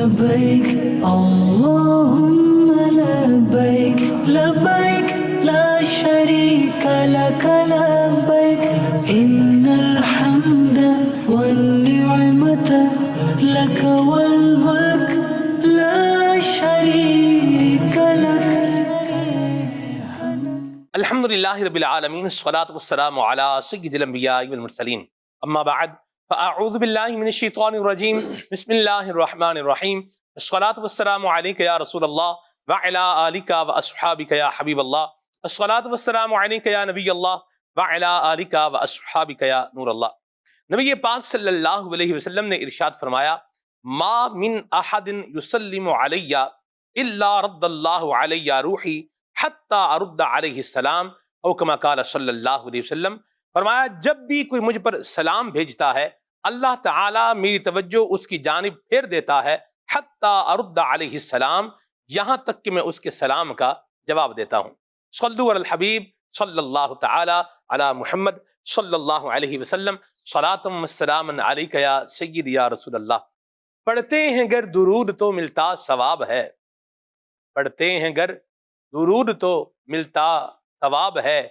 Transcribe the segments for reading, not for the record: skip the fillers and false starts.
لبيك اللهم لبيك لبيك لا شريك لك لبيك إن الحمد والنعمة لك والملك لا شريك لك. الحمد للہ رب العالمین، الصلاۃ والسلام علی سید الانبیاء والمرسلین، اما بعد فاعوذ باللہ من الشیطان الرجیم، بسم اللہ الرحمن الرحیم، الصلاۃ والسلام علیک یا رسول اللہ وعلی آلک واصحابک یا حبیب اللہ، الصلاۃ والسلام علیک یا نبی اللہ وعلی آلک واصحابک یا نور اللہ۔ نبی پاک صلی اللہ علیہ وسلم نے ارشاد فرمایا، ما من احد یسلم علی الا رد اللہ علی روحی حتی ارد علیہ السلام، او کما قال صلی اللہ علیہ وسلم۔ فرمایا جب بھی کوئی مجھ پر سلام بھیجتا ہے اللہ تعالیٰ میری توجہ اس کی جانب پھیر دیتا ہے، حتی ارد علیہ السلام، یہاں تک کہ میں اس کے سلام کا جواب دیتا ہوں۔ صلو علی الحبیب صلی اللہ تعالی علی محمد صلی اللہ علیہ وسلم، صلاۃ و سلام علیک یا سید یا رسول اللہ۔ پڑھتے ہیں گر درود تو ملتا ثواب ہے، پڑھتے ہیں گر درود تو ملتا ثواب ہے،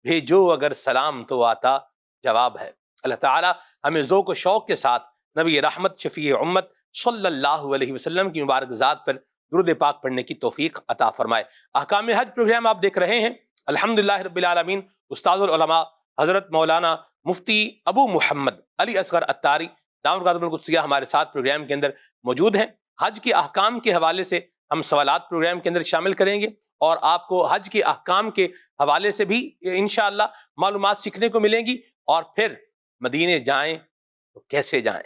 بھیجو اگر سلام تو آتا جواب ہے۔ اللہ تعالی ہمیں ذوق و شوق کے ساتھ نبی رحمت شفیع امت صلی اللہ علیہ وسلم کی مبارک ذات پر درود پاک پڑھنے کی توفیق عطا فرمائے۔ احکام حج پروگرام آپ دیکھ رہے ہیں، الحمدللہ رب العالمین۔ استاد العلماء حضرت مولانا مفتی ابو محمد علی اصغر عطاری دامت برکاتہ القدسیہ ہمارے ساتھ پروگرام کے اندر موجود ہیں۔ حج کے احکام کے حوالے سے ہم سوالات پروگرام کے اندر شامل کریں گے، اور آپ کو حج کے احکام کے حوالے سے بھی انشاءاللہ معلومات سیکھنے کو ملیں گی، اور پھر مدینے جائیں تو کیسے جائیں،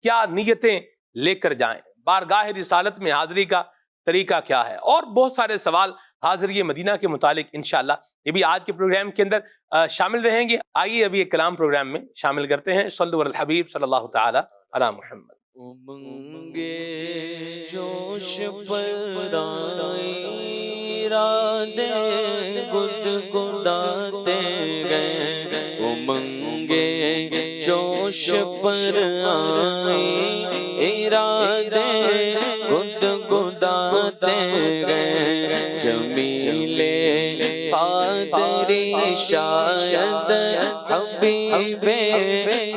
کیا نیتیں لے کر جائیں، بارگاہ رسالت میں حاضری کا طریقہ کیا ہے، اور بہت سارے سوال حاضری مدینہ کے متعلق انشاءاللہ یہ بھی آج کے پروگرام کے اندر شامل رہیں گے۔ آئیے ابھی ایک کلام پروگرام میں شامل کرتے ہیں۔ صلو علی الحبیب صلی اللہ تعالی علی محمد۔ امنگے جوش پر آئی ارادے گدگداتے گئے، امنگے جوش پر آئی ارادے گدگداتے گئے، جمیلے قادری شاید حبیب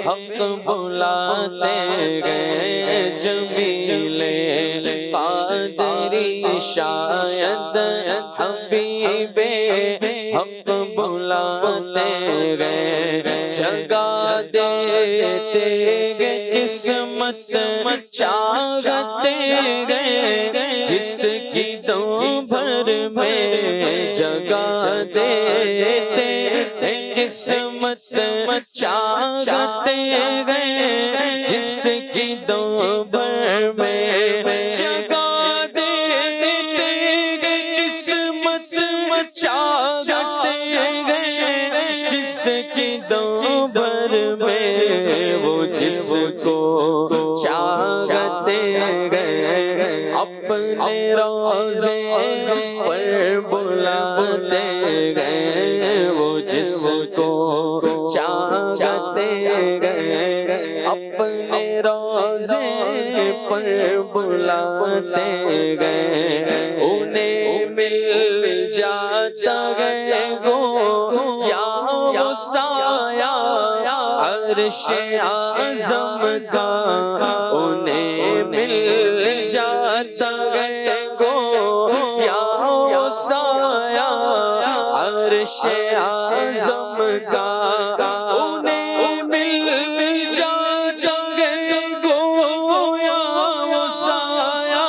حق بلاتے گئے، جمیلے قادری شاید حبیب حق بلاتے گئے، جگہ دیتے گئے قسمت چاہتے گئے، جس کی دو بھر میں جگہ دیتے قسمت چاہتے گئے، جس کی دو بھر میں جگہ دیتے قسمت چاہتے گئے، جس کی دو بھر میں وہ جس کو چاہتے گئے، اپنے روضے پر بلاتے گئے، وہ جس کو چاہتے گئے، اپنے روضے پر بلاتے گئے، انہیں مل جاتا گئے گو یا وہ سایہ عرش اعظم کا، انہیں مل جاتا گئے گو یا وہ سایہ عرش اعظم کا، انہیں مل جاتا گئے گو یا وہ سایہ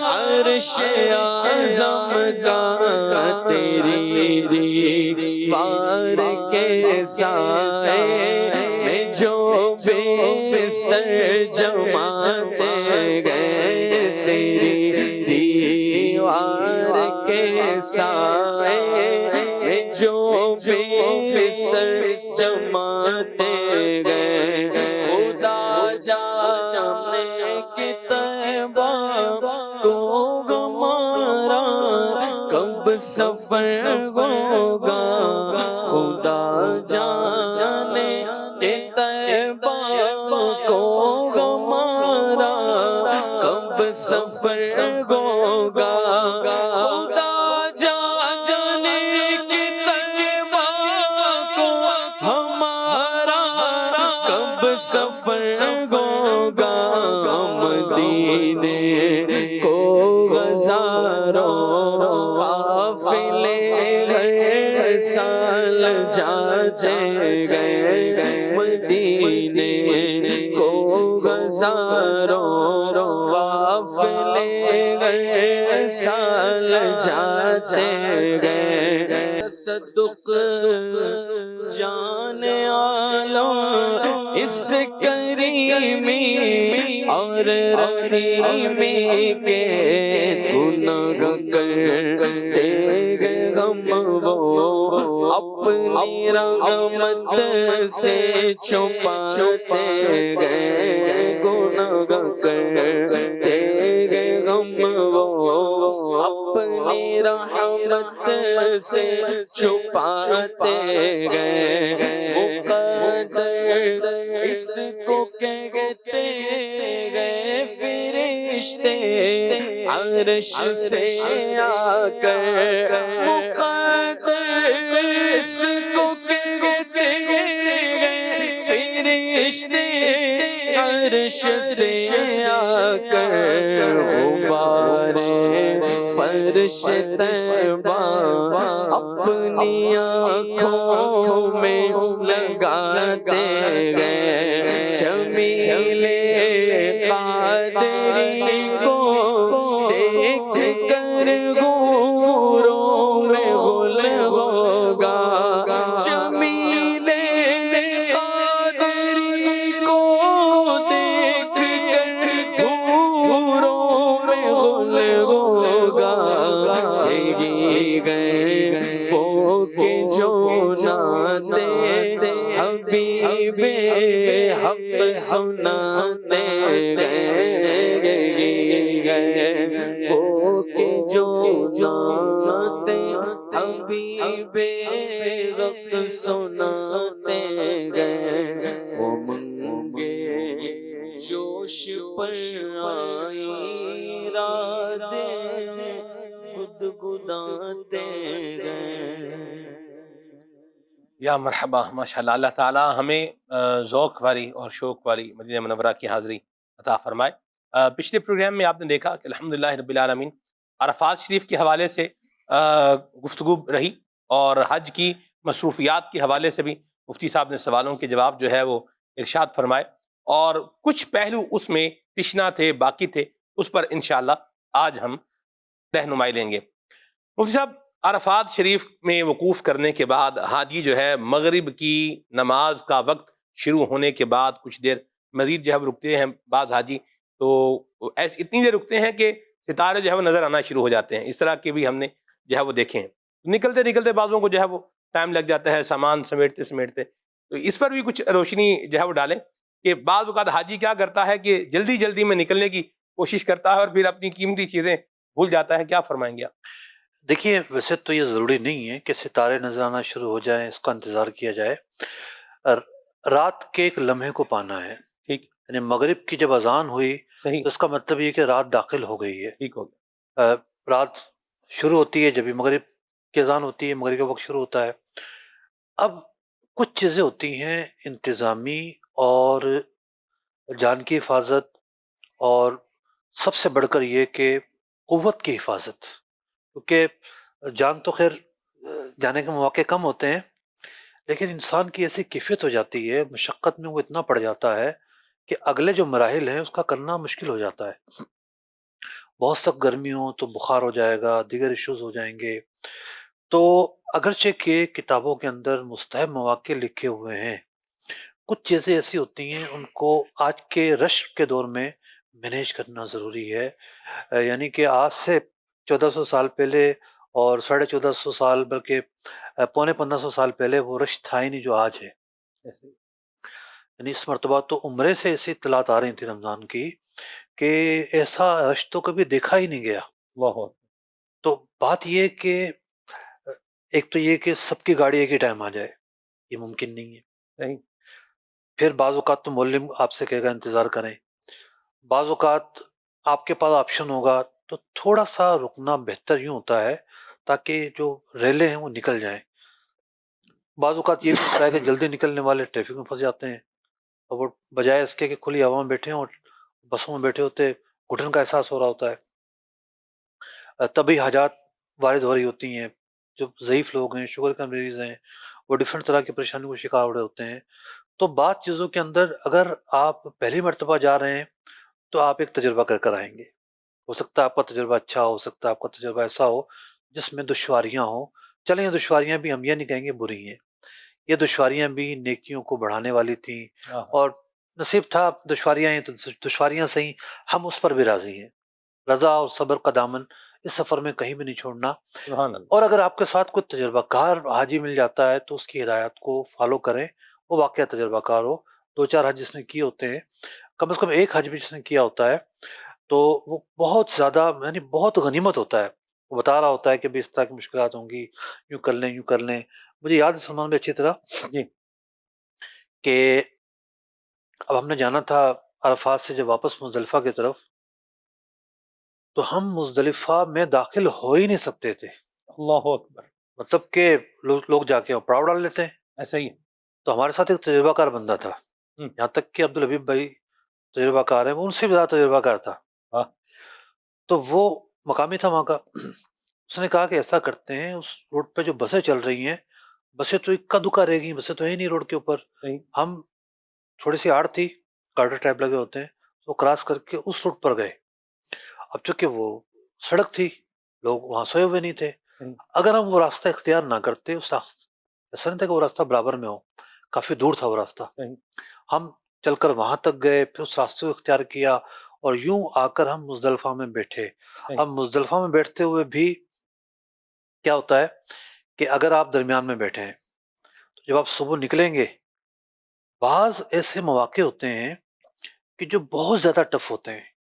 عرش اعظم کا، تیری دیوار کے سائے میں جو بستر جماتے گئے، تیری دیوار کے سائے میں جو بستر جماتے گئے، خدا جانے کی طیبہ کو ہمارا کب سفر ہوگا، خدا جانے کہ طیبہ کو ہمارا کب کب سفر ہوگا، خدا جانے کہ تقویٰ کو ہمارا کب سفر ہوگا، مدینے کو ہزاروں قافلے ہر سال جاتے گئے، مدینے کو ہزاروں قافلے ہر سال جاتے گئے، صدق جان عالم اس کریمی اور رحیمی کے گناہ کرتے گئے ہم وہ اپنی رحمت سے چھپاتے گئے، گناہ کرتے گئے ہم وہ اپنی رحمت سے چھپاتے گئے، مقدر اس کو کہتے گئے فرشتے عرش سے آ کر، مقدر اس کو کہتے گئے فرشتے عرش سے آ کر، غبار فرش طیبہ اپنی آنکھوں میں لگاتے گئے، جمیل قادری کو دیکھ کر حوروں میں غل ہوگا، جمیل قادری کو دیکھ کر حوروں میں غل ہوگا، گئے وہ کہ جو جاتے حبیب حق سناتے گئے، وہ کہ جو جاتے حبیب حق سناتے گئے، وہ منگے جوش پر آئی راتیں گدگداتے گئے۔ یا مرحبا، ماشاءاللہ، اللہ تعالیٰ ہمیں ذوق والی اور شوق والی مدینہ منورہ کی حاضری عطا فرمائے۔ پچھلے پروگرام میں آپ نے دیکھا کہ الحمدللہ رب العالمین عرفات شریف کے حوالے سے گفتگو رہی، اور حج کی مصروفیات کے حوالے سے بھی مفتی صاحب نے سوالوں کے جواب جو ہے وہ ارشاد فرمائے، اور کچھ پہلو اس میں تشنا تھے، باقی تھے، اس پر انشاءاللہ آج ہم رہنمائی لیں گے۔ مفتی صاحب، عرفات شریف میں وقوف کرنے کے بعد حاجی جو ہے مغرب کی نماز کا وقت شروع ہونے کے بعد کچھ دیر مزید جو ہے وہ رکتے ہیں، بعض حاجی تو ایسے اتنی دیر رکتے ہیں کہ ستارے جو ہے وہ نظر آنا شروع ہو جاتے ہیں، اس طرح کے بھی ہم نے جو ہے وہ دیکھے ہیں، نکلتے نکلتے بعضوں کو جو ہے وہ ٹائم لگ جاتا ہے سامان سمیٹتے سمیٹتے، تو اس پر بھی کچھ روشنی جو ہے وہ ڈالیں کہ بعض اوقات حاجی کیا کرتا ہے کہ جلدی جلدی میں نکلنے کی کوشش کرتا ہے اور پھر اپنی قیمتی چیزیں بھول جاتا ہے، کیا فرمائیں گے آپ؟ دیکھیے، ویسے تو یہ ضروری نہیں ہے کہ ستارے نظر آنا شروع ہو جائیں اس کا انتظار کیا جائے، رات کے ایک لمحے کو پانا ہے، ٹھیک، یعنی مغرب کی جب اذان ہوئی صحیح، تو اس کا مطلب یہ کہ رات داخل ہو گئی ہے، ٹھیک ہو گیا، رات شروع ہوتی ہے جب بھی مغرب کی اذان ہوتی ہے، مغرب کا وقت شروع ہوتا ہے۔ اب کچھ چیزیں ہوتی ہیں انتظامی اور جان کی حفاظت، اور سب سے بڑھ کر یہ کہ قوت کی حفاظت، کیونکہ جان تو خیر جانے کے مواقع کم ہوتے ہیں، لیکن انسان کی ایسی کیفیت ہو جاتی ہے، مشقت میں وہ اتنا پڑ جاتا ہے کہ اگلے جو مراحل ہیں اس کا کرنا مشکل ہو جاتا ہے۔ بہت سخت گرمی ہو تو بخار ہو جائے گا، دیگر ایشوز ہو جائیں گے، تو اگرچہ کہ کتابوں کے اندر مستحب مواقع لکھے ہوئے ہیں، کچھ چیزیں ایسی ہوتی ہیں ان کو آج کے رش کے دور میں مینیج کرنا ضروری ہے، یعنی کہ آج سے 1400 سال پہلے اور 1450 سال بلکہ 1500 سال پہلے وہ رش تھا ہی نہیں جو آج ہے۔ یعنی اس مرتبہ تو عمرے سے ایسی اطلاعات آ رہی تھی رمضان کی کہ ایسا رش تو کبھی دیکھا ہی نہیں گیا۔ تو بات یہ کہ ایک تو یہ کہ سب کی گاڑی ایک ہی ٹائم آ جائے، یہ ممکن نہیں ہے۔ پھر بعض اوقات تو معلم آپ سے کہے گا انتظار کریں، بعض اوقات آپ کے پاس آپشن ہوگا تو تھوڑا سا رکنا بہتر یوں ہوتا ہے تاکہ جو ریلیں ہیں وہ نکل جائیں. بعض اوقات یہ بھی ہوتا ہے کہ جلدی نکلنے والے ٹریفک میں پھنس جاتے ہیں، اور وہ بجائے اس کے کہ کھلی ہوا میں بیٹھے ہوں، بسوں میں بیٹھے ہوتے گھٹن کا احساس ہو رہا ہوتا ہے. طبی حاجات وارد ہو رہی ہوتی ہیں. جو ضعیف لوگ ہیں، شوگر کے مریض ہیں، وہ ڈفرینٹ طرح کی پریشانیوں کا شکار ہو رہے ہوتے ہیں. تو بعض چیزوں کے اندر اگر آپ پہلی مرتبہ جا رہے ہیں تو آپ ایک تجربہ کر کر آئیں گے. ہو سکتا ہے آپ کا تجربہ اچھا ہو سکتا ہے آپ کا تجربہ ایسا ہو جس میں دشواریاں ہوں. چلیں، یہ دشواریاں بھی ہم یہ نہیں کہیں گے بری ہیں، یہ دشواریاں بھی نیکیوں کو بڑھانے والی تھیں، اور نصیب تھا دشواریاں ہیں تو دشواریاں صحیح، ہم اس پر بھی راضی ہیں. رضا اور صبر کا دامن اس سفر میں کہیں بھی نہیں چھوڑنا. سبحان اللہ. اور اگر آپ کے ساتھ کوئی تجربہ کار حاجی مل جاتا ہے تو اس کی ہدایات کو فالو کریں. وہ واقعہ تجربہ کار ہو، 2-4 حج جس نے کیے ہوتے ہیں، کم از کم ایک حج بھی جس نے کیا ہوتا ہے، تو وہ بہت زیادہ یعنی بہت غنیمت ہوتا ہے. وہ بتا رہا ہوتا ہے کہ بھی اس طرح کی مشکلات ہوں گی، یوں کر لیں یوں کر لیں. مجھے یاد ہے سلمان بھی اچھی طرح جی. کہ اب ہم نے جانا تھا عرفات سے جب واپس مزدلفہ کی طرف، تو ہم مزدلفہ میں داخل ہو ہی نہیں سکتے تھے. اللہ اکبر. مطلب کہ لوگ جا کے پڑاؤ ڈال لیتے ہیں. ایسا ہی ہے. تو ہمارے ساتھ ایک تجربہ کار بندہ تھا، یہاں تک کہ عبدالحبیب بھائی تجربہ کار ہیں، وہ ان سے بھی زیادہ تجربہ کار تھا. ہاں. تو وہ مقامی تھا وہاں کا. اس نے کہا کہ ایسا کرتے ہیں، اس روڈ پہ جو بسیں چل رہی ہیں، بسیں تو اکا دکا رہ گئی، بسیں تو ہے نہیں روڈ کے اوپر. صحیح. ہم تھوڑی سی آڑ تھی، گارڈر ٹائپ لگے ہوتے ہیں، وہ کراس کر کے اس روڈ پر گئے. اب چونکہ وہ سڑک تھی، لوگ وہاں سوئے ہوئے نہیں تھے. اگر ہم وہ راستہ اختیار نہ کرتے، اس راستہ ایسا نہیں تھا کہ وہ راستہ برابر میں ہو، کافی دور تھا وہ راستہ. ہم چل کر وہاں تک گئے، پھر اس راستے کو اختیار کیا، اور یوں آ کر ہم مزدلفہ میں بیٹھے. اب مزدلفہ میں بیٹھتے ہوئے بھی کیا ہوتا ہے کہ اگر آپ درمیان میں بیٹھے ہیں تو جب آپ صبح نکلیں گے، بعض ایسے مواقع ہوتے ہیں کہ جو بہت زیادہ ٹف ہوتے ہیں.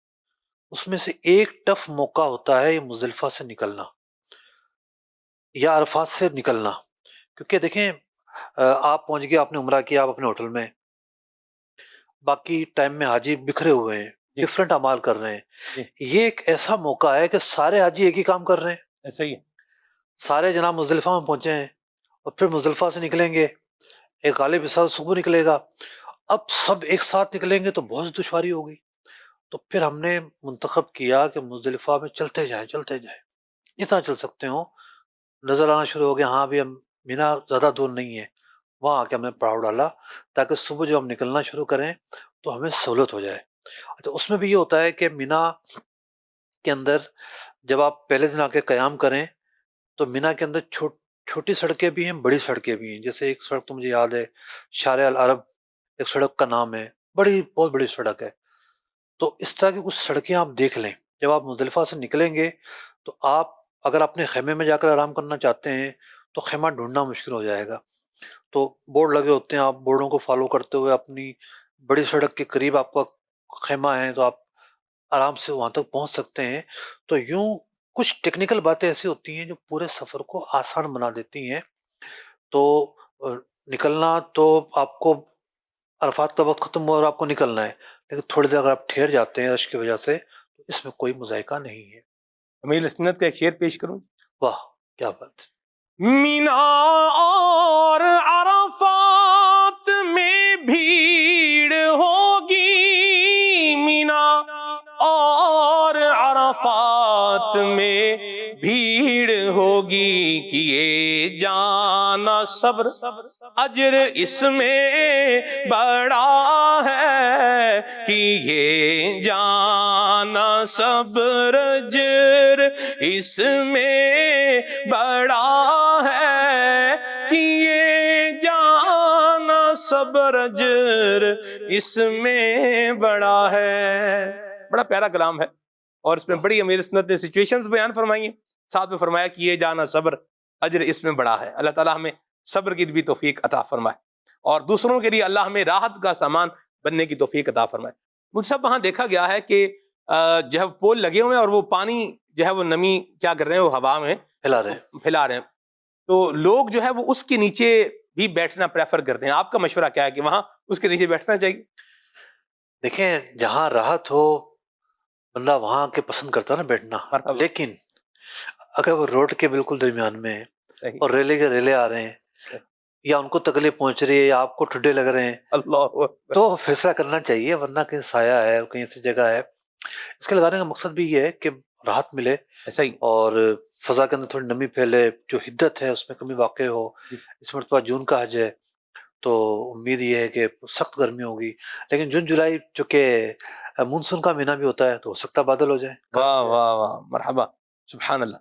اس میں سے ایک ٹف موقع ہوتا ہے یہ مزدلفہ سے نکلنا یا عرفات سے نکلنا. کیونکہ دیکھیں، آپ پہنچ گئے، آپ نے عمرہ کیا، آپ اپنے ہوٹل میں، باقی ٹائم میں حاجی بکھرے ہوئے ہیں، ڈفرینٹ اعمال کر رہے ہیں. یہ ایک ایسا موقع ہے کہ سارے حاجی ایک ہی کام کر رہے ہیں. ایسا ہی ہے. سارے جناب مزدلفہ میں پہنچے ہیں، اور پھر مزدلفہ سے نکلیں گے. ایک غالب اس صبح نکلے گا. اب سب ایک ساتھ نکلیں گے تو بہت دشواری ہوگی. تو پھر ہم نے منتخب کیا کہ مزدلفہ میں چلتے جائیں جتنا چل سکتے ہوں. نظر آنا شروع ہو گیا، ہاں بھی ہم مینا زیادہ دور نہیں ہے. وہاں آ کے ہم نے پڑاؤ ڈالا تاکہ صبح جب ہم نکلنا شروع کریں تو ہمیں سہولت ہو جائے. اچھا، اس میں بھی یہ ہوتا ہے کہ مینا کے اندر جب آپ پہلے دن آ کے قیام کریں تو مینا کے اندر چھوٹی سڑکیں بھی ہیں، بڑی سڑکیں بھی ہیں. جیسے ایک سڑک تو مجھے یاد ہے، شارع العرب ایک سڑک کا نام ہے، بہت بڑی سڑک ہے. تو اس طرح کی کچھ سڑکیں آپ دیکھ لیں. جب آپ مزدلفہ سے نکلیں گے تو آپ اگر اپنے خیمے میں جا کر آرام کرنا چاہتے ہیں تو خیمہ ڈھونڈنا مشکل ہو جائے گا. تو بورڈ لگے ہوتے ہیں، آپ بورڈوں کو فالو کرتے ہوئے اپنی بڑی سڑک کے قریب آپ کا خیمہ ہے تو آپ آرام سے وہاں تک پہنچ سکتے ہیں. تو یوں کچھ ٹیکنیکل باتیں ایسی ہوتی ہیں جو پورے سفر کو آسان بنا دیتی ہیں. تو نکلنا تو آپ کو عرفات کا وقت ختم ہوا اور آپ کو نکلنا ہے، لیکن تھوڑی دیر اگر آپ ٹھہر جاتے ہیں رش کی وجہ سے تو اس میں کوئی مذائقہ نہیں ہے. امیر سنت کا ایک شعر پیش کروں. واہ کیا بات. مینا اور عرفات میں بھیڑ ہوگی، مینا اور عرفات میں بھیڑ ہوگی، کیے جانا صبر اجر اس میں بڑا ہے، کیے جانا صبر اجر اس میں بڑا ہے، کیے جانا صبر اجر اس میں بڑا ہے. بڑا پیارا کلام ہے، اور اس میں بڑی امیر سنت نے سچویشنز بیان فرمائی ہیں، ساتھ میں فرمایا کہ یہ جانا صبر اجر اس میں بڑا ہے. اللہ تعالیٰ ہمیں صبر کی بھی توفیق عطا فرمائے، اور دوسروں کے لیے اللہ ہمیں راحت کا سامان بننے کی توفیق عطا فرمائے. مجھ سب وہاں دیکھا گیا ہے کہ جو ہے پول لگے ہوئے ہیں، اور وہ پانی جو ہے وہ نمی کیا کر رہے ہیں، وہ ہوا میں پھیلا رہے ہیں. تو لوگ جو ہے وہ اس کے نیچے بھی بیٹھنا پریفر کرتے ہیں. آپ کا مشورہ کیا ہے کہ وہاں اس کے نیچے بیٹھنا چاہیے؟ دیکھیں، جہاں راحت ہو بندہ وہاں کے پسند کرتا ہے نا بیٹھنا، مرحبا۔ لیکن اگر وہ روڈ کے بالکل درمیان میں ہے صحیح اور ریلے کے ریلے آ رہے ہیں صحیح۔ یا ان کو تکلیف پہنچ رہی ہے یا آپ کو ٹھڈے لگ رہے ہیں اللہ اکبر۔ تو فیصلہ کرنا چاہیے، ورنہ کہیں سایہ ہے اور کہیں ایسی جگہ ہے۔ اس کے لگانے کا مقصد بھی یہ ہے کہ راحت ملے صحیح اور فضا کے اندر تھوڑی نمی پھیلے، جو حدت ہے اس میں کمی واقع ہو۔ جی۔ اس مرتبہ جون کا حج ہے تو امید یہ ہے کہ سخت گرمی ہوگی، لیکن جون جولائی چونکہ مونسون کا مہینہ بھی ہوتا ہے تو ہو سکتا ہے بادل ہو جائے۔ واہ واہ واہ، مرحبا، سبحان اللہ۔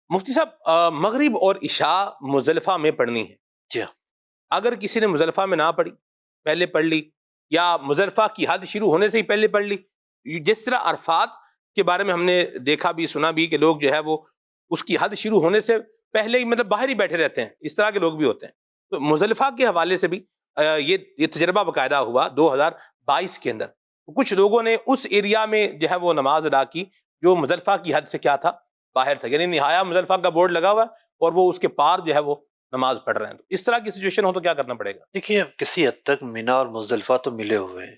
مفتی صاحب، مغرب اور عشاء مزدلفہ میں پڑھنی ہے، جی ہاں، اگر کسی نے مزدلفہ میں نہ پڑھی، پہلے پڑھ لی، یا مزدلفہ کی حد شروع ہونے سے ہی پہلے پڑھ لی، جس طرح عرفات کے بارے میں ہم نے دیکھا بھی سنا بھی کہ لوگ جو ہے وہ اس کی حد شروع ہونے سے پہلے ہی مطلب باہر ہی بیٹھے رہتے ہیں، اس طرح کے لوگ بھی ہوتے ہیں۔ تو مزدلفہ کے حوالے سے بھی یہ تجربہ باقاعدہ ہوا 2022 کے اندر، کچھ لوگوں نے اس ایریا میں جو ہے وہ نماز ادا کی جو مزدلفہ کی حد سے کیا تھا، باہر تھا، یعنی نہایا مزدلفہ کا بورڈ لگا ہوا ہے اور وہ اس کے پار جو ہے وہ نماز پڑھ رہے ہیں۔ تو اس طرح کی سچویشن ہو تو کیا کرنا پڑے گا؟ دیکھیے کسی حد تک مینا اور مزدلفہ تو ملے ہوئے ہیں،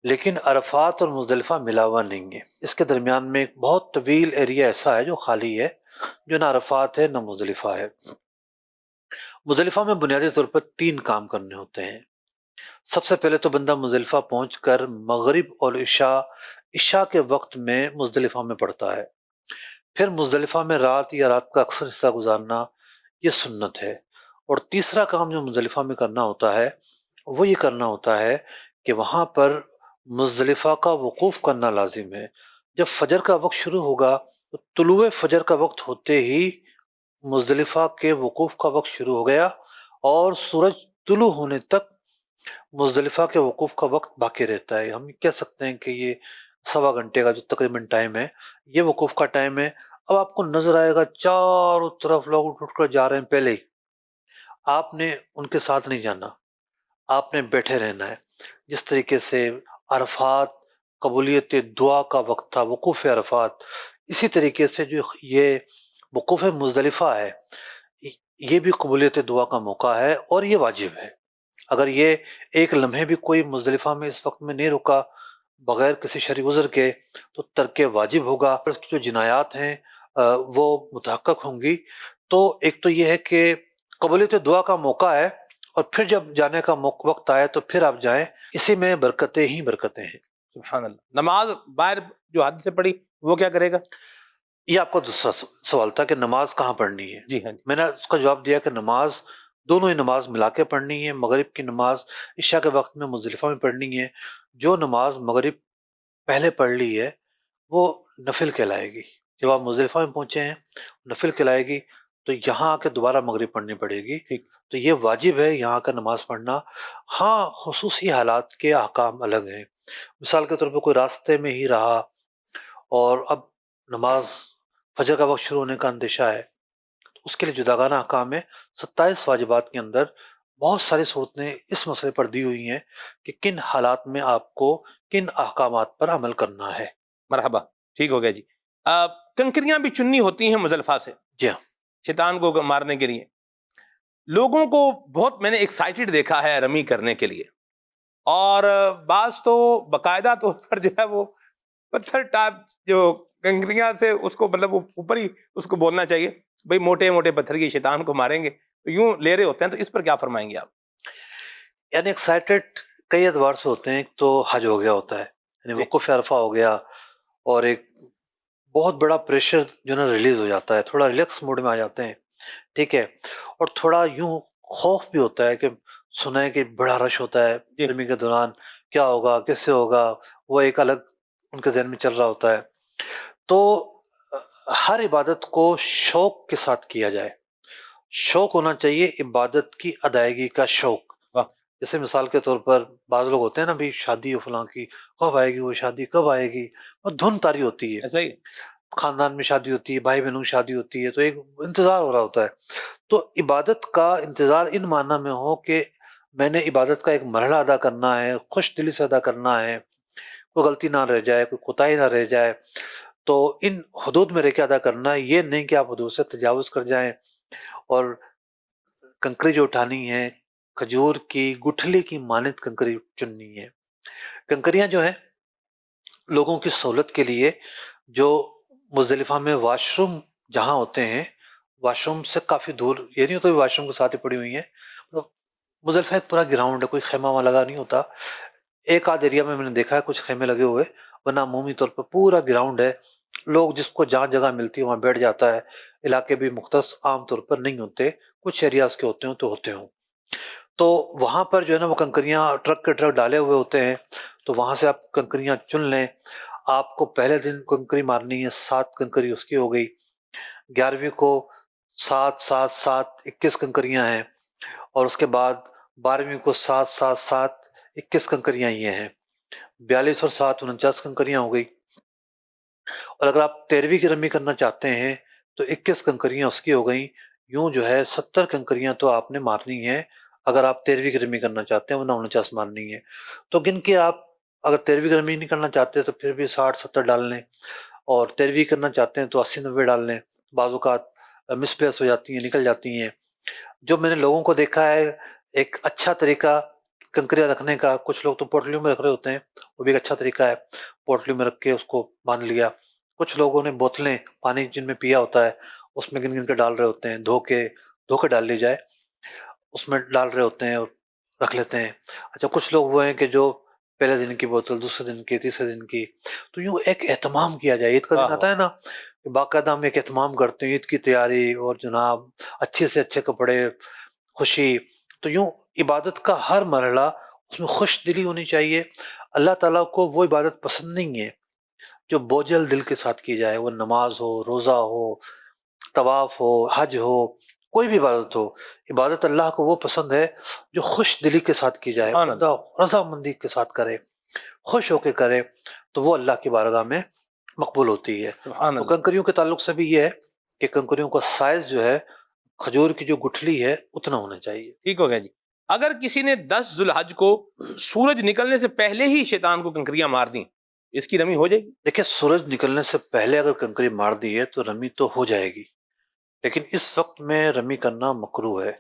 لیکن عرفات اور مزدلفہ ملا ہوا نہیں ہے۔ اس کے درمیان میں ایک بہت طویل ایریا ایسا ہے جو خالی ہے، جو نہ عرفات ہے نہ مزدلفہ ہے۔ مزدلفہ میں بنیادی طور پر 3 کام کرنے ہوتے ہیں۔ سب سے پہلے تو بندہ مزدلفہ پہنچ کر مغرب اور عشاء کے وقت میں مزدلفہ میں پڑھتا ہے۔ پھر مزدلفہ میں رات یا رات کا اکثر حصہ گزارنا یہ سنت ہے۔ اور تیسرا کام جو مزدلفہ میں کرنا ہوتا ہے وہ یہ کرنا ہوتا ہے کہ وہاں پر مزدلفہ کا وقوف کرنا لازم ہے۔ جب فجر کا وقت شروع ہوگا تو طلوع فجر کا وقت ہوتے ہی مزدلفہ کے وقوف کا وقت شروع ہو گیا اور سورج طلوع ہونے تک مزدلفہ کے وقوف کا وقت باقی رہتا ہے۔ ہم کہہ سکتے ہیں کہ یہ 1.25 گھنٹے کا جو تقریباً ٹائم ہے یہ وقوف کا ٹائم ہے۔ اب آپ کو نظر آئے گا چاروں طرف لوگ اٹھ کر جا رہے ہیں، پہلے ہی آپ نے ان کے ساتھ نہیں جانا، آپ نے بیٹھے رہنا ہے۔ جس طریقے سے عرفات قبولیت دعا کا وقت تھا، وقوف عرفات، اسی طریقے سے جو یہ وقوف مزدلفہ ہے یہ بھی قبولیت دعا کا موقع ہے اور یہ واجب ہے۔ اگر یہ ایک لمحے بھی کوئی مزدلفہ میں اس وقت میں نہیں رکا بغیر کسی شرعی عذر کے تو ترک واجب ہوگا، اس کی جو جنایات ہیں وہ متحقق ہوں گی۔ تو ایک تو یہ ہے کہ قبولیت دعا کا موقع ہے، اور پھر جب جانے کا وقت آئے تو پھر آپ جائیں، اسی میں برکتیں ہی برکتیں ہیں۔ سبحان اللہ۔ نماز باہر جو حد سے پڑھی وہ کیا کرے گا؟ یہ آپ کا دوسرا سوال تھا کہ نماز کہاں پڑھنی ہے۔ جی ہاں جی، میں نے اس کا جواب دیا کہ نماز دونوں ہی نماز ملا کے پڑھنی ہے۔ مغرب کی نماز عشاء کے وقت میں مزدلفہ میں پڑھنی ہے۔ جو نماز مغرب پہلے پڑھ لی ہے وہ نفل کہلائے گی۔ جب آپ مزدلفہ میں پہنچے ہیں نفل کہلائے گی، تو یہاں آ کے دوبارہ مغرب پڑھنی پڑے گی۔ ٹھیک۔ تو یہ واجب ہے یہاں کا نماز پڑھنا۔ ہاں خصوصی حالات کے احکام الگ ہیں، مثال کے طور پہ کوئی راستے میں ہی رہا اور اب نماز فجر کا وقت شروع ہونے کا اندیشہ ہے تو اس کے لیے جداگانہ احکام ہے۔ 27 واجبات کے اندر بہت ساری صورتیں اس مسئلے پر دی ہوئی ہیں کہ کن حالات میں آپ کو کن احکامات پر عمل کرنا ہے۔ مرحبا، ٹھیک ہو گیا جی۔ کنکریاں بھی چننی ہوتی ہیں مزدلفہ سے جی ہاں، شیطان کو مارنے کے لیے۔ لوگوں کو بہت میں نے ایکسائٹڈ دیکھا ہے رمی کرنے کے لیے، اور بعض تو باقاعدہ طور پر جو ہے وہ پتھر ٹائپ جو کنکریاں سے اس کو مطلب اوپر ہی اس کو بولنا چاہیے بھئی موٹے موٹے پتھر کی شیطان کو ماریں گے، تو یوں لے رہے ہوتے ہیں۔ تو اس پر کیا فرمائیں گے آپ؟ یعنی ایکسائٹڈ کئی اعتبار سے ہوتے ہیں۔ ایک تو حج ہو گیا ہوتا ہے، یعنی وقوف عرفہ ہو گیا، اور ایک بہت بڑا پریشر جو نا ریلیز ہو جاتا ہے، تھوڑا ریلیکس موڈ میں آ جاتے ہیں، ٹھیک ہے، اور تھوڑا یوں خوف بھی ہوتا ہے کہ سنا ہے کہ بڑا رش ہوتا ہے گرمی کے دوران، کیا ہوگا کیسے ہوگا، وہ ایک الگ ان کے ذہن میں چل رہا ہوتا ہے۔ تو ہر عبادت کو شوق کے ساتھ کیا جائے، شوق ہونا چاہیے، عبادت کی ادائیگی کا شوق۔ جیسے مثال کے طور پر بعض لوگ ہوتے ہیں نا، بھی شادی فلاں کی کب آئے گی، وہ شادی کب آئے گی، وہ دھن تاری ہوتی ہے، ایسا ہی خاندان میں شادی ہوتی ہے، بھائی بہنوں کی شادی ہوتی ہے، تو ایک انتظار ہو رہا ہوتا ہے۔ تو عبادت کا انتظار ان معنی میں ہو کہ میں نے عبادت کا ایک مرحلہ ادا کرنا ہے، خوش دلی سے ادا کرنا ہے، کوئی غلطی نہ رہ جائے، کوئی کوتاہی نہ رہ جائے، تو ان حدود میں رہ کے ادا کرنا ہے۔ یہ نہیں کہ آپ حدود سے تجاوز کر جائیں اور کنکری جو اٹھانی ہے کھجور کی گٹھلی کی مانند کنکری چننی ہے۔ کنکریاں جو ہیں لوگوں کی سہولت کے لیے جو مزدلفہ میں واش روم جہاں ہوتے ہیں، واش روم سے کافی دور، یہ نہیں ہوتا کہ واش روم کے ساتھ ہی پڑی ہوئی ہیں، مطلب مزدلفہ ایک پورا گراؤنڈ ہے، کوئی خیمہ وہاں لگا نہیں ہوتا. ایک آدھ ایریا میں نے دیکھا ہے کچھ خیمے لگے ہوئے، ورنہ عمومی طور پر پورا گراؤنڈ ہے. لوگ جس کو جہاں جگہ ملتی ہے وہاں بیٹھ جاتا ہے. علاقے بھی مختص عام طور پر نہیں ہوتے، کچھ ایریاز کے ہوتے ہوں تو ہوتے ہوں. تو وہاں پر جو ہے نا وہ کنکریاں ٹرک کے ٹرک ڈالے ہوئے ہوتے ہیں. تو وہاں سے آپ کنکریاں چن لیں. آپ کو پہلے دن کنکری مارنی ہے، 7 کنکری اس کی ہو گئی. 11ویں کو 7 7 7 21 کنکریاں ہیں. اور اس کے بعد 12ویں کو 7 7 7 21 کنکریاں یہ ہیں. 42 اور 7 49 کنکریاں ہو گئی. اور اگر آپ 13ویں کی رمی کرنا چاہتے ہیں تو 21 کنکریاں اس کی ہو گئیں. یوں جو ہے 70 کنکریاں تو آپ نے مارنی ہیں اگر آپ 13ویں کی رمی کرنا چاہتے ہیں، ورنہ 49 مارنی ہے. تو گن کے آپ اگر 13ویں کی رمی نہیں کرنا چاہتے تو پھر بھی 60 70 ڈال لیں، اور 13ویں کرنا چاہتے ہیں تو 80 90 ڈال لیں. بعض اوقات مس پلیس ہو جاتی ہیں، نکل جاتی ہیں. جو میں نے لوگوں کو دیکھا ہے ایک اچھا طریقہ کنکریاں رکھنے کا، کچھ لوگ تو پوٹلیوں میں رکھ رہے ہوتے ہیں، وہ بھی ایک اچھا طریقہ ہے. پوٹلیوں میں رکھ کے اس کو باندھ لیا. کچھ لوگوں نے بوتلیں پانی جن میں پیا ہوتا ہے اس میں گن گن کے ڈال رہے ہوتے ہیں، دھو کے ڈال لی جائے، اس میں ڈال رہے ہوتے ہیں اور رکھ لیتے ہیں. اچھا کچھ لوگ وہ ہیں کہ جو پہلے دن کی بوتل، دوسرے دن کی، تیسرے دن کی. تو یوں ایک اہتمام کیا جائے. عید کا دن آتا ہے نا، باقاعدہ ہم ایک اہتمام کرتے ہیں، عید کی تیاری اور جناب اچھے سے اچھے کپڑے، خوشی. تو یوں عبادت کا ہر مرحلہ اس میں خوش دلی ہونی چاہیے. اللہ تعالیٰ کو وہ عبادت پسند نہیں ہے جو بوجھل دل کے ساتھ کی جائے. وہ نماز ہو، روزہ ہو، طواف ہو، حج ہو، کوئی بھی عبادت ہو. عبادت اللہ کو وہ پسند ہے جو خوش دلی کے ساتھ کی جائے، بندہ رضا مندی کے ساتھ کرے، خوش ہو کے کرے، تو وہ اللہ کی بارگاہ میں مقبول ہوتی ہے. تو کنکریوں کے تعلق سے بھی یہ ہے کہ کنکریوں کا سائز جو ہے کھجور کی جو گٹھلی ہے اتنا ہونا چاہیے. ٹھیک ہو گیا جی. اگر کسی نے 10 ذو الحج کو سورج نکلنے سے پہلے ہی شیطان کو کنکریاں مار دیں، اس کی رمی ہو جائے گی؟ دیکھیں سورج نکلنے سے پہلے اگر کنکری مار دی ہے تو رمی تو ہو جائے گی، لیکن اس وقت میں رمی کرنا مکروہ ہے.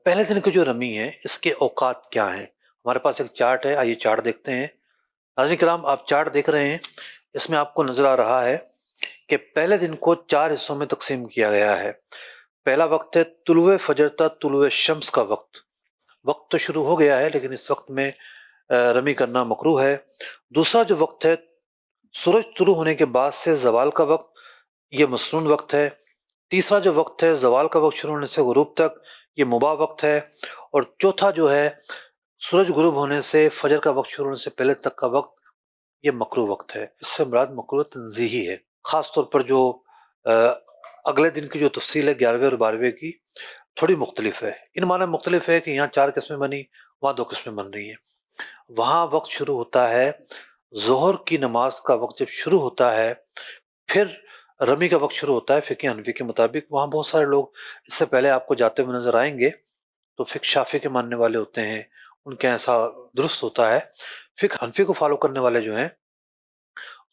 پہلے دن کی جو رمی ہے اس کے اوقات کیا ہیں؟ ہمارے پاس ایک چارٹ ہے، آئیے چارٹ دیکھتے ہیں. ناظرین کرام آپ چارٹ دیکھ رہے ہیں، اس میں آپ کو نظر آ رہا ہے کہ پہلے دن کو 4 حصوں میں تقسیم کیا گیا ہے. پہلا وقت ہے طلوع فجر تا طلوع شمس کا وقت. وقت تو شروع ہو گیا ہے لیکن اس وقت میں رمی کرنا مکروہ ہے. دوسرا جو وقت ہے سورج طلوع ہونے کے بعد سے زوال کا وقت، یہ مسنون وقت ہے. تیسرا جو وقت ہے زوال کا وقت شروع ہونے سے غروب تک، یہ مباح وقت ہے. اور چوتھا جو ہے سورج غروب ہونے سے فجر کا وقت شروع ہونے سے پہلے تک کا وقت، یہ مکروہ وقت ہے. اس سے مراد مکروہ تنزیہی ہے. خاص طور پر جو اگلے دن کی جو تفصیل ہے 11ویں اور 12ویں کی تھوڑی مختلف ہے. ان معنی مختلف ہے کہ یہاں 4 قسمیں بنی، وہاں 2 قسمیں بن رہی ہیں. وہاں وقت شروع ہوتا ہے ظہر کی نماز کا وقت جب شروع ہوتا ہے، پھر رمی کا وقت شروع ہوتا ہے فقہ حنفی کے مطابق. وہاں بہت سارے لوگ اس سے پہلے آپ کو جاتے ہوئے نظر آئیں گے تو فقہ شافعی کے ماننے والے ہوتے ہیں، ان کے ایسا درست ہوتا ہے. فقہ حنفی کو فالو کرنے والے جو ہیں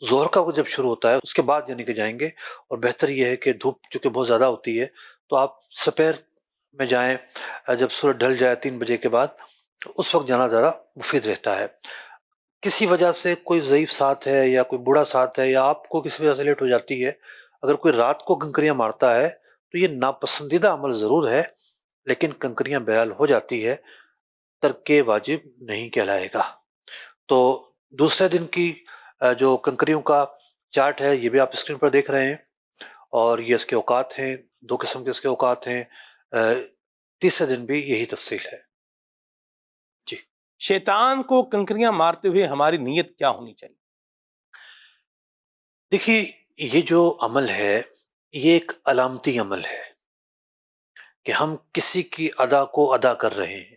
ظہر کا وقت جب شروع ہوتا ہے اس کے بعد یعنی کہ جائیں گے. اور بہتر یہ ہے کہ دھوپ چونکہ بہت زیادہ ہوتی ہے تو آپ سپیر میں جائیں، جب سورج ڈھل جائے 3 بجے کے بعد، تو اس وقت جانا زیادہ مفید رہتا ہے. کسی وجہ سے کوئی ضعیف ساتھ ہے یا کوئی بوڑھا ساتھ ہے یا آپ کو کسی وجہ سے لیٹ ہو جاتی ہے، اگر کوئی رات کو کنکریاں مارتا ہے تو یہ ناپسندیدہ عمل ضرور ہے لیکن کنکریاں بہرحال ہو جاتی ہے، ترک واجب نہیں کہلائے گا. تو دوسرے دن کی جو کنکریوں کا چارٹ ہے یہ بھی آپ اسکرین پر دیکھ رہے ہیں، اور یہ اس کے اوقات ہیں، 2 قسم کے اس کے اوقات ہیں. تیسرے دن بھی یہی تفصیل ہے. جی شیطان کو کنکریاں مارتے ہوئے ہماری نیت کیا ہونی چاہیے؟ دیکھیے یہ جو عمل ہے یہ ایک علامتی عمل ہے کہ ہم کسی کی ادا کو ادا کر رہے ہیں.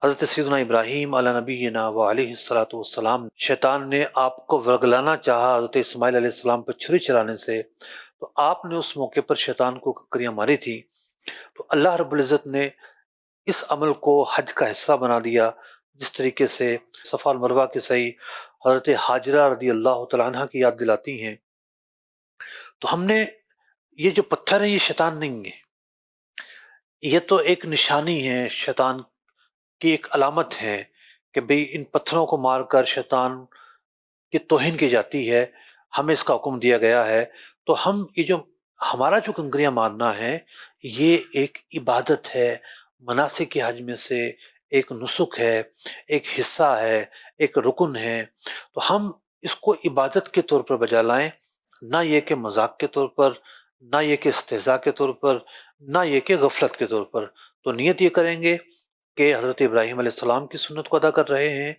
حضرت سیدنا ابراہیم علیہ نبینا و علیہ الصلوۃ والسلام، شیطان نے آپ کو ورگلانا چاہا حضرت اسماعیل علیہ السلام پر چھری چلانے سے، تو آپ نے اس موقع پر شیطان کو کنکریاں ماری تھی. تو اللہ رب العزت نے اس عمل کو حج کا حصہ بنا دیا. جس طریقے سے صفا اور مروہ کی سعی حضرت حاجرہ رضی اللہ تعالیٰ عنہ کی یاد دلاتی ہیں. تو ہم نے یہ جو پتھر ہیں یہ شیطان نہیں ہے، یہ تو ایک نشانی ہے، شیطان کی ایک علامت ہے کہ بھئی ان پتھروں کو مار کر شیطان کی توہین کی جاتی ہے، ہمیں اس کا حکم دیا گیا ہے، تو ہم یہ جو ہمارا جو کنکریاں مارنا ہے یہ ایک عبادت ہے، مناسک کے حج میں سے ایک نسک ہے، ایک حصہ ہے، ایک رکن ہے، تو ہم اس کو عبادت کے طور پر بجا لائیں، نہ یہ کہ مذاق کے طور پر، نہ یہ کہ استہزاء کے طور پر، نہ یہ کہ غفلت کے طور پر۔ تو نیت یہ کریں گے کہ حضرت ابراہیم علیہ السلام کی سنت کو ادا کر رہے ہیں،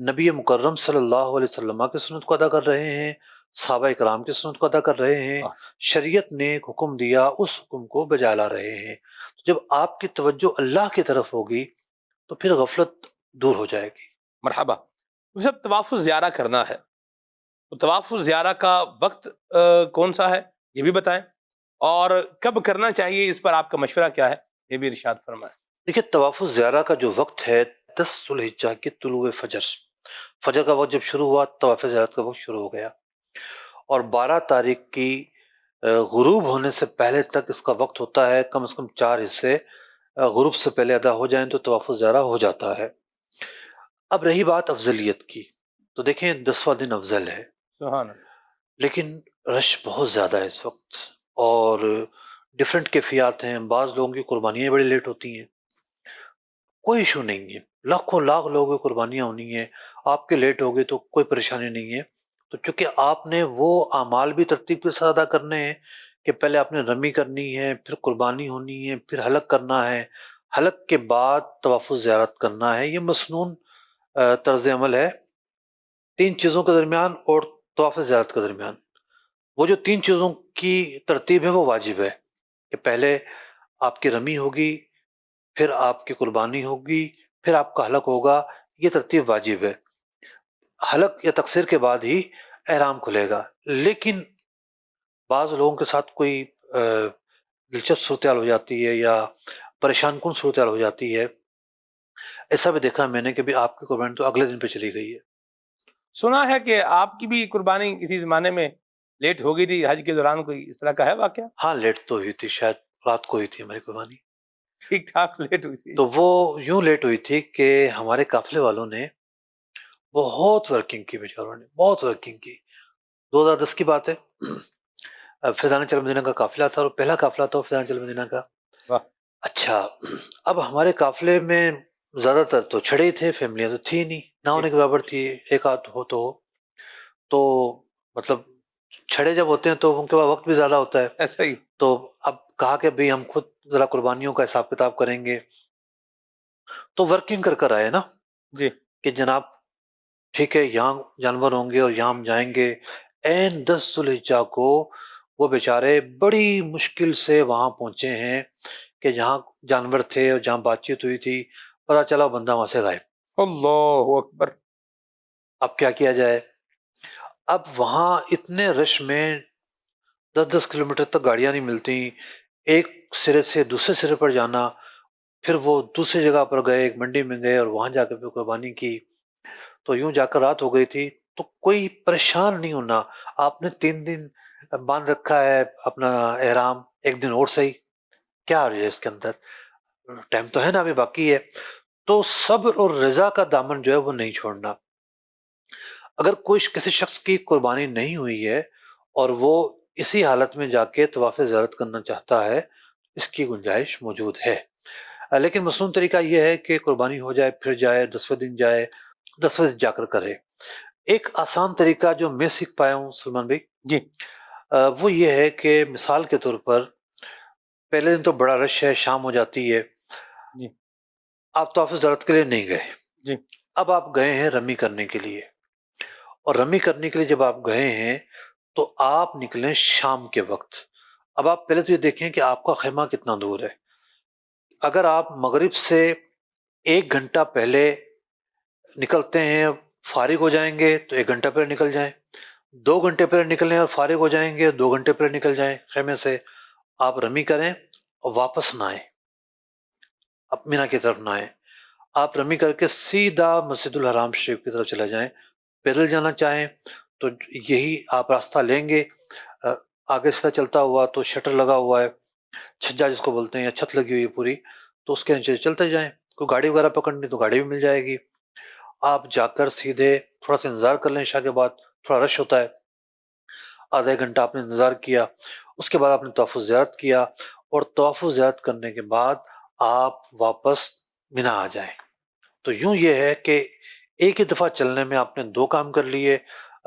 نبی مکرم صلی اللہ علیہ وسلم کی سنت کو ادا کر رہے ہیں، صحابہ کرام کی سنت کو ادا کر رہے ہیں، شریعت نے ایک حکم دیا اس حکم کو بجا لا رہے ہیں۔ جب آپ کی توجہ اللہ کی طرف ہوگی تو پھر غفلت دور ہو جائے گی۔ مرحبا۔ جب طواف الزیارہ کرنا ہے تو طواف الزیارہ کا وقت کون سا ہے یہ بھی بتائیں، اور کب کرنا چاہیے، اس پر آپ کا مشورہ کیا ہے یہ بھی ارشاد فرمائیں۔ دیکھیے طواف الزیارہ کا جو وقت ہے 10 ذو الحجہ کی طلوع فجر، فجر کا وقت جب شروع ہوا طواف زیارت کا وقت شروع ہو گیا، اور 12 تاریخ کی غروب ہونے سے پہلے تک اس کا وقت ہوتا ہے، کم از کم 4 حصے غروب سے پہلے ادا ہو جائیں تو طواف الزیارہ ہو جاتا ہے۔ اب رہی بات افضلیت کی، تو دیکھیں 10واں دن افضل ہے، سبحان اللہ۔ لیکن رش بہت زیادہ ہے اس وقت، اور ڈفرینٹ کیفیات ہیں، بعض لوگوں کی قربانیاں بڑی لیٹ ہوتی ہیں، کوئی ایشو نہیں ہے، لاکھوں لاکھ لوگوں کی قربانیاں ہونی ہیں، آپ کے لیٹ ہو گئے تو کوئی پریشانی نہیں ہے۔ تو چونکہ آپ نے وہ اعمال بھی ترتیب کے ساتھ ادا کرنے ہیں کہ پہلے آپ نے رمی کرنی ہے، پھر قربانی ہونی ہے، پھر حلق کرنا ہے، حلق کے بعد طواف الزیارت کرنا ہے، یہ مسنون طرز عمل ہے 3 چیزوں کے درمیان اور طواف زیارت کے درمیان۔ وہ جو 3 چیزوں کی ترتیب ہے وہ واجب ہے کہ پہلے آپ کی رمی ہوگی، پھر آپ کی قربانی ہوگی، پھر آپ کا حلق ہوگا، یہ ترتیب واجب ہے۔ حلق یا تقصیر کے بعد ہی احرام کھلے گا، لیکن بعض لوگوں کے ساتھ کوئی دلچسپ صورتحال ہو جاتی ہے یا پریشان کن صورتحال ہو جاتی ہے، ایسا بھی دیکھا میں نے کہ بھی آپ کی قربانی تو اگلے دن پہ چلی گئی ہے۔ سنا ہے کہ آپ کی بھی قربانی کسی زمانے میں لیٹ ہو گئی تھی حج کے دوران، کوئی اس طرح کا ہے واقعہ؟ ہاں لیٹ تو ہوئی تھی، شاید رات کو ہوئی تھی ہماری قربانی، ٹھیک ٹھاک لیٹ ہوئی تھی؟ تو وہ یوں لیٹ ہوئی تھی کہ ہمارے قافلے والوں نے بہت ورکنگ کی، بیچاروں نے بہت ورکنگ کی۔ 2010 کی بات ہے، فیضان چل مدینہ کا قافلہ تھا، اور پہلا قافلہ تھا فیضان چل مدینہ کا۔ واہ۔ اچھا، اب ہمارے قافلے میں زیادہ تر تو چھڑے ہی تھے، فیملیاں تو تھی نہیں، نہ ہونے کے برابر تھی، ایک آدھ ہو تو مطلب چھڑے جب ہوتے ہیں تو ان کے پاس وقت بھی زیادہ ہوتا ہے، ایسا ہی؟ تو اب کہا کہ بھئی ہم خود ذرا قربانیوں کا حساب کتاب کریں گے، تو ورکنگ کر آئے نا جی۔ کہ جناب ٹھیک ہے یہاں جانور ہوں گے اور یہاں ہم جائیں گے۔ این 10 ذو الحجہ کو وہ بیچارے بڑی مشکل سے وہاں پہنچے ہیں کہ جہاں جانور تھے اور جہاں بات چیت ہوئی تھی، پتہ چلا بندہ وہاں سے غائب۔ اللہ اکبر۔ اب کیا کیا جائے؟ اب وہاں اتنے رش میں 10 کلومیٹر تک گاڑیاں نہیں ملتی، ایک سرے سے دوسرے سرے پر جانا، پھر وہ دوسری جگہ پر گئے، ایک منڈی میں گئے اور وہاں جا کے پھر قربانی کی، تو یوں جا کر رات ہو گئی تھی۔ تو کوئی پریشان نہیں ہونا، آپ نے 3 دن باندھ رکھا ہے اپنا احرام، ایک دن اور صحیح، کیا ہے اس کے اندر، ٹائم تو ہے نا ابھی باقی ہے۔ تو صبر اور رضا کا دامن جو ہے وہ نہیں چھوڑنا۔ اگر کوئی کسی شخص کی قربانی نہیں ہوئی ہے اور وہ اسی حالت میں جا کے طواف زیارت کرنا چاہتا ہے، اس کی گنجائش موجود ہے، لیکن مصنون طریقہ یہ ہے کہ قربانی ہو جائے پھر جائے، 10ویں دن جائے، 10ویں دن جا کر کرے۔ ایک آسان طریقہ جو میں سیکھ پایا ہوں سلمان بھائی، جی۔ وہ یہ ہے کہ مثال کے طور پر پہلے دن تو بڑا رش ہے، شام ہو جاتی ہے، جی۔ آپ طواف زیارت کے لیے نہیں گئے، جی۔ اب آپ گئے ہیں رمی کرنے کے لیے، اور رمی کرنے کے لیے جب آپ گئے ہیں تو آپ نکلیں شام کے وقت۔ اب آپ پہلے تو یہ دیکھیں کہ آپ کا خیمہ کتنا دور ہے۔ اگر آپ مغرب سے 1 گھنٹہ پہلے نکلتے ہیں، فارغ ہو جائیں گے تو 1 گھنٹہ پہلے نکل جائیں، 2 گھنٹے پہلے نکلیں اور فارغ ہو جائیں گے، 2 گھنٹے پہلے نکل جائیں خیمے سے، آپ رمی کریں اور واپس نہ آئیں، اب مینا کی طرف نہ آئیں، آپ رمی کر کے سیدھا مسجد الحرام شریف کی طرف چلے جائیں۔ پیدل جانا چاہیں تو یہی آپ راستہ لیں گے، آگے سے چلتا ہوا تو شٹر لگا ہوا ہے، چھجا جس کو بولتے ہیں، یا چھت لگی ہوئی ہے پوری، تو اس کے نیچے چلتے جائیں، کوئی گاڑی وغیرہ پکڑنی تو گاڑی بھی مل جائے گی۔ آپ جا کر سیدھے تھوڑا سا انتظار کر لیں عشاء کے بعد، تھوڑا رش ہوتا ہے، آدھا ایک گھنٹہ آپ نے انتظار کیا، اس کے بعد آپ نے طواف زیارت کیا، اور طواف زیارت کرنے کے بعد آپ واپس منی آ جائیں۔ تو یوں یہ ہے کہ ایک ہی دفعہ چلنے میں آپ نے 2 کام کر لیے،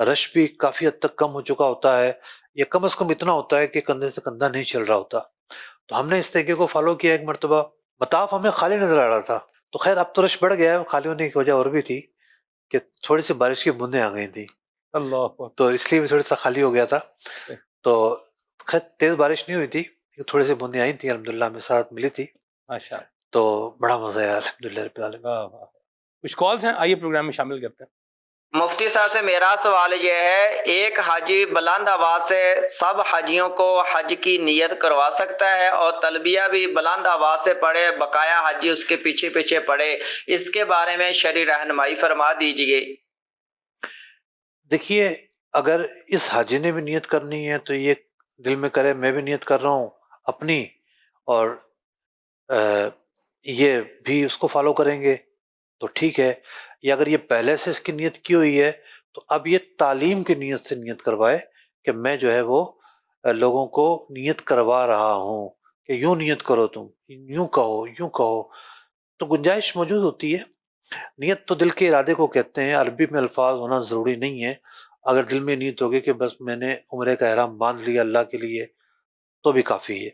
رش بھی کافی حد تک کم ہو چکا ہوتا ہے، یا کم از کم اتنا ہوتا ہے کہ کندھے سے کندھا نہیں چل رہا ہوتا۔ تو ہم نے اس طریقے کو فالو کیا ایک مرتبہ، مطاف ہمیں خالی نظر آ رہا تھا، تو خیر اب تو رش بڑھ گیا ہے، خالی ہونے کی وجہ اور بھی تھی کہ تھوڑی سی بارش کی بوندیں آ گئی تھیں، اللہ اکبر۔ تو اس لیے بھی تھوڑا سا خالی ہو گیا تھا۔ تو خیر تیز بارش نہیں ہوئی تھی، تھوڑی سی بوندیں آئی تھیں، الحمدللہ ہمیں ساتھ ملی تھی، ماشاء اللہ، تو بڑا مزہ آیا الحمدللہ رب العالمین۔ واہ واہ۔ کچھ کالز ہیں، آئیے پروگرام میں شامل کرتے ہیں۔ مفتی صاحب سے میرا سوال یہ ہے، ایک حاجی بلند آواز سے سب حاجیوں کو حج کی نیت کروا سکتا ہے اور تلبیہ بھی بلند آواز سے پڑھے، بقایا حاجی اس کے پیچھے پیچھے پڑھے، اس کے بارے میں شرعی رہنمائی فرما دیجیے۔ دیکھیے اگر اس حاجی نے بھی نیت کرنی ہے تو یہ دل میں کرے میں بھی نیت کر رہا ہوں اپنی، اور یہ بھی اس کو فالو کریں گے تو ٹھیک ہے، یا اگر یہ پہلے سے اس کی نیت کی ہوئی ہے تو اب یہ تعلیم کی نیت سے نیت کروائے کہ میں جو ہے وہ لوگوں کو نیت کروا رہا ہوں کہ یوں نیت کرو، تم یوں کہو یوں کہو، تو گنجائش موجود ہوتی ہے۔ نیت تو دل کے ارادے کو کہتے ہیں، عربی میں الفاظ ہونا ضروری نہیں ہے، اگر دل میں نیت ہوگی کہ بس میں نے عمرے کا احرام باندھ لیا اللہ کے لیے تو بھی کافی ہے،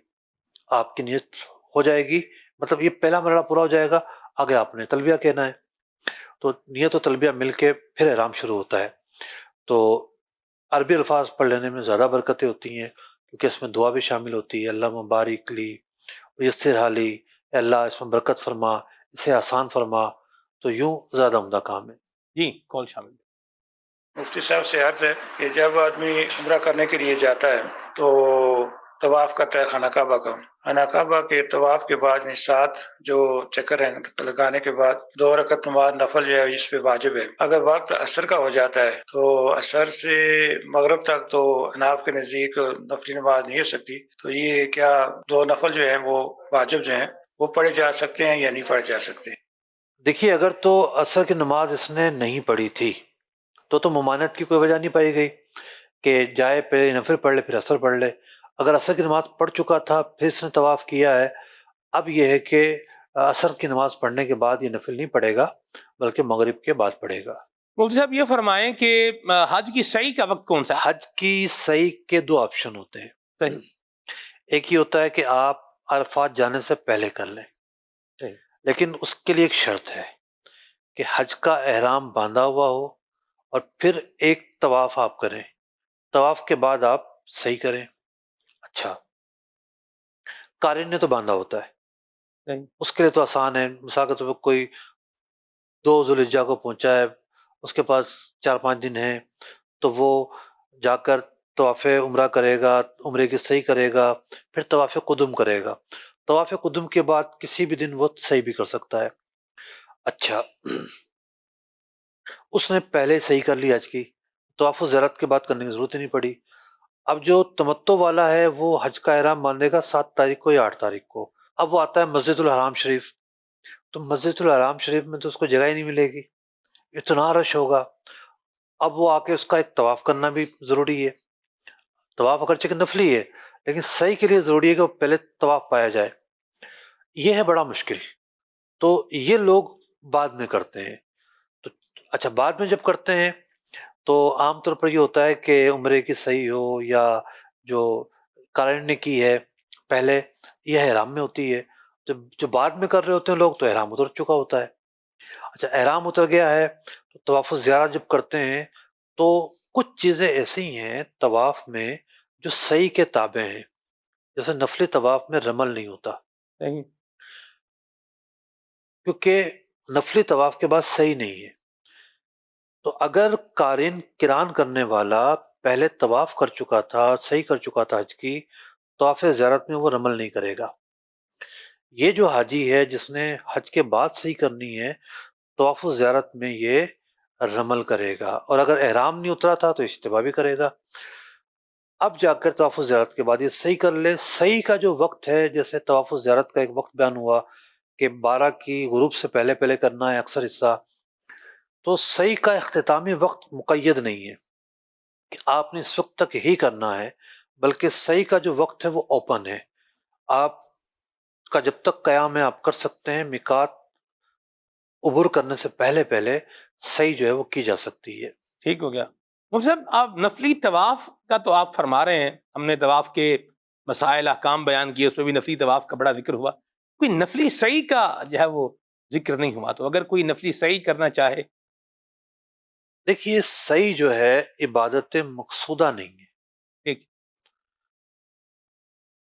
آپ کی نیت ہو جائے گی، مطلب یہ پہلا مرحلہ پورا ہو جائے گا، آگے آپ نے تلبیہ کہنا ہے، تو نیت و تلبیہ مل کے پھر احرام شروع ہوتا ہے۔ تو عربی الفاظ پڑھ لینے میں زیادہ برکتیں ہوتی ہیں کیونکہ اس میں دعا بھی شامل ہوتی ہے، اللہ مبارک لی یسر حالی، اے اللہ اس میں برکت فرما، اسے آسان فرما، تو یوں زیادہ عمدہ کام ہے۔ جی کال شامل۔ مفتی صاحب سے عرض ہے کہ جب آدمی عمرہ کرنے کے لیے جاتا ہے تو طواف کرتا ہے خانہ کعبہ کا، خانہ کعبہ کے طواف کے بعد ساتھ جو چکر ہیں لگانے کے بعد 2 رکعت نماز نفل جو ہے اس پہ واجب ہے۔ اگر وقت عصر کا ہو جاتا ہے تو عصر سے مغرب تک تو حناف کے نزدیک نفلی نماز نہیں ہو سکتی، تو یہ کیا 2 نفل جو ہیں وہ واجب جو ہیں وہ پڑھے جا سکتے ہیں یا نہیں پڑھے جا سکتے؟ دیکھیے اگر تو عصر کی نماز اس نے نہیں پڑھی تھی تو ممانعت کی کوئی وجہ نہیں پائی گئی کہ جائے پہلے نفل پڑھ لے پھر عصر پڑھ لے۔ اگر عصر کی نماز پڑھ چکا تھا پھر اس نے طواف کیا ہے، اب یہ ہے کہ عصر کی نماز پڑھنے کے بعد یہ نفل نہیں پڑھے گا بلکہ مغرب کے بعد پڑھے گا۔ مفتی صاحب یہ فرمائیں کہ حج کی سعی کا وقت کون سا ہے؟ حج کی سعی کے 2 آپشن ہوتے ہیں، صحیح، ایک ہی ہوتا ہے کہ آپ عرفات جانے سے پہلے کر لیں، صحیح، لیکن اس کے لیے ایک شرط ہے کہ حج کا احرام باندھا ہوا ہو اور پھر ایک طواف آپ کریں، طواف کے بعد آپ صحیح کریں۔ اچھا قارن نے تو باندھا ہوتا ہے، صحیح، اس کے لیے تو آسان ہے، مثال کے طور پر کوئی 2 ذوالحجہ کو پہنچا ہے، اس کے پاس 4-5 دن ہیں، تو وہ جا کر طواف عمرہ کرے گا، عمرے کی صحیح کرے گا، پھر طواف قدم کرے گا، طواف قدم کے بعد کسی بھی دن وہ صحیح بھی کر سکتا ہے۔ اچھا اس نے پہلے صحیح کر لی حج کی، طواف زیارت کے بعد کرنے کی ضرورت ہی نہیں پڑی۔ اب جو تمتع والا ہے وہ حج کا احرام باندھے گا 7 تاریخ کو یا 8 تاریخ کو، اب وہ آتا ہے مسجد الحرام شریف، تو مسجد الحرام شریف میں تو اس کو جگہ ہی نہیں ملے گی، اتنا رش ہوگا، اب وہ آ کے اس کا ایک طواف کرنا بھی ضروری ہے، طواف اگرچہ کہ نفلی ہے لیکن صحیح کے لیے ضروری ہے کہ وہ پہلے طواف پایا جائے، یہ ہے بڑا مشکل، تو یہ لوگ بعد میں کرتے ہیں۔ تو اچھا بعد میں جب کرتے ہیں تو عام طور پر یہ ہوتا ہے کہ عمرے کی صحیح ہو یا جو قارن نے کی ہے پہلے، یہ احرام میں ہوتی ہے، جو بعد میں کر رہے ہوتے ہیں لوگ تو احرام اتر چکا ہوتا ہے۔ اچھا احرام اتر گیا ہے تو طواف زیارت جب کرتے ہیں تو کچھ چیزیں ایسی ہیں طواف میں جو صحیح کے تابع ہیں، جیسے نفلی طواف میں رمل نہیں ہوتا صحیح، کیونکہ نفلی طواف کے بعد صحیح نہیں ہے، تو اگر قران کرنے والا پہلے طواف کر چکا تھا، صحیح کر چکا تھا حج کی، طواف زیارت میں وہ رمل نہیں کرے گا۔ یہ جو حاجی ہے جس نے حج کے بعد صحیح کرنی ہے، طواف زیارت میں یہ رمل کرے گا، اور اگر احرام نہیں اترا تھا تو اجتباء بھی کرے گا۔ اب جا کر طواف زیارت کے بعد یہ صحیح کر لے، صحیح کا جو وقت ہے، جیسے طواف زیارت کا ایک وقت بیان ہوا کہ 12 کی غروب سے پہلے پہلے کرنا ہے اکثر حصہ، تو صحیح کا اختتامی وقت مقید نہیں ہے، کہ آپ نے اس وقت تک یہی کرنا ہے، بلکہ صحیح کا جو وقت ہے وہ اوپن ہے. آپ کا جب تک قیام ہے آپ کر سکتے ہیں، میقات عبور کرنے سے پہلے صحیح جو ہے وہ کی جا سکتی ہے. ٹھیک ہو گیا. مفتی صاحب آپ نفلی طواف کا تو آپ فرما رہے ہیں، ہم نے طواف کے مسائل احکام بیان کیے، اس میں بھی نفلی طواف کا بڑا ذکر ہوا. کوئی نفلی سعی کا جو ہے وہ ذکر نہیں ہوا، تو اگر کوئی نفلی سعی کرنا چاہے؟ دیکھیے صحیح جو ہے عبادت مقصودہ نہیں ہے. ٹھیک.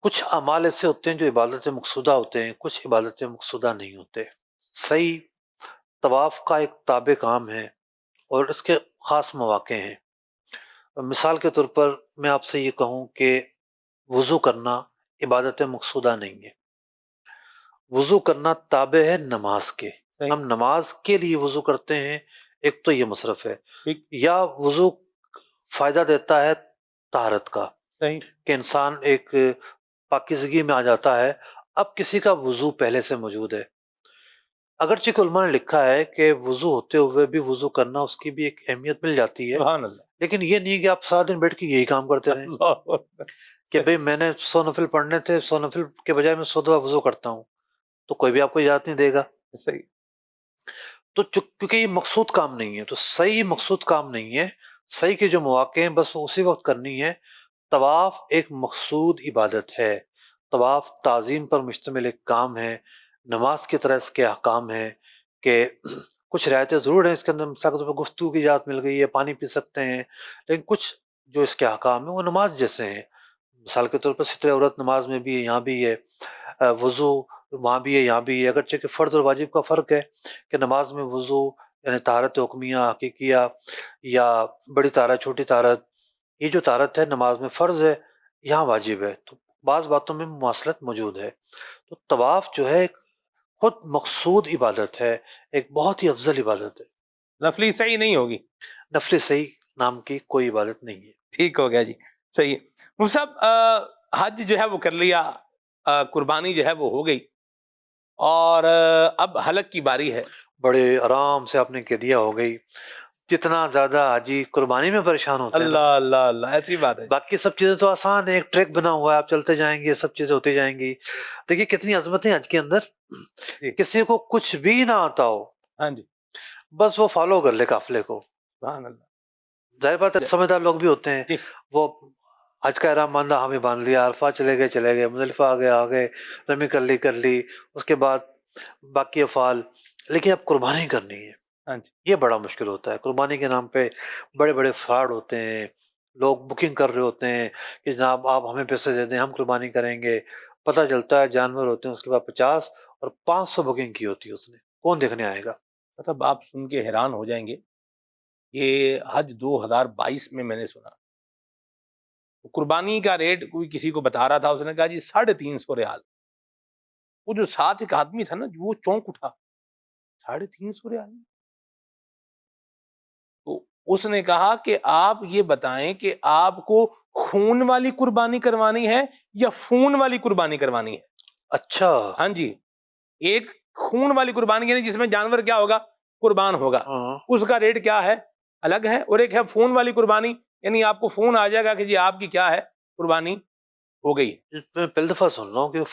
کچھ اعمال ایسے ہوتے ہیں جو عبادت مقصودہ ہوتے ہیں، کچھ عبادت مقصودہ نہیں ہوتے. صحیح طواف کا ایک تابع کام ہے اور اس کے خاص مواقع ہیں. مثال کے طور پر میں آپ سے یہ کہوں کہ وضو کرنا عبادت مقصودہ نہیں ہے. وضو کرنا تابع ہے نماز کے. صحیح. ہم نماز کے لیے وضو کرتے ہیں، ایک تو یہ مصرف ہے. ٹھیک. یا وضو فائدہ دیتا ہے طہارت کا، صحیح. کہ انسان ایک پاکیزگی میں آ جاتا ہے. اب کسی کا وضو پہلے سے موجود ہے، اگرچہ کہ علماء نے لکھا ہے کہ وضو ہوتے ہوئے بھی وضو کرنا اس کی بھی ایک اہمیت مل جاتی ہے، سبحان اللہ. لیکن یہ نہیں کہ آپ سارا دن بیٹھ کے یہی کام کرتے رہیں اللہ اکبر. کہ بھئی میں نے 100 نفل پڑھنے تھے، 100 نفل کے بجائے میں 100 دفعہ وضو کرتا ہوں، تو کوئی بھی آپ کو اجازت نہیں دے گا. صحیح. تو کیونکہ یہ مقصود کام نہیں ہے، تو صحیح مقصود کام نہیں ہے. صحیح کے جو مواقع ہیں بس وہ اسی وقت کرنی ہے. طواف ایک مقصود عبادت ہے، طواف تعظیم پر مشتمل ایک کام ہے. نماز کی طرح اس کے احکام ہیں کہ کچھ رعایتیں ضرور ہیں اس کے اندر، مثال کے طور پر گفتگو کی اجازت مل گئی ہے، پانی پی سکتے ہیں، لیکن کچھ جو اس کے احکام ہیں وہ نماز جیسے ہیں. مثال کے طور پر ستر عورت نماز میں بھی ہے، یہاں بھی ہے. وضو وہاں بھی ہے، یہاں بھی ہے. اگرچہ کہ فرض اور واجب کا فرق ہے کہ نماز میں وضو یعنی طہارت حکمیہ حقیقیہ یا بڑی طہارت چھوٹی طہارت، یہ جو طہارت ہے نماز میں فرض ہے، یہاں واجب ہے. تو بعض باتوں میں مماثلت موجود ہے. تو طواف جو ہے خود مقصود عبادت ہے، ایک بہت ہی افضل عبادت ہے. نفلی صحیح نہیں ہوگی. نفل صحیح نام کی کوئی عبادت نہیں ہے. ٹھیک ہو گیا جی. صحیح. مفتی صاحب حج جو ہے وہ کر لیا، قربانی جو ہے وہ ہو گئی، اور اب حلق کی باری ہے. بڑے آرام سے آپ نے کہہ دیا ہو گئی. جتنا زیادہ حاجی قربانی میں پریشان ہوتے ہیں اللہ اللہ اللہ، ایسی بات ہے. باقی سب چیزیں تو آسان ہے، ایک ٹریک بنا ہوا ہے، آپ چلتے جائیں گے، سب چیزیں ہوتی جائیں گی. دیکھیے کتنی عظمتیں حج کے اندر. جی. کسی کو کچھ بھی نہ آتا ہو، ہاں جی. بس وہ فالو کر لے قافلے کو. سبحان اللہ. ظاہر بات ہے سمجھدار لوگ بھی ہوتے ہیں، جی. وہ حج کا احرام باندھا، ہمیں باندھ لیا، عرفہ چلے گئے، مزدلفہ آ گئے، رمی کر لی، اس کے بعد باقی افعال. لیکن اب قربانی کرنی ہے، ہاں جی. یہ بڑا مشکل ہوتا ہے. قربانی کے نام پہ بڑے بڑے فراڈ ہوتے ہیں، لوگ بکنگ کر رہے ہوتے ہیں کہ جناب آپ ہمیں پیسے دے دیں ہم قربانی کریں گے. پتہ چلتا ہے جانور ہوتے ہیں اس کے بعد 50 اور 500 بکنگ کی ہوتی ہے اس نے. کون دیکھنے آئے گا؟ مطلب آپ سن کے حیران ہو جائیں گے، یہ حج 2022 میں نے سنا قربانی کا ریٹ کوئی کسی کو بتا رہا تھا، اس نے کہا جی 350 ریال. وہ جو ساتھ ایک آدمی تھا نا وہ چونک اٹھا، 350 ریال. تو اس نے کہا کہ آپ یہ بتائیں کہ آپ کو خون والی قربانی کروانی ہے یا فون والی قربانی کروانی ہے؟ اچھا. ہاں جی. ایک خون والی قربانی یعنی جس میں جانور کیا ہوگا، قربان ہوگا، ہاں. اس کا ریٹ کیا ہے، الگ ہے. اور ایک ہے فون والی قربانی، یعنی آپ کو فون آ جائے گا کہ جی آپ کی کیا ہے، قربانی ہو گئی. میں پہلی دفعہ سن رہا ہوں کہ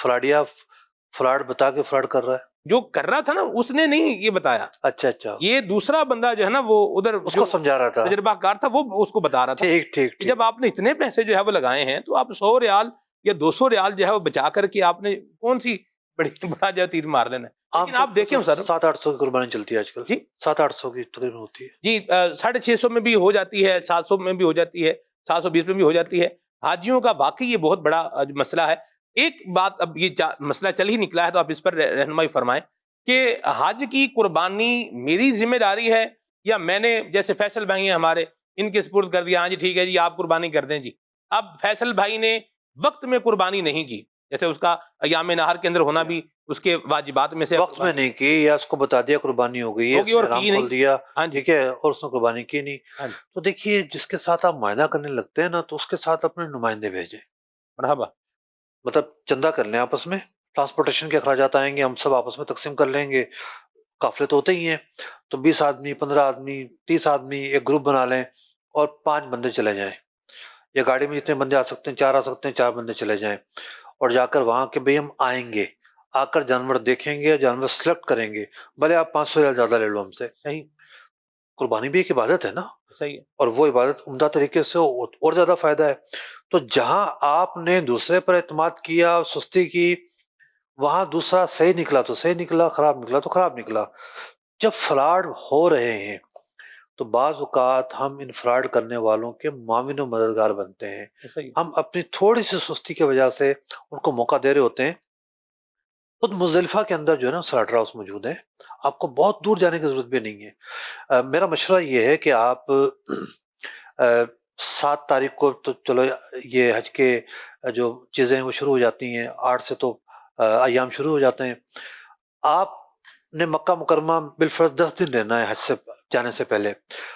فراڈ بتا کے فراڈ کر رہا ہے. جو کر رہا تھا نا اس نے نہیں یہ بتایا، اچھا یہ دوسرا بندہ جو ہے نا وہ ادھر اس کو سمجھا رہا تھا. تجربہ کار تھا، وہ اس کو بتا رہا تھا ٹھیک. کہ جب آپ نے اتنے پیسے جو ہے وہ لگائے ہیں تو آپ 100 ریال یا 200 ریال جو ہے وہ بچا کر کے آپ نے کون سی بڑا جو تیر مار دینا ہے. لیکن آپ دیکھیں سر 700-800 کی قربانی چلتی ہے آج کل. جی 700-800 کی تقریباً ہوتی ہے. جی 650 میں بھی ہو جاتی ہے، 700 میں بھی ہو جاتی ہے، 720 میں بھی ہو جاتی ہے. حاجیوں کا واقعی یہ بہت بڑا مسئلہ ہے. ایک بات اب یہ مسئلہ چل ہی نکلا ہے تو آپ اس پر رہنمائی فرمائیں کہ حج کی قربانی میری ذمہ داری ہے یا میں نے جیسے فیصل بھائی ہیں ہمارے، ان کے سپرد کر دیا، ہاں جی ٹھیک ہے جی آپ قربانی کر دیں جی. اب فیصل بھائی نے وقت میں قربانی نہیں کی، جیسے اس کا ایام نہر کے اندر ہونا بھی اس کے واجبات میں سے، وقت میں نہیں کی یا اس کو بتا دیا قربانی ہو گئی ہے، ہوگی اور احرام کی نہیں. کھول دیا، ہاں جی. ٹھیک ہے، اور اس نے قربانی کی نہیں. ہاں جی. تو دیکھیے جس کے ساتھ آپ معاہدہ کرنے لگتے ہیں نا تو اس کے ساتھ اپنے نمائندے بھیجیں. مرحبا. مطلب چندہ کر لیں آپس میں، ٹرانسپورٹیشن کے اخراجات آئیں گے ہم سب آپس میں تقسیم کر لیں گے. قافلے تو ہوتے ہی ہیں، تو 20 آدمی 15 آدمی 30 آدمی ایک گروپ بنا لیں اور 5 بندے چلے جائیں، یا گاڑی میں جتنے بندے آ سکتے ہیں 4 آ سکتے ہیں، 4 بندے چلے جائیں، اور جا کر وہاں کہ بھئی ہم آئیں گے، آ کر جانور دیکھیں گے، جانور سلیکٹ کریں گے، بھلے آپ 500 یا زیادہ لے لو ہم سے. صحیح قربانی بھی ایک عبادت ہے نا، صحیح ہے. اور وہ عبادت عمدہ طریقے سے اور زیادہ فائدہ ہے. تو جہاں آپ نے دوسرے پر اعتماد کیا، سستی کی، وہاں دوسرا صحیح نکلا تو صحیح نکلا، خراب نکلا تو خراب نکلا. جب فراڈ ہو رہے ہیں تو بعض اوقات ہم ان فراڈ کرنے والوں کے معاون و مددگار بنتے ہیں. صحیح ہم اپنی تھوڑی سی سستی کی وجہ سے ان کو موقع دے رہے ہوتے ہیں. خود مزدلفہ کے اندر جو ہے نا سلاٹر ہاؤس موجود ہے، آپ کو بہت دور جانے کی ضرورت بھی نہیں ہے. میرا مشورہ یہ ہے کہ آپ 7 تاریخ کو تو چلو یہ حج کے جو چیزیں ہیں وہ شروع ہو جاتی ہیں، 8 سے تو ایام شروع ہو جاتے ہیں. آپ نے مکہ مکرمہ بالفرض 10 دن رہنا ہے حج سے جانے سے پہلے،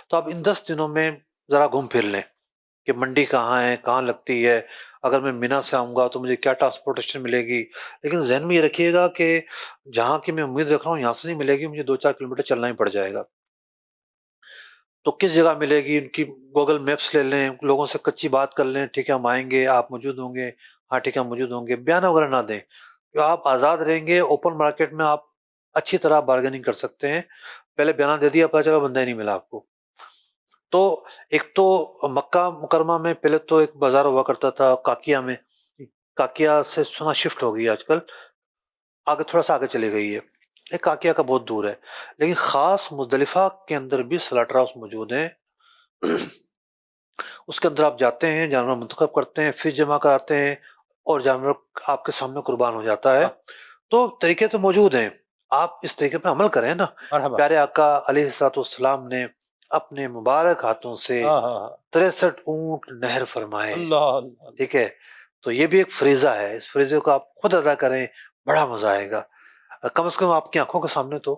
تو آپ ان 10 دنوں میں ذرا گھوم پھر لیں کہ منڈی کہاں ہے، کہاں لگتی ہے، اگر میں مینا سے آؤں گا تو مجھے کیا ٹرانسپورٹیشن ملے گی. لیکن ذہن میں یہ رکھیے گا کہ جہاں کی میں امید رکھ رہا ہوں یہاں سے نہیں ملے گی، مجھے 2-4 کلومیٹر چلنا ہی پڑ جائے گا. تو کس جگہ ملے گی، ان کی گوگل میپس لے لیں، لوگوں سے کچی بات کر لیں، ٹھیک ہے ہم آئیں گے، آپ موجود ہوں گے، ہاں ٹھیک ہے ہم موجود ہوں گے. بیان وغیرہ نہ دیں، جو آپ آزاد رہیں گے. اوپن مارکیٹ میں آپ اچھی طرح بارگیننگ کر سکتے ہیں. پہلے بیان دے دیا، پتہ چلا بندہ ہی نہیں ملا آپ کو. تو ایک تو مکہ مکرمہ میں پہلے تو ایک بازار ہوا کرتا تھا کاکیا میں، کاکیا سے سنا شفٹ ہو گئی آج کل، آگے تھوڑا سا آگے چلی گئی ہے، ایک کاکیا کا بہت دور ہے. لیکن خاص مزدلفہ کے اندر بھی سلاٹر ہاؤس موجود ہیں. اس کے اندر آپ جاتے ہیں، جانور منتخب کرتے ہیں، فیس جمع کراتے ہیں، اور جانور آپ کے سامنے قربان ہو جاتا ہے. تو طریقے تو موجود ہیں، آپ اس طریقے پہ عمل کریں نا. مرحبا. پیارے آقا علیہ الصلوۃ والسلام نے اپنے مبارک ہاتھوں سے 63 اونٹ نہر فرمائے. اللہ اللہ. ٹھیک ہے، تو یہ بھی ایک فریضہ ہے، اس فریضے کو آپ خود ادا کریں، بڑا مزہ آئے گا، کم از کم آپ کی آنکھوں کے سامنے تو.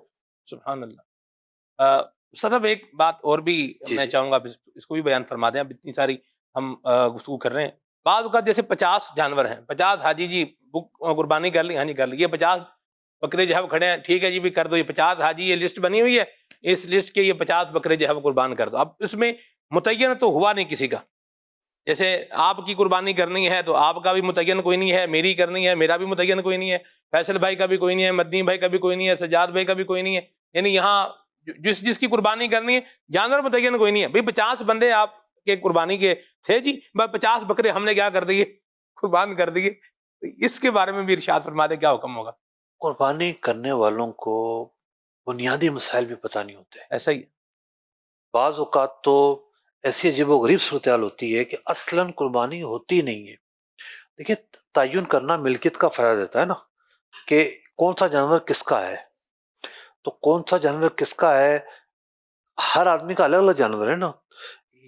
سبحان اللہ. صاحب ایک بات اور بھی جی میں جی. چاہوں گا اس کو بھی بیان فرما دیں. اب اتنی ساری ہم گفتگو کر رہے ہیں، بعض اوقات جیسے 50 جانور ہیں، 50 حاجی جی قربانی کر لی، ہاں جی کر لی، یہ 50 بکرے جو ہے وہ کھڑے ہیں، ٹھیک ہے جی بھی کر دو، یہ 50 حاجی یہ لسٹ بنی ہوئی ہے، اس لسٹ کے یہ 50 بکرے جو ہے وہ قربان کر دو. اب اس میں متعین تو ہوا نہیں کسی کا، جیسے آپ کی قربانی کرنی ہے تو آپ کا بھی متعین کوئی نہیں ہے، میری کرنی ہے میرا بھی متعین کوئی نہیں ہے، فیصل بھائی کا بھی کوئی نہیں ہے، مدنی بھائی کا بھی کوئی نہیں ہے، سجاد بھائی کا بھی کوئی نہیں ہے. یعنی یہاں جس کی قربانی کرنی ہے جانور متعین کوئی نہیں ہے. بھئی 50 بندے آپ کے قربانی کے تھے جی، 50 بکرے ہم نے کیا کر دیے، قربان کر دیے. اس کے بارے میں بھی ارشاد فرما دیں، کیا حکم ہوگا؟ قربانی کرنے والوں کو بنیادی مسائل بھی پتہ نہیں ہوتے. ایسا ہی بعض اوقات تو ایسی عجیب و غریب صورتحال ہوتی ہے کہ اصلاً قربانی ہوتی نہیں ہے. دیکھیں، تعین کرنا ملکیت کا فائدہ دیتا ہے نا، کہ کون سا جانور کس کا ہے. تو کون سا جانور کس کا ہے، ہر آدمی کا الگ الگ جانور ہے نا.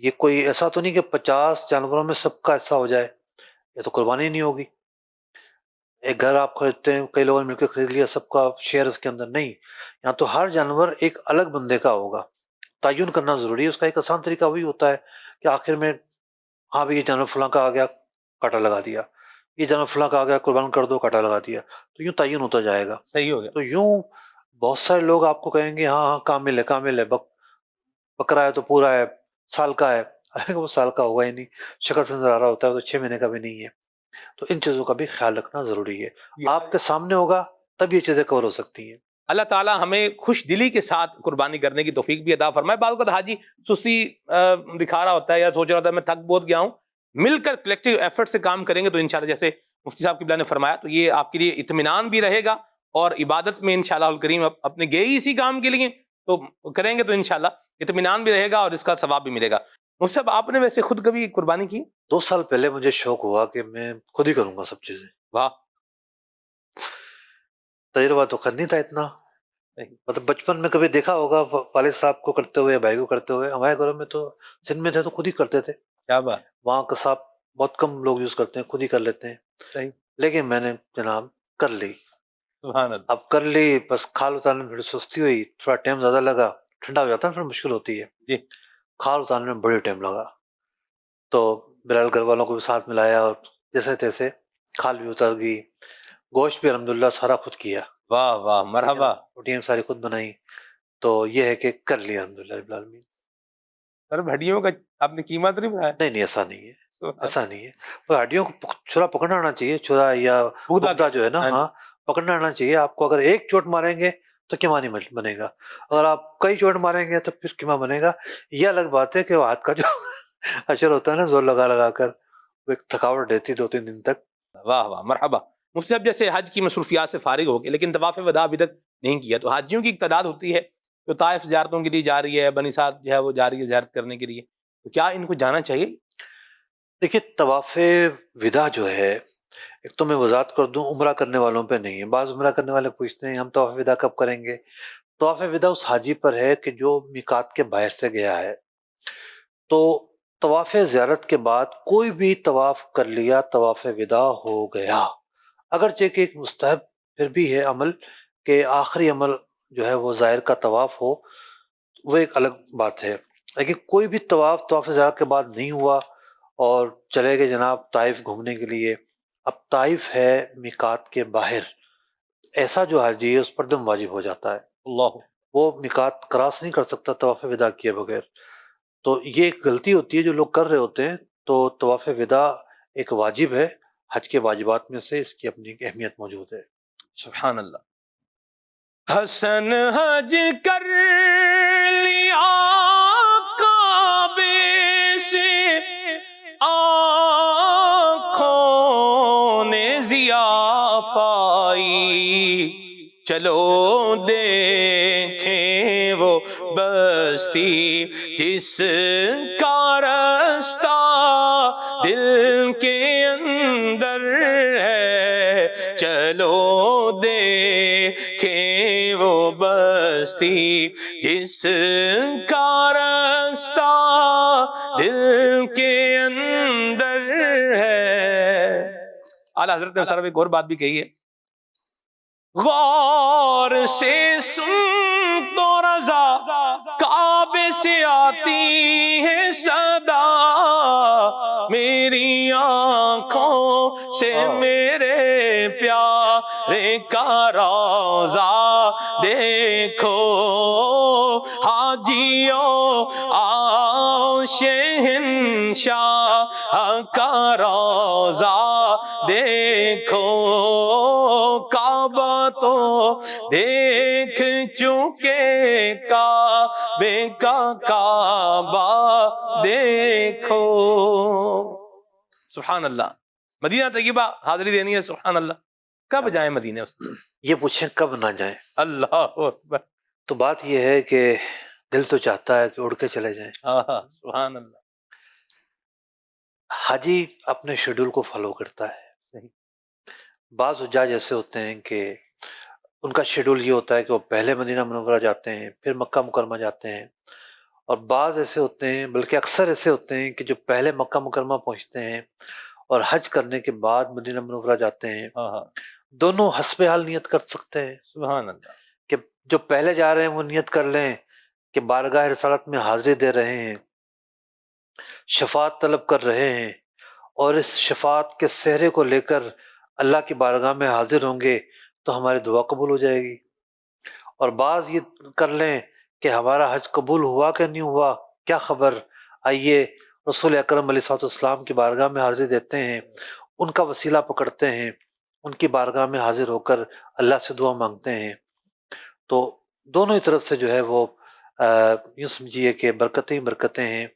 یہ کوئی ایسا تو نہیں کہ 50 جانوروں میں سب کا ایسا ہو جائے، یہ تو قربانی نہیں ہوگی. ایک گھر آپ خریدتے ہیں، کئی لوگوں نے مل کے خرید لیا، سب کا شیئر اس کے اندر نہیں. یہاں تو ہر جانور ایک الگ بندے کا ہوگا. تعین کرنا ضروری ہے. اس کا ایک آسان طریقہ وہی ہوتا ہے کہ آخر میں ہاں بھی یہ جانور فلاں کا آ گیا، کاٹا لگا دیا، یہ جانور فلاں کا آ گیا، قربان کر دو، کاٹا لگا دیا. تو یوں تعین ہوتا جائے گا. صحیح ہو گیا. تو یوں بہت سارے لوگ آپ کو کہیں گے ہاں ہاں کامل ہے، کامل ہے، بکرا ہے تو پورا ہے، سال کا ہے. وہ سال کا ہوگا ہی نہیں، شکل سے نظر آ رہا ہوتا ہے، تو 6 مہینے کا بھی نہیں ہے. تو ان چیزوں کا بھی خیال رکھنا ضروری ہے. آپ کے سامنے ہوگا تب یہ چیزیں کور ہو سکتی ہیں. اللہ تعالیٰ ہمیں خوش دلی کے ساتھ قربانی کرنے کی توفیق بھی عطا فرمائے. بعض اوقات حاجی سستی دکھا رہا ہوتا ہے یا سوچ رہا ہوتا ہے میں تھک بہت گیا ہوں، مل کر کلیکٹیو ایفرٹ سے کام کریں گے تو انشاءاللہ جیسے مفتی صاحب قبلہ نے فرمایا تو یہ آپ کے لیے اطمینان بھی رہے گا، اور عبادت میں انشاءاللہ الکریم اپنے گئے ہی اسی کام کے لیے تو کریں گے تو انشاءاللہ اطمینان بھی رہے گا اور اس کا ثواب بھی ملے گا. مفتی صاحب آپ نے ویسے خود کبھی قربانی کی؟ 2 سال پہلے مجھے شوق ہوا کہ میں خود ہی کروں گا سب چیزیں. واہ. تجربہ تو کرنی تھا اتنا، مطلب بچپن میں کبھی دیکھا ہوگا والد صاحب کو کرتے ہوئے، بھائی کو کرتے ہوئے. ہمارے گھروں میں تو سندھ میں تھے تو خود ہی کرتے تھے. کیا بات. وہاں کا صاحب بہت کم لوگ یوز کرتے ہیں، خود ہی کر لیتے ہیں. صحیح. لیکن میں نے جناب کر لی. سبحان اللہ. اب کر لی، بس کھال اتارنے میں تھوڑی سستی ہوئی، تھوڑا ٹائم زیادہ لگا، ٹھنڈا ہو جاتا ہے پھر مشکل ہوتی ہے. جی. کھال اتارنے میں بڑی ٹائم لگا، تو بلال گھر والوں کو بھی ساتھ ملایا اور جیسے تیسے کھال بھی اتر گئی. گوشت بھی الحمدللہ سارا خود کیا. واہ واہ مرحبا. روٹیاں ساری خود بنائی. تو یہ ہے کہ کر لیا الحمدللہ رب العالمین. سر ہڈیوں کا آپ نے قیمت نہیں بنایا؟ نہیں ایسا نہیں ہے، ایسا نہیں ہے. اور ہڈیوں کو چھرا پکڑنا آنا چاہیے، چھرا یا بگدہ جو ہے نا، ہاں پکڑنا آنا چاہیے. آپ کو اگر ایک چوٹ ماریں گے تو کیما نہیں بنے گا، اگر آپ کئی چوٹ ماریں گے تو پھر کیما بنے گا. یہ الگ بات ہے کہ وہ ہاتھ کا جو اشر ہوتا ہے نا، زور لگا لگا کر وہ ایک تھکاوٹ دیتی 2-3 دن تک. واہ واہ مرحبا. مفتی صاحب جیسے حج کی مصروفیات سے فارغ ہو گئے لیکن طواف وداع ابھی تک نہیں کیا، تو حاجیوں کی ایک تعداد ہوتی ہے جو طائف زیارتوں کے لیے جا رہی ہے، بنی سعد جو ہے وہ جا رہی ہے زیارت کرنے کے لیے، تو کیا ان کو جانا چاہیے؟ دیکھیے طواف وداع جو ہے، ایک تو میں وضاحت کر دوں، عمرہ کرنے والوں پہ نہیں ہے. بعض عمرہ کرنے والے پوچھتے ہیں ہم طواف وداع کب کریں گے. طواف وداع اس حاجی پر ہے کہ جو میقات کے باہر سے گیا ہے. تو طواف زیارت کے بعد کوئی بھی طواف کر لیا طواف وداع ہو گیا. اگرچہ کہ ایک مستحب پھر بھی ہے عمل کہ آخری عمل جو ہے وہ ظاہر کا طواف ہو، وہ ایک الگ بات ہے. لیکن کوئی بھی طواف زیارت کے بعد نہیں ہوا اور چلے گئے جناب طائف گھومنے کے لیے. اب طائف ہے میقات کے باہر، ایسا جو حاجی ہے اس پر دم واجب ہو جاتا ہے، اللہ. وہ میقات کراس نہیں کر سکتا طواف وداع کیے بغیر. تو یہ ایک غلطی ہوتی ہے جو لوگ کر رہے ہوتے ہیں. تو طواف وداع ایک واجب ہے، حج کے واجبات میں سے، اس کی اپنی ایک اہمیت موجود ہے. سبحان اللہ. حسن حج کر لیا کعبے سے، آنکھوں نے ضیا پائی، چلو دیکھیں وہ بستی جس کا رستہ دل کے اندر ہے، چلو دیکھیں وہ بستی جس کا رستہ دل کے اندر ہے. اعلیٰ حضرت نے صاحب ایک اور بات بھی کہی ہے، غور سے سن تو رضا کعبے سے آتی ہے صدا، میری آنکھوں سے میرے پیارے کا روضہ دیکھو، حاجیوں آؤ شہنشاہ کا روضہ دیکھو، کعبہ تو دیکھ چکے کعبے کا کعبہ دیکھو. سبحان اللہ. مدینہ طیبہ حاضری دینی ہے، سبحان اللہ. کب جائیں مدینہ؟ یہ پوچھیں کب نہ جائیں. اللہ اکبر. تو بات یہ ہے کہ دل تو چاہتا ہے کہ اڑ کے چلے جائیں. سبحان اللہ. حاجی اپنے شیڈول کو فالو کرتا ہے. بعض حجاج ایسے ہوتے ہیں کہ ان کا شیڈول یہ ہوتا ہے کہ وہ پہلے مدینہ منورہ جاتے ہیں پھر مکہ مکرمہ جاتے ہیں، اور بعض ایسے ہوتے ہیں، بلکہ اکثر ایسے ہوتے ہیں کہ جو پہلے مکہ مکرمہ پہنچتے ہیں اور حج کرنے کے بعد مدینہ منورہ جاتے ہیں. دونوں حسب حال نیت کر سکتے ہیں. سبحان اللہ. کہ جو پہلے جا رہے ہیں وہ نیت کر لیں کہ بارگاہ رسالت میں حاضری دے رہے ہیں، شفاعت طلب کر رہے ہیں، اور اس شفاعت کے سہرے کو لے کر اللہ کی بارگاہ میں حاضر ہوں گے تو ہماری دعا قبول ہو جائے گی. اور بعض یہ کر لیں کہ ہمارا حج قبول ہوا کہ نہیں ہوا، کیا خبر، آئیے رسول اکرم علیہ الصلوۃ والسلام کی بارگاہ میں حاضری دیتے ہیں، ان کا وسیلہ پکڑتے ہیں، ان کی بارگاہ میں حاضر ہو کر اللہ سے دعا مانگتے ہیں. تو دونوں ہی طرف سے جو ہے وہ یوں سمجھیے کہ برکتیں ہی برکتیں ہیں،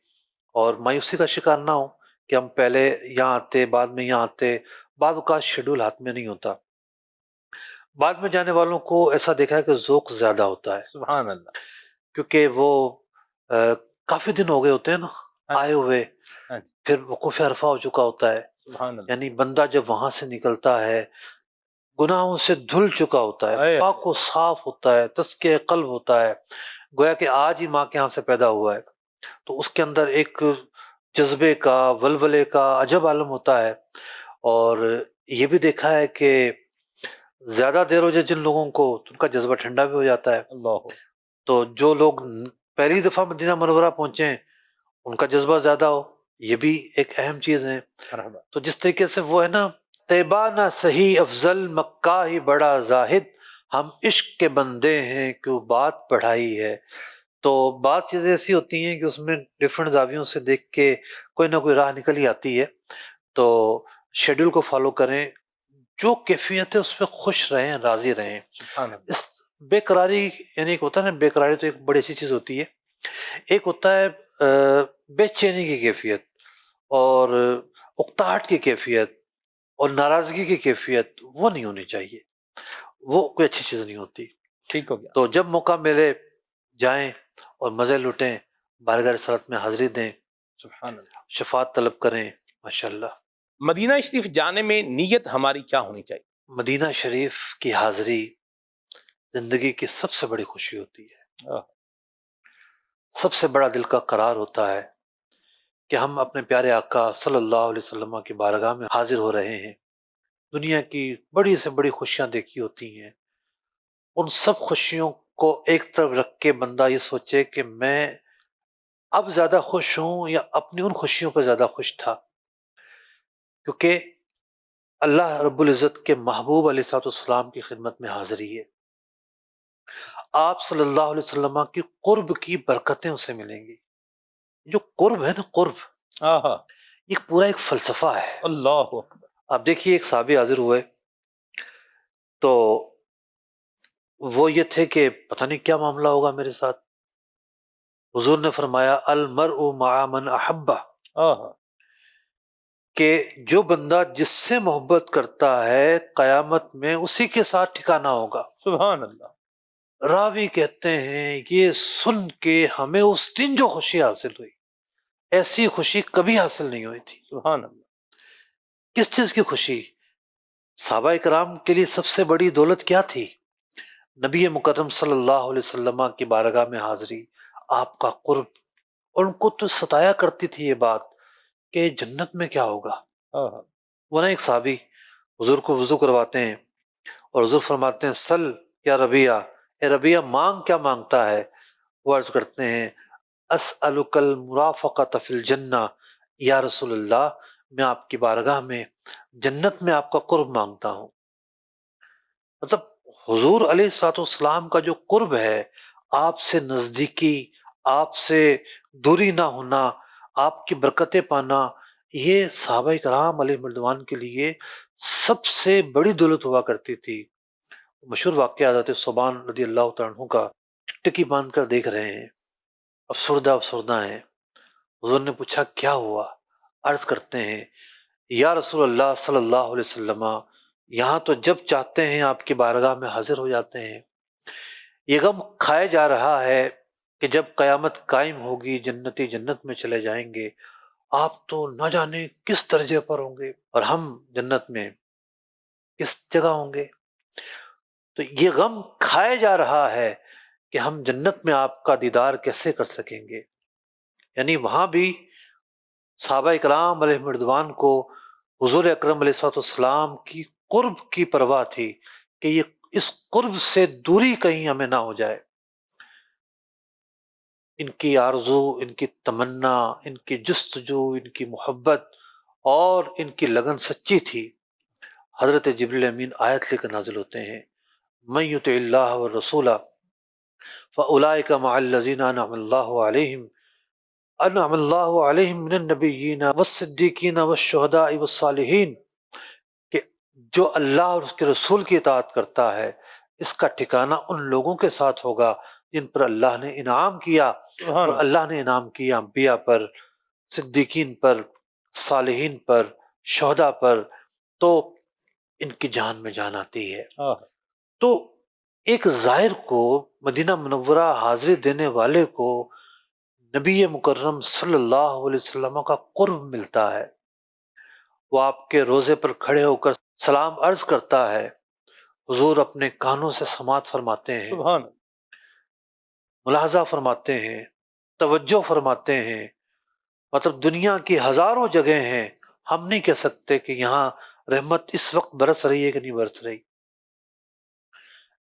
اور مایوسی کا شکار نہ ہو کہ ہم پہلے یہاں آتے بعد میں یہاں آتے. بعض اوقات شیڈول ہاتھ میں نہیں ہوتا. بعد میں جانے والوں کو ایسا دیکھا ہے کہ ذوق زیادہ ہوتا ہے. سبحان اللہ. کیونکہ وہ کافی دن ہو گئے ہوتے ہیں نا آئے ہوئے، پھر وقوف عرفہ ہو چکا ہوتا ہے. سبحان اللہ. یعنی بندہ جب وہاں سے نکلتا ہے گناہوں سے دھل چکا ہوتا ہے، پاک و صاف ہوتا ہے، تزکیہ قلب ہوتا ہے، گویا کہ آج ہی ماں کے ہاں سے پیدا ہوا ہے. تو اس کے اندر ایک جذبے کا، ولولے کا عجب عالم ہوتا ہے. اور یہ بھی دیکھا ہے کہ زیادہ دیر ہو جائے جن لوگوں کو ان کا جذبہ ٹھنڈا بھی ہو جاتا ہے. اللہ. تو جو لوگ پہلی دفعہ مدینہ منورہ پہنچے ہیں ان کا جذبہ زیادہ ہو، یہ بھی ایک اہم چیز ہے. تو جس طریقے سے وہ ہے نا، طیبہ نہ صحیح افضل مکہ ہی بڑا زاہد، ہم عشق کے بندے ہیں کیوں بات پڑھائی ہے. تو بعض چیزیں ایسی ہوتی ہیں کہ اس میں ڈفرینٹ زاویوں سے دیکھ کے کوئی نہ کوئی راہ نکل ہی آتی ہے. تو شیڈول کو فالو کریں، جو کیفیت ہے اس پہ خوش رہیں، راضی رہیں. سبحان اللہ. اس بے قراری، یعنی ایک ہوتا ہے نا، بے قراری تو ایک بڑی اچھی چیز ہوتی ہے. ایک ہوتا ہے بے چینی کی کیفیت اور اکتاہٹ کی کیفیت اور ناراضگی کی کیفیت، وہ نہیں ہونی چاہیے، وہ کوئی اچھی چیز نہیں ہوتی. ٹھیک ہو گیا. تو جب موقع ملے جائیں اور مزے لٹیں، بارگاہ رسالت میں حاضری دیں، سبحان اللہ. شفاعت طلب کریں. ماشاءاللہ. مدینہ شریف جانے میں نیت ہماری کیا ہونی چاہیے؟ مدینہ شریف کی حاضری زندگی کی سب سے بڑی خوشی ہوتی ہے، سب سے بڑا دل کا قرار ہوتا ہے کہ ہم اپنے پیارے آقا صلی اللہ علیہ وسلم کی بارگاہ میں حاضر ہو رہے ہیں. دنیا کی بڑی سے بڑی خوشیاں دیکھی ہوتی ہیں، ان سب خوشیوں کو ایک طرف رکھ کے بندہ یہ سوچے کہ میں اب زیادہ خوش ہوں یا اپنی ان خوشیوں پہ زیادہ خوش تھا. کیونکہ اللہ رب العزت کے محبوب علیہ الصلوۃ والسلام کی خدمت میں حاضری ہے. آپ صلی اللہ علیہ وسلم کی قرب کی برکتیں اسے ملیں گی. جو قرب ہے نا، قرب، یہ پورا ایک فلسفہ ہے. اللہ اکبر. آپ دیکھیے، ایک صحابی حاضر ہوئے تو وہ یہ تھے کہ پتہ نہیں کیا معاملہ ہوگا میرے ساتھ. حضور نے فرمایا المرء مع من احبہ، کہ جو بندہ جس سے محبت کرتا ہے قیامت میں اسی کے ساتھ ٹھکانہ ہوگا. سبحان اللہ. راوی کہتے ہیں یہ سن کے ہمیں اس دن جو خوشی حاصل ہوئی، ایسی خوشی کبھی حاصل نہیں ہوئی تھی. سبحان اللہ. کس چیز کی خوشی؟ صحابہ کرام کے لیے سب سے بڑی دولت کیا تھی؟ نبی مکرم صلی اللہ علیہ وسلم کی بارگاہ میں حاضری، آپ کا قرب. اور ان کو تو ستایا کرتی تھی یہ بات کہ جنت میں کیا ہوگا. وہ نا ایک صحابی حضور کو وضو کرواتے ہیں اور حضور فرماتے ہیں سل یا ربیہ، اے ربیہ مانگ، کیا مانگتا ہے؟ وہ عرض کرتے ہیں اسألک المرافقۃ فی الجنہ، یا رسول اللہ میں آپ کی بارگاہ میں جنت میں آپ کا قرب مانگتا ہوں. مطلب حضور علیہ الصلوۃ والسلام کا جو قرب ہے، آپ سے نزدیکی، آپ سے دوری نہ ہونا، آپ کی برکتیں پانا، یہ صحابہ کرام علیہ مردوان کے لیے سب سے بڑی دولت ہوا کرتی تھی. مشہور واقعہ حضرت صوبان رضی اللہ تعالیٰ عنہ کا، ٹکی باندھ کر دیکھ رہے ہیں، افسردہ ہیں. حضور نے پوچھا کیا ہوا؟ عرض کرتے ہیں یا رسول اللہ صلی اللہ علیہ وسلم، یہاں تو جب چاہتے ہیں آپ کی بارگاہ میں حاضر ہو جاتے ہیں. یہ غم کھایا جا رہا ہے کہ جب قیامت قائم ہوگی، جنتی جنت میں چلے جائیں گے، آپ تو نہ جانے کس درجے پر ہوں گے اور ہم جنت میں کس جگہ ہوں گے. تو یہ غم کھایا جا رہا ہے کہ ہم جنت میں آپ کا دیدار کیسے کر سکیں گے. یعنی وہاں بھی صحابہ کرام علیہ رضوان کو حضور اکرم علیہ الصلوۃ والسلام کی قرب کی پرواہ تھی کہ یہ اس قرب سے دوری کہیں ہمیں نہ ہو جائے. ان کی آرزو، ان کی تمنا، ان کی جستجو، ان کی محبت اور ان کی لگن سچی تھی. حضرت جبریل امین آیت لے کر نازل ہوتے ہیں من یطع اللہ والرسول فاولئک مع الذین انعم اللہ علیہم من النبیین والصدیقین والشہداء والصالحین، کہ جو اللہ اور اس کے رسول کی اطاعت کرتا ہے اس کا ٹھکانہ ان لوگوں کے ساتھ ہوگا جن پر اللہ نے انعام کیا. اور اللہ نے انعام کیا انبیاء پر، صدیقین پر، صالحین پر، شہداء پر، تو ان کی جان میں جان آتی ہے. تو ایک زائر کو، مدینہ منورہ حاضری دینے والے کو نبی مکرم صلی اللہ علیہ وسلم کا قرب ملتا ہے. وہ آپ کے روضے پر کھڑے ہو کر سلام عرض کرتا ہے، حضور اپنے کانوں سے سماعت فرماتے ہیں، سبحان، ملاحظہ فرماتے ہیں، توجہ فرماتے ہیں. مطلب دنیا کی ہزاروں جگہیں ہیں، ہم نہیں کہہ سکتے کہ یہاں رحمت اس وقت برس رہی ہے کہ نہیں برس رہی،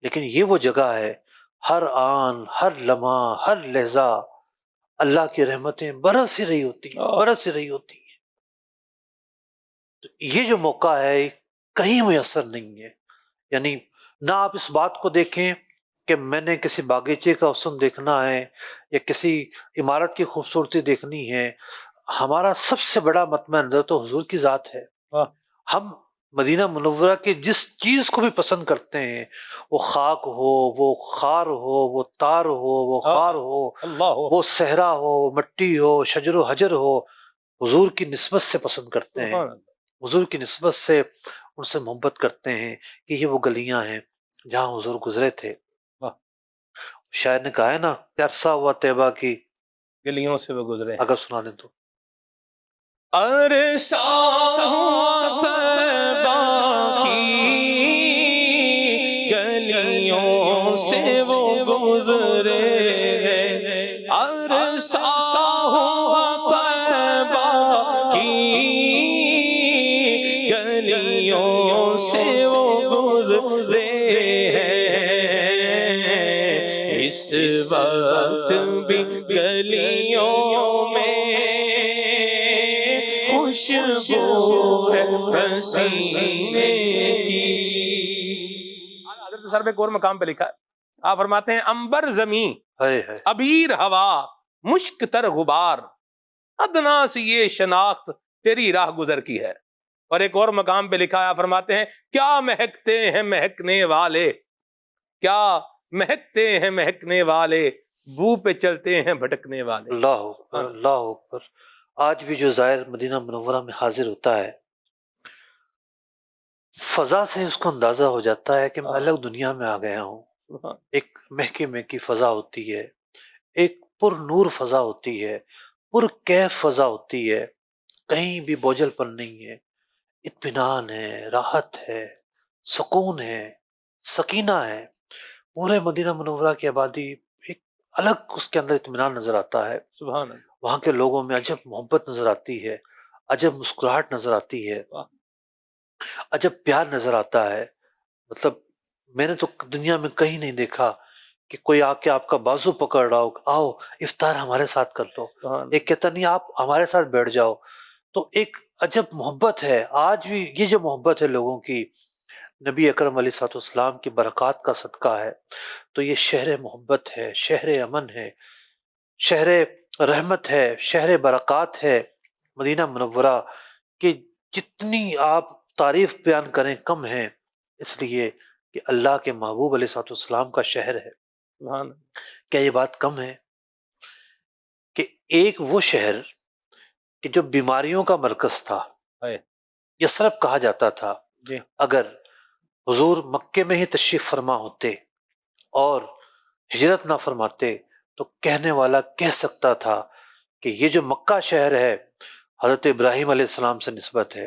لیکن یہ وہ جگہ ہے ہر آن، ہر لمحہ، ہر لہجہ اللہ کی رحمتیں برس ہی رہی ہوتی ہیں، برس ہی رہی ہوتی ہیں. تو یہ جو موقع ہے کہیں میسر نہیں ہے. یعنی نہ آپ اس بات کو دیکھیں کہ میں نے کسی باغیچے کا حسن دیکھنا ہے یا کسی عمارت کی خوبصورتی دیکھنی ہے، ہمارا سب سے بڑا مطمئن نظر تو حضور کی ذات ہے۔ ہم مدینہ منورہ کی جس چیز کو بھی پسند کرتے ہیں، وہ خاک ہو، وہ خار ہو، وہ تار ہو، وہ خار ہو، وہ صحرا ہو، مٹی ہو، شجر و حجر ہو، حضور کی نسبت سے پسند کرتے ہیں، حضور کی نسبت سے ان سے محبت کرتے ہیں کہ یہ وہ گلیاں ہیں جہاں حضور گزرے تھے۔ شاعر نے کہا ہے نا کہ عرصہ ہوا طیبہ کی گلیوں سے وہ گزرے، اگر سنا دیں تو عرصہ ہوا طیبہ کی گلیوں سے وہ گزرے، عرصہ ہوا طیبہ کی گلیوں سے وہ گزرے ہیں، اس وقت بھی گلیوں میں خوشبو ہے پسینے کی۔ حضرت سر پہ ایک اور مقام پہ لکھا ہے، آپ فرماتے ہیں عنبر زمین عبیر ہوا مشک تر غبار، ادنا سی یہ شناخت تیری راہ گزر کی ہے۔ اور ایک اور مقام پہ لکھا ہے، آپ فرماتے ہیں کیا مہکتے ہیں مہکنے والے، کیا مہکتے ہیں مہکنے والے، بو پہ چلتے ہیں بھٹکنے والے۔ اللہ اکبر، اللہ اکبر۔ آج بھی جو زائر مدینہ منورہ میں حاضر ہوتا ہے، فضا سے اس کو اندازہ ہو جاتا ہے کہ میں الگ دنیا میں آ گیا ہوں۔ ایک مہکی مہکی فضا ہوتی ہے، ایک پر نور فضا ہوتی ہے، پر کیف فضا ہوتی ہے، کہیں بھی بوجھل پن نہیں ہے، اطمینان ہے، راحت ہے، سکون ہے، سکینہ ہے۔ پورے مدینہ منورہ کی آبادی ایک الگ اس کے اندر اطمینان نظر آتا ہے۔ سبحان اللہ۔ وہاں کے لوگوں میں عجب محبت نظر آتی ہے، عجب مسکراہٹ نظر آتی ہے، عجب پیار نظر آتا ہے۔ مطلب میں نے تو دنیا میں کہیں نہیں دیکھا کہ کوئی آ کے آپ کا بازو پکڑ رہا ہو، آؤ افطار ہمارے ساتھ کر لو، ایک کہتا نہیں آپ ہمارے ساتھ بیٹھ جاؤ۔ تو ایک عجب محبت ہے۔ آج بھی یہ جو محبت ہے لوگوں کی، نبی اکرم علیہ الصلوۃ والسلام کی برکات کا صدقہ ہے، تو یہ شہر محبت ہے، شہر امن ہے، شہر رحمت ہے، شہر برکات ہے۔ مدینہ منورہ کہ جتنی آپ تعریف بیان کریں کم ہے، اس لیے کہ اللہ کے محبوب علیہ الصلوۃ والسلام کا شہر ہے۔ کیا یہ بات کم ہے کہ ایک وہ شہر کہ جو بیماریوں کا مرکز تھا، یثرب کہا جاتا تھا، اگر حضور مکے میں ہی تشریف فرما ہوتے اور ہجرت نہ فرماتے تو کہنے والا کہہ سکتا تھا کہ یہ جو مکہ شہر ہے حضرت ابراہیم علیہ السلام سے نسبت ہے،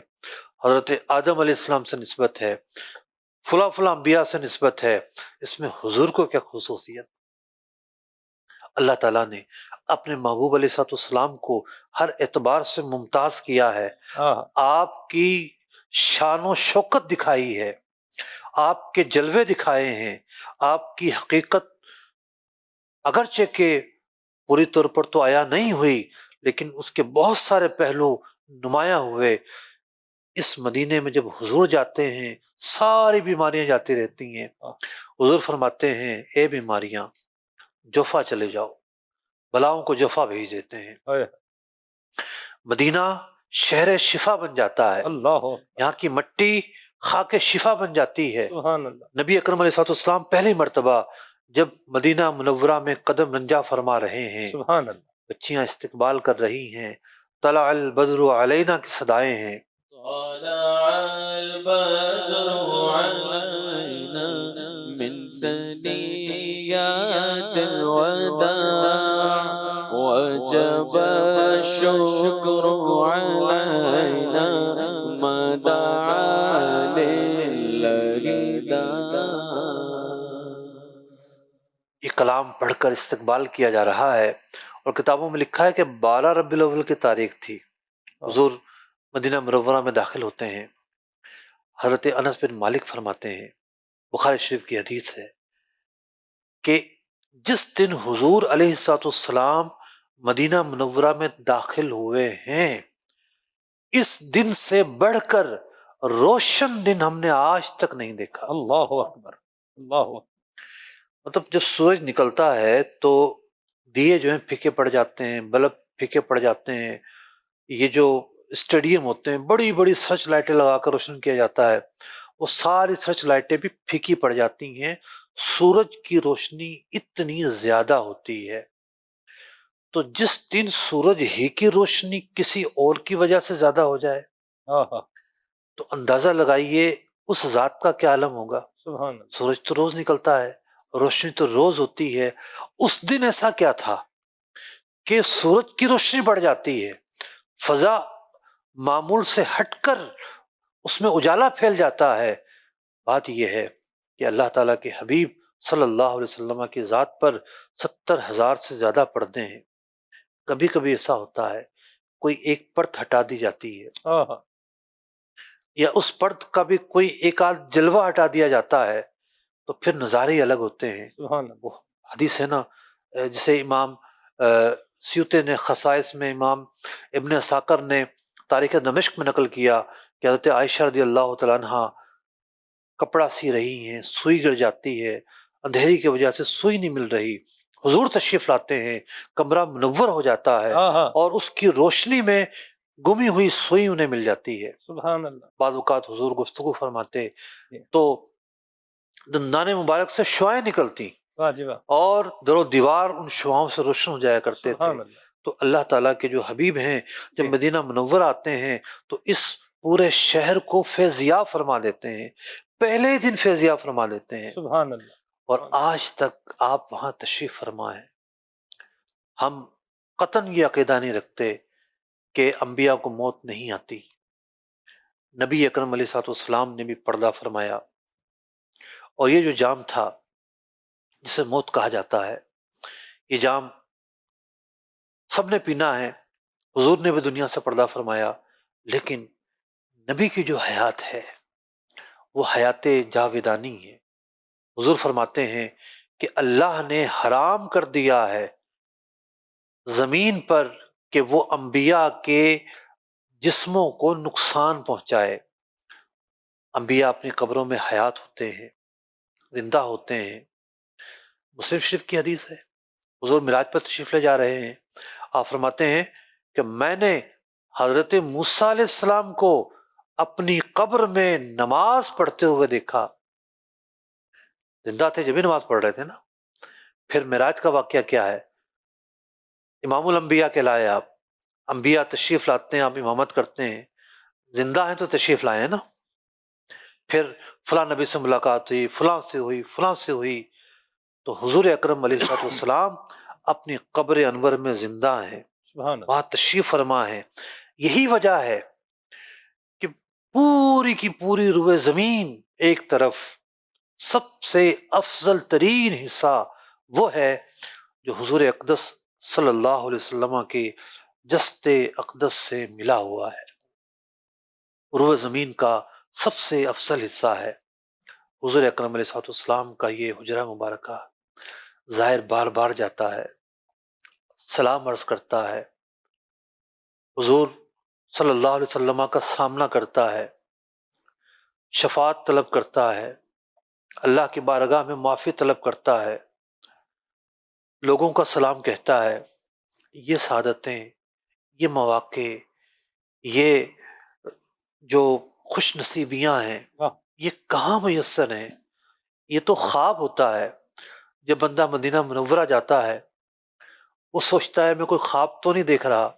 حضرت آدم علیہ السلام سے نسبت ہے، فلاں فلاں انبیاء سے نسبت ہے، اس میں حضور کو کیا خصوصیت؟ اللہ تعالیٰ نے اپنے محبوب علیہ الصلوۃ والسلام کو ہر اعتبار سے ممتاز کیا ہے، آپ کی شان و شوکت دکھائی ہے، آپ کے جلوے دکھائے ہیں، آپ کی حقیقت اگرچہ کہ پوری طور پر تو عیاں نہیں ہوئی لیکن اس کے بہت سارے پہلو نمایاں ہوئے۔ اس مدینے میں جب حضور جاتے ہیں ساری بیماریاں جاتی رہتی ہیں۔ حضور فرماتے ہیں اے بیماریاں جوفا چلے جاؤ، بلاؤں کو جوفا بھیج دیتے ہیں۔ مدینہ شہر شفا بن جاتا ہے، یہاں کی مٹی خاک شفا بن جاتی ہے۔ نبی اکرم علیہ الصلوۃ والسلام پہلی مرتبہ جب مدینہ منورہ میں قدم رنجا فرما رہے ہیں، بچیاں استقبال کر رہی ہیں، طلع البدر علینا کی صدائیں ہیں، طلع البدر علینا من ثنیات الوداع وجب الشکر علینا ما دعا للہ داع۔ یہ کلام پڑھ کر استقبال کیا جا رہا ہے، اور کتابوں میں لکھا ہے کہ 12 ربیع الاول کی تاریخ تھی۔ حضور مدینہ منورہ میں داخل ہوتے ہیں۔ حضرت انس بن مالک فرماتے ہیں، بخاری شریف کی حدیث ہے کہ جس دن حضور علیہ الصلوۃ والسلام مدینہ منورہ میں داخل ہوئے ہیں، اس دن سے بڑھ کر روشن دن ہم نے آج تک نہیں دیکھا۔ اللہ اکبر، اللہ اکبر۔ مطلب جب سورج نکلتا ہے تو دیے جو ہیں پھیکے پڑ جاتے ہیں، بلب پھیکے پڑ جاتے ہیں، یہ جو اسٹیڈیم ہوتے ہیں بڑی بڑی سرچ لائٹیں لگا کر روشن کیا جاتا ہے، وہ ساری سرچ لائٹیں بھی پھیکی پڑ جاتی ہیں، سورج کی روشنی اتنی زیادہ ہوتی ہے۔ تو جس دن سورج ہی کی روشنی کسی اور کی وجہ سے زیادہ ہو جائے تو اندازہ لگائیے اس ذات کا کیا عالم ہوگا۔ سبحان اللہ۔ سورج تو روز نکلتا ہے، روشنی تو روز ہوتی ہے، اس دن ایسا کیا تھا کہ سورج کی روشنی بڑھ جاتی ہے، فضا معمول سے ہٹ کر اس میں اجالا پھیل جاتا ہے۔ بات یہ ہے کہ اللہ تعالیٰ کے حبیب صلی اللہ علیہ وسلم کی ذات پر 70,000 سے زیادہ پردے ہیں۔ کبھی کبھی ایسا ہوتا ہے کوئی ایک پرت ہٹا دی جاتی ہے یا اس پرت کا بھی کوئی ایک آدھ جلوہ ہٹا دیا جاتا ہے تو پھر نظارے ہی الگ ہوتے ہیں۔ سبحان اللہ۔ وہ حدیث ہے نا، جسے امام سیوطی نے خصائص میں، امام ابن عساکر نے تاریخ دمشق میں نقل کیا کہ حضرت عائشہ رضی اللہ تعالیٰ عنہ کپڑا سی رہی ہیں، سوئی گر جاتی ہے، اندھیری کی وجہ سے سوئی نہیں مل رہی، حضور تشریف لاتے ہیں، کمرہ منور ہو جاتا ہے اور اس کی روشنی میں گمی ہوئی سوئی انہیں مل جاتی ہے۔ سبحان اللہ۔ بعض اوقات حضور گفتگو فرماتے تو دندان مبارک سے شعائیں نکلتی واہ جی واہ۔ اور در و دیوار ان شعاؤں سے روشن ہو جایا کرتے تھے۔ سبحان اللہ۔ تو اللہ تعالیٰ کے جو حبیب ہیں جب مدینہ منور آتے ہیں تو اس پورے شہر کو فیضیاب فرما دیتے ہیں، پہلے دن فیضیاب فرما دیتے ہیں۔ سبحان اللہ۔ اور آج تک آپ وہاں تشریف فرما ہیں۔ ہم قطعاً یہ عقیدہ نہیں رکھتے کہ انبیاء کو موت نہیں آتی۔ نبی اکرم علیہ الصلوۃ والسلام نے بھی پردہ فرمایا، اور یہ جو جام تھا جسے موت کہا جاتا ہے، یہ جام سب نے پینا ہے، حضور نے بھی دنیا سے پردہ فرمایا، لیکن نبی کی جو حیات ہے وہ حیات جاویدانی ہے۔ حضور فرماتے ہیں کہ اللہ نے حرام کر دیا ہے زمین پر کہ وہ انبیاء کے جسموں کو نقصان پہنچائے۔ انبیاء اپنی قبروں میں حیات ہوتے ہیں، زندہ ہوتے ہیں۔ مسلم شریف کی حدیث ہے، حضور معراج پر تشریف لے جا رہے ہیں، آپ فرماتے ہیں کہ میں نے حضرت موسیٰ علیہ السلام کو اپنی قبر میں نماز پڑھتے ہوئے دیکھا۔ زندہ تھے جب بھی نماز پڑھ رہے تھے نا۔ پھر معراج کا واقعہ کیا ہے؟ امام الانبیاء کہلائے آپ، انبیاء تشریف لاتے ہیں، آپ امامت کرتے ہیں، زندہ ہیں تو تشریف لائے ہیں نا۔ پھر فلاں نبی سے ملاقات ہوئی، فلاں سے ہوئی، فلاں سے ہوئی، تو حضور اکرم علیہ الصلوۃ والسلام اپنی قبر انور میں زندہ ہیں، سبحان اللہ۔ وہاں تشریف فرما ہے۔ یہی وجہ ہے کہ پوری کی پوری روئے زمین ایک طرف، سب سے افضل ترین حصہ وہ ہے جو حضور اقدس صلی اللہ علیہ وسلم کے جسد اقدس سے ملا ہوا ہے۔ روئے زمین کا سب سے افضل حصہ ہے حضور اکرم علیہ السلام کا یہ حجرہ مبارکہ۔ ظاہر بار بار جاتا ہے، سلام عرض کرتا ہے، حضور صلی اللہ علیہ وسلم کا سامنا کرتا ہے، شفاعت طلب کرتا ہے، اللہ کی بارگاہ میں معافی طلب کرتا ہے، لوگوں کا سلام کہتا ہے۔ یہ سعادتیں، یہ مواقع، یہ جو خوش نصیبیاں ہیں، یہ کہاں میسر ہیں؟ یہ تو خواب ہوتا ہے۔ جب بندہ مدینہ منورہ جاتا ہے وہ سوچتا ہے میں کوئی خواب تو نہیں دیکھ رہا،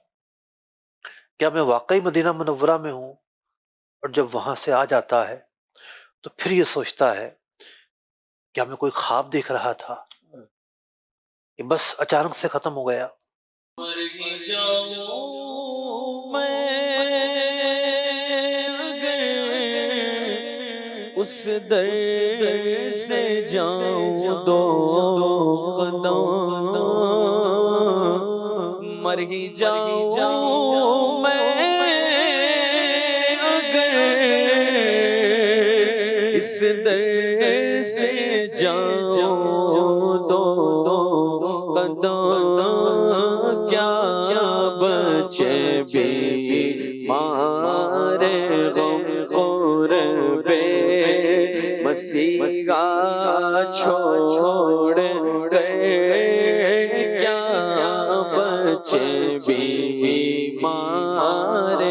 کیا میں واقعی مدینہ منورہ میں ہوں؟ اور جب وہاں سے آ جاتا ہے تو پھر یہ سوچتا ہے کیا میں کوئی خواب دیکھ رہا تھا کہ بس اچانک سے ختم ہو گیا۔ مر ہی جاؤں میں اگر اس در سے جاؤں دو قدم، مر ہی جاؤں میں اگر اس در سے جاؤں دو قدم، بچے بیمار غم قربے مسیحا چھوڑ کر کیا بچے بیمار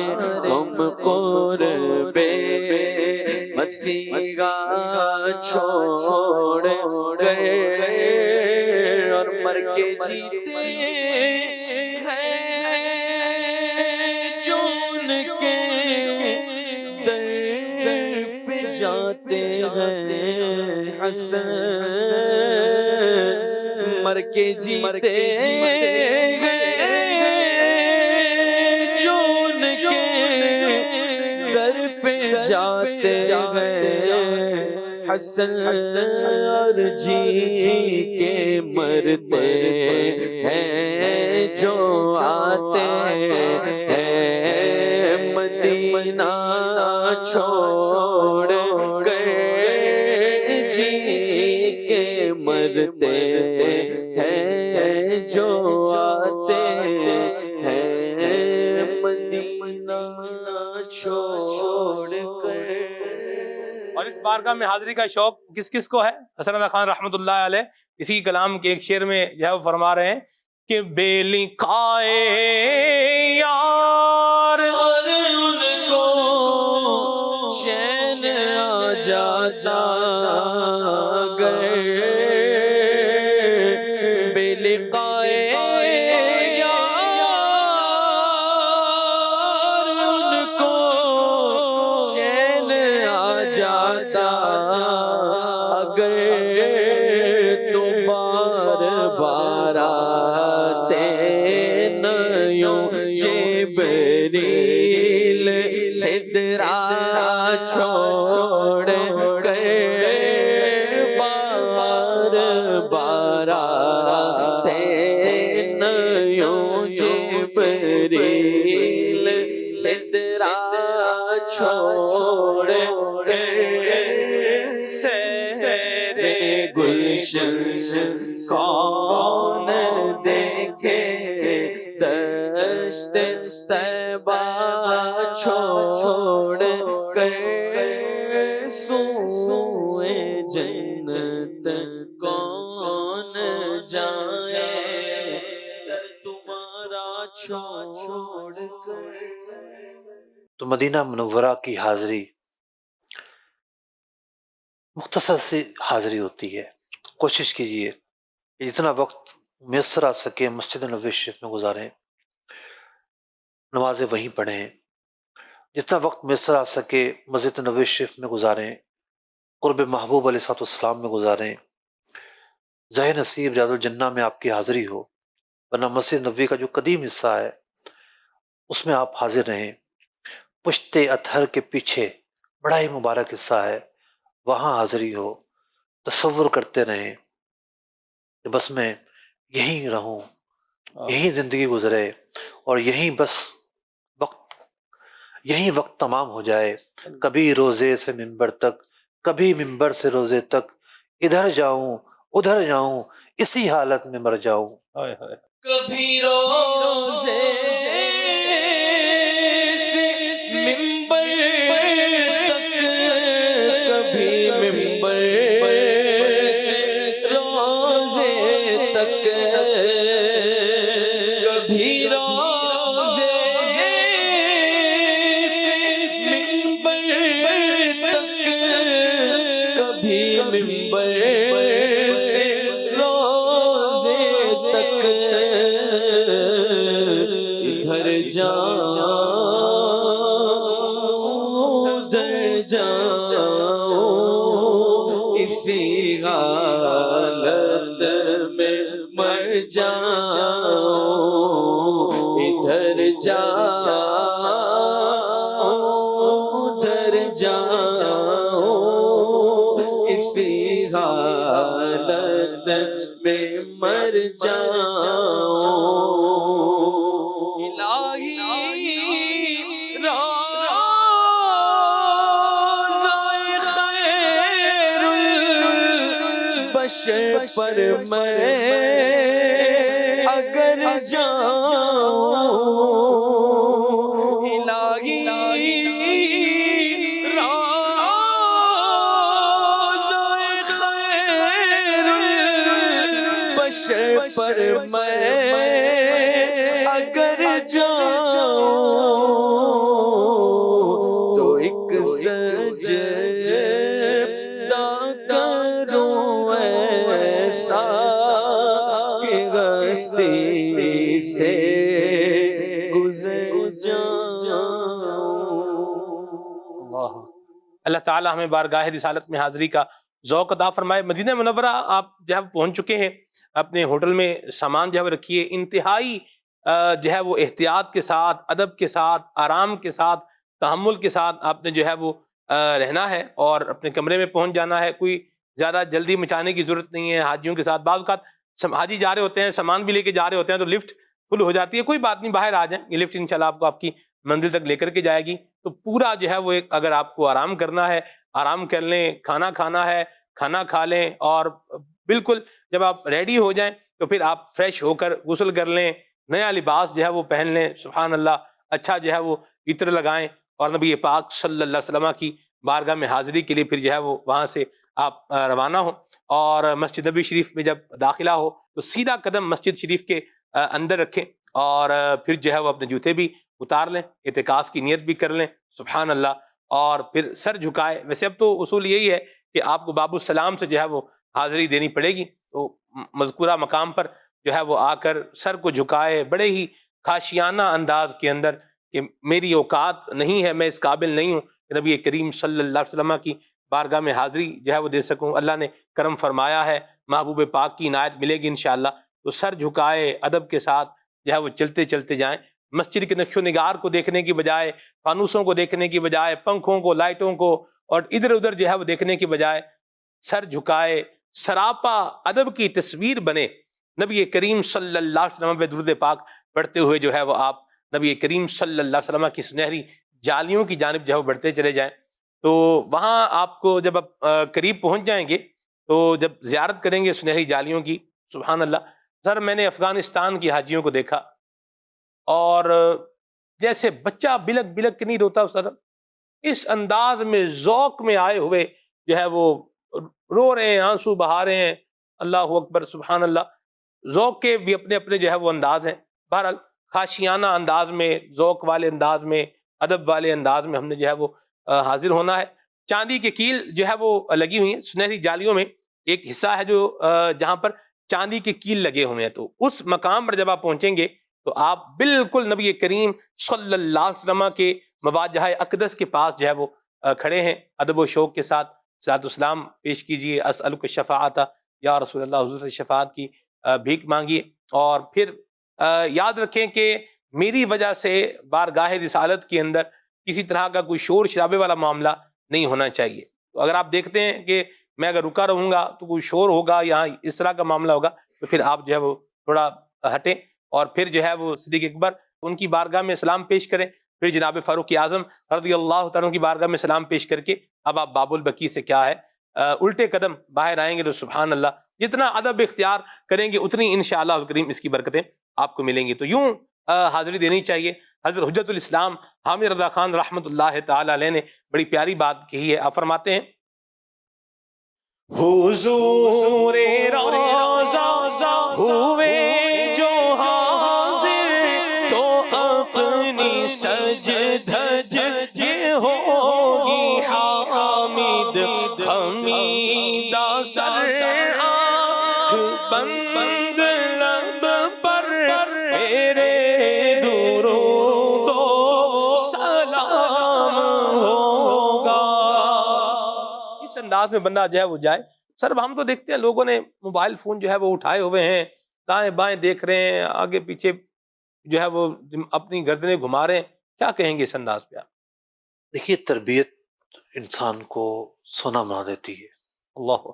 ہم قرب مسیحا چھوڑ کر اور مر کے جیتے ہیں جو ان کے در پہ جاتے ہیں حسن مر کے جیتے ہیں جو ان کے در پہ جاتے ہیں حسن اور جی کے مرتے ہیں جو آتے ہیں مدینہ چھوڑ کر جی کے مرتے ہیں جو آتے ہیں مدینہ چھوڑ کر. اور اس بارگاہ میں حاضری کا شوق کس کس کو ہے؟ حسن رضا خان رحمۃ اللہ علیہ اسی کلام کے ایک شعر میں جو ہے وہ فرما رہے ہیں کہ بے لقائے یار اور ان کو چین آ جاتا گر بے لقائے یار ان کو چین آ جاتا اگر تم بار بار آتے نہ یوں جبریل سدرا چھوڑ کر بار بار آتے نہ یوں جبریل سدرا چھوڑ کر سیر گلشن کون دیکھے دشت طیبہ چھوڑ کر سوئے جنت کون جائے در تمہارا چھوڑ کر. تو مدینہ منورہ کی حاضری مختصر سی حاضری ہوتی ہے. کوشش کیجئے کہ جتنا وقت میسر آ سکے مسجد نبوی شریف میں گزاریں، نمازیں وہیں پڑھیں. جتنا وقت میسر آ سکے مسجد نبوی شریف میں گزاریں، قرب محبوب علیہ السلام میں گزاریں. ظاہر نصیب ریاض الجنہ میں آپ کی حاضری ہو، ورنہ مسجد نبوی کا جو قدیم حصہ ہے اس میں آپ حاضر رہیں. پشت اطہر کے پیچھے بڑا ہی مبارک حصہ ہے، وہاں حاضری ہو. تصور کرتے رہیں کہ بس میں یہیں رہوں، یہیں زندگی گزرے اور یہیں بس وقت تمام ہو جائے. کبھی روزے سے منبر تک، کبھی منبر سے روزے تک، ادھر جاؤں ادھر جاؤں، اسی حالت میں مر جاؤں. کبھی روزے سے منبر تک، کبھی منبر سے روزے تک، کبھی روزے سے منبر تک، کبھی منبر سے روزے تک، ادھر جاؤ ادھر جاؤ، اسی حالت میں مر جاؤ. ادھر جاؤ ادھر جاؤ، اسی حالت میں مر جاؤ. الہی روضۂ خیر البشر پر میں اگر جاؤں، الہی روضۂ بشر پر میں اگر جاؤں تو ایک سجدہ کروں ایسا کہ غستی سے گزر جاؤں۔ اللہ تعالیٰ ہمیں بارگاہ رسالت میں حاضری کا ذوق عطا فرمائے۔ مدینہ منورہ آپ جو ہے پہنچ چکے ہیں، اپنے ہوٹل میں سامان جو ہے رکھیے، انتہائی جو ہے وہ احتیاط کے ساتھ، ادب کے ساتھ، آرام کے ساتھ، تحمل کے ساتھ آپ نے جو ہے وہ رہنا ہے اور اپنے کمرے میں پہنچ جانا ہے۔ کوئی زیادہ جلدی مچانے کی ضرورت نہیں ہے۔ حاجیوں کے ساتھ بعض اوقات حاجی جا رہے ہوتے ہیں، سامان بھی لے کے جا رہے ہوتے ہیں تو لفٹ فل ہو جاتی ہے، کوئی بات نہیں، باہر آ جائیں، یہ لفٹ انشاءاللہ آپ کو آپ کی منزل تک لے کر کے جائے گی۔ تو پورا جو ہے وہ ایک، اگر آپ کو آرام کرنا ہے آرام کر لیں، کھانا کھانا ہے کھانا کھا لیں، اور بالکل جب آپ ریڈی ہو جائیں تو پھر آپ فریش ہو کر غسل کر لیں، نیا لباس جو ہے وہ پہن لیں، سبحان اللہ، اچھا جو ہے وہ عطر لگائیں اور نبی پاک صلی اللہ علیہ وسلم کی بارگاہ میں حاضری کے لیے پھر جو ہے وہ وہاں سے آپ روانہ ہوں، اور مسجد نبی شریف میں جب داخلہ ہو تو سیدھا قدم مسجد شریف کے اندر رکھیں، اور پھر جو ہے وہ اپنے جوتے بھی اتار لیں، اعتکاف کی نیت بھی کر لیں، سبحان اللہ، اور پھر سر جھکائے۔ ویسے اب تو اصول یہی ہے کہ آپ کو باب السلام سے جو ہے وہ حاضری دینی پڑے گی، تو مذکورہ مقام پر جو ہے وہ آ کر سر کو جھکائے، بڑے ہی خاشیانہ انداز کے اندر کہ میری اوقات نہیں ہے، میں اس قابل نہیں ہوں کہ نبی کریم صلی اللہ علیہ وسلم کی بارگاہ میں حاضری جو ہے وہ دے سکوں، اللہ نے کرم فرمایا ہے، محبوب پاک کی عنایت ملے گی انشاءاللہ، تو سر جھکائے ادب کے ساتھ جو ہے وہ چلتے چلتے جائیں۔ مسجد کے نقش و نگار کو دیکھنے کی بجائے، فانوسوں کو دیکھنے کی بجائے، پنکھوں کو، لائٹوں کو اور ادھر ادھر جو ہے وہ دیکھنے کی بجائے سر جھکائے، سراپا ادب کی تصویر بنے، نبی کریم صلی اللہ علیہ وسلم پہ درود پاک پڑھتے ہوئے جو ہے وہ آپ نبی کریم صلی اللہ علیہ وسلم کی سنہری جالیوں کی جانب جو ہے وہ بڑھتے چلے جائیں۔ تو وہاں آپ کو جب آپ قریب پہنچ جائیں گے تو جب زیارت کریں گے سنہری جالیوں کی، سبحان اللہ، سر میں نے افغانستان کی حاجیوں کو دیکھا، اور جیسے بچہ بلک بلک کے نہیں روتا سر، اس انداز میں ذوق میں آئے ہوئے جو ہے وہ رو رہے ہیں، آنسو بہا رہے ہیں، اللہ اکبر، سبحان اللہ۔ ذوق کے بھی اپنے اپنے جو ہے وہ انداز ہیں، بہرحال خاشیانہ انداز میں، ذوق والے انداز میں، ادب والے انداز میں ہم نے جو ہے وہ حاضر ہونا ہے۔ چاندی کے کیل جو ہے وہ لگی ہوئی ہیں سنہری جالیوں میں، ایک حصہ ہے جو جہاں پر چاندی کے کیل لگے ہوئے ہیں، تو اس مقام پر جب آپ پہنچیں گے تو آپ بالکل نبی کریم صلی اللہ علیہ وسلم کے مواجہ اقدس کے پاس جو ہے وہ کھڑے ہیں، ادب و شوق کے ساتھ صلاۃ السلام پیش کیجئے، اسألک الشفاعۃ یا رسول اللہ، حضور سے شفاعت کی بھیک مانگیے، اور پھر یاد رکھیں کہ میری وجہ سے بارگاہ رسالت کے اندر کسی طرح کا کوئی شور شرابے والا معاملہ نہیں ہونا چاہیے۔ تو اگر آپ دیکھتے ہیں کہ میں اگر رکا رہوں گا تو کوئی شور ہوگا، یہاں اس طرح کا معاملہ ہوگا، تو پھر آپ جو ہے وہ تھوڑا ہٹیں، اور پھر جو ہے وہ صدیق اکبر ان کی بارگاہ میں سلام پیش کریں، پھر جناب فاروق اعظم رضی اللہ تعالیٰ کی بارگاہ میں سلام پیش کر کے اب آپ باب البکی سے کیا ہے الٹے قدم باہر آئیں گے، تو سبحان اللہ، جتنا ادب اختیار کریں گے اتنی انشاءاللہ الکریم اس کی برکتیں آپ کو ملیں گی۔ تو یوں حاضری دینی چاہیے۔ حضرت حجت الاسلام حامد رضا خان رحمۃ اللہ تعالی علیہ نے بڑی پیاری بات کہی ہے، آپ فرماتے ہیں، حضور روضہ ہوئے جو حاضر تو اپنی سج دھج یہ ہوگی حامد حمیدہ سر آنکھ بند لب پر میرے درود و سلام ہوگا۔ اس انداز میں بندہ جو ہے وہ جائے۔ سر ہم تو دیکھتے ہیں لوگوں نے موبائل فون جو ہے وہ اٹھائے ہوئے ہیں، دائیں بائیں دیکھ رہے ہیں، آگے پیچھے جو ہے وہ اپنی گردنیں گھما رہے ہیں، کیا کہیں گے اس انداز پہ آپ؟ دیکھیے، تربیت انسان کو سونا بنا دیتی ہے، اللہ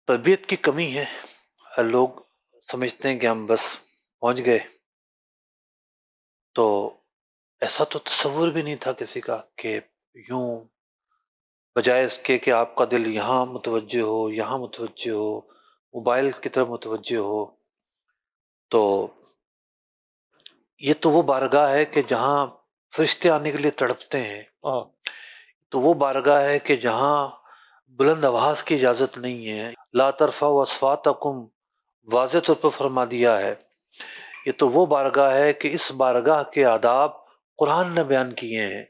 تربیت کی کمی ہے۔ لوگ سمجھتے ہیں کہ ہم بس پہنچ گئے، تو ایسا تو تصور بھی نہیں تھا کسی کا کہ یوں بجائے اس کے کہ آپ کا دل یہاں متوجہ ہو، یہاں متوجہ ہو، موبائل کی طرف متوجہ ہو، تو یہ تو وہ بارگاہ ہے کہ جہاں فرشتے آنے کے لیے تڑپتے ہیں، تو وہ بارگاہ ہے کہ جہاں بلند آواز کی اجازت نہیں ہے، لا ترفعوا اصواتکم واضح طور پر فرما دیا ہے. یہ تو وہ بارگاہ ہے کہ اس بارگاہ کے آداب قرآن نے بیان کیے ہیں.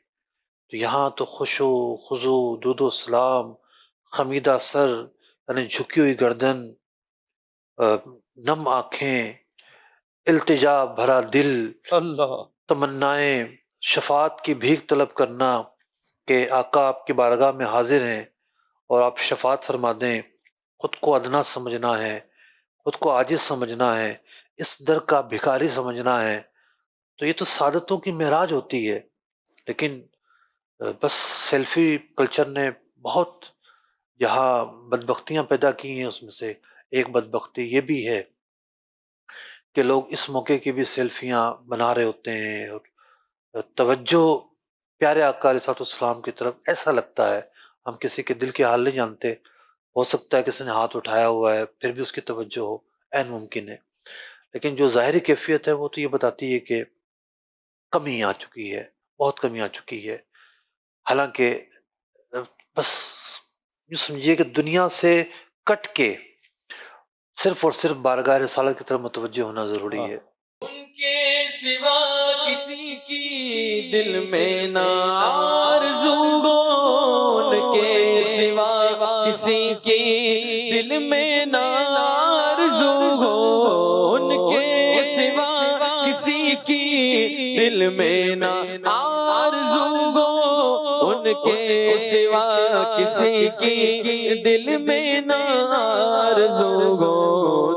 تو یہاں تو خشوع خضوع درود و سلام، خمیدہ سر یعنی جھکی ہوئی گردن، نم آنکھیں، التجا بھرا دل، اللہ تمنائیں، شفاعت کی بھیک طلب کرنا کہ آقا آپ کی بارگاہ میں حاضر ہیں اور آپ شفاعت فرما دیں. خود کو ادنا سمجھنا ہے، خود کو عاجز سمجھنا ہے، اس در کا بھکاری سمجھنا ہے. تو یہ تو سعادتوں کی معراج ہوتی ہے. لیکن بس سیلفی کلچر نے بہت یہاں بدبختیاں پیدا کی ہیں. اس میں سے ایک بدبختی یہ بھی ہے کہ لوگ اس موقع کی بھی سیلفیاں بنا رہے ہوتے ہیں، اور توجہ پیارے آقا علیہ السلام کی طرف ایسا لگتا ہے ہم کسی کے دل کے حال نہیں جانتے. ہو سکتا ہے کسی نے ہاتھ اٹھایا ہوا ہے پھر بھی اس کی توجہ ہو، عین ممکن ہے. لیکن جو ظاہری کیفیت ہے وہ تو یہ بتاتی ہے کہ کمی آ چکی ہے، بہت کمی آ چکی ہے. حالانکہ بس یہ سمجھیے کہ دنیا سے کٹ کے صرف اور صرف بارگاہ رسالت کی طرف متوجہ ہونا ضروری ہے. ان کے سوا کسی کی دل میں نہ آرزو ہو، ان کے سوا کسی کی دل میں نہ آرزو ہو، ان کے سوا کسی کی دل میں نہ آرزو ہو، ان کے سوا کسی کی دل میں نہ آرزو ہو.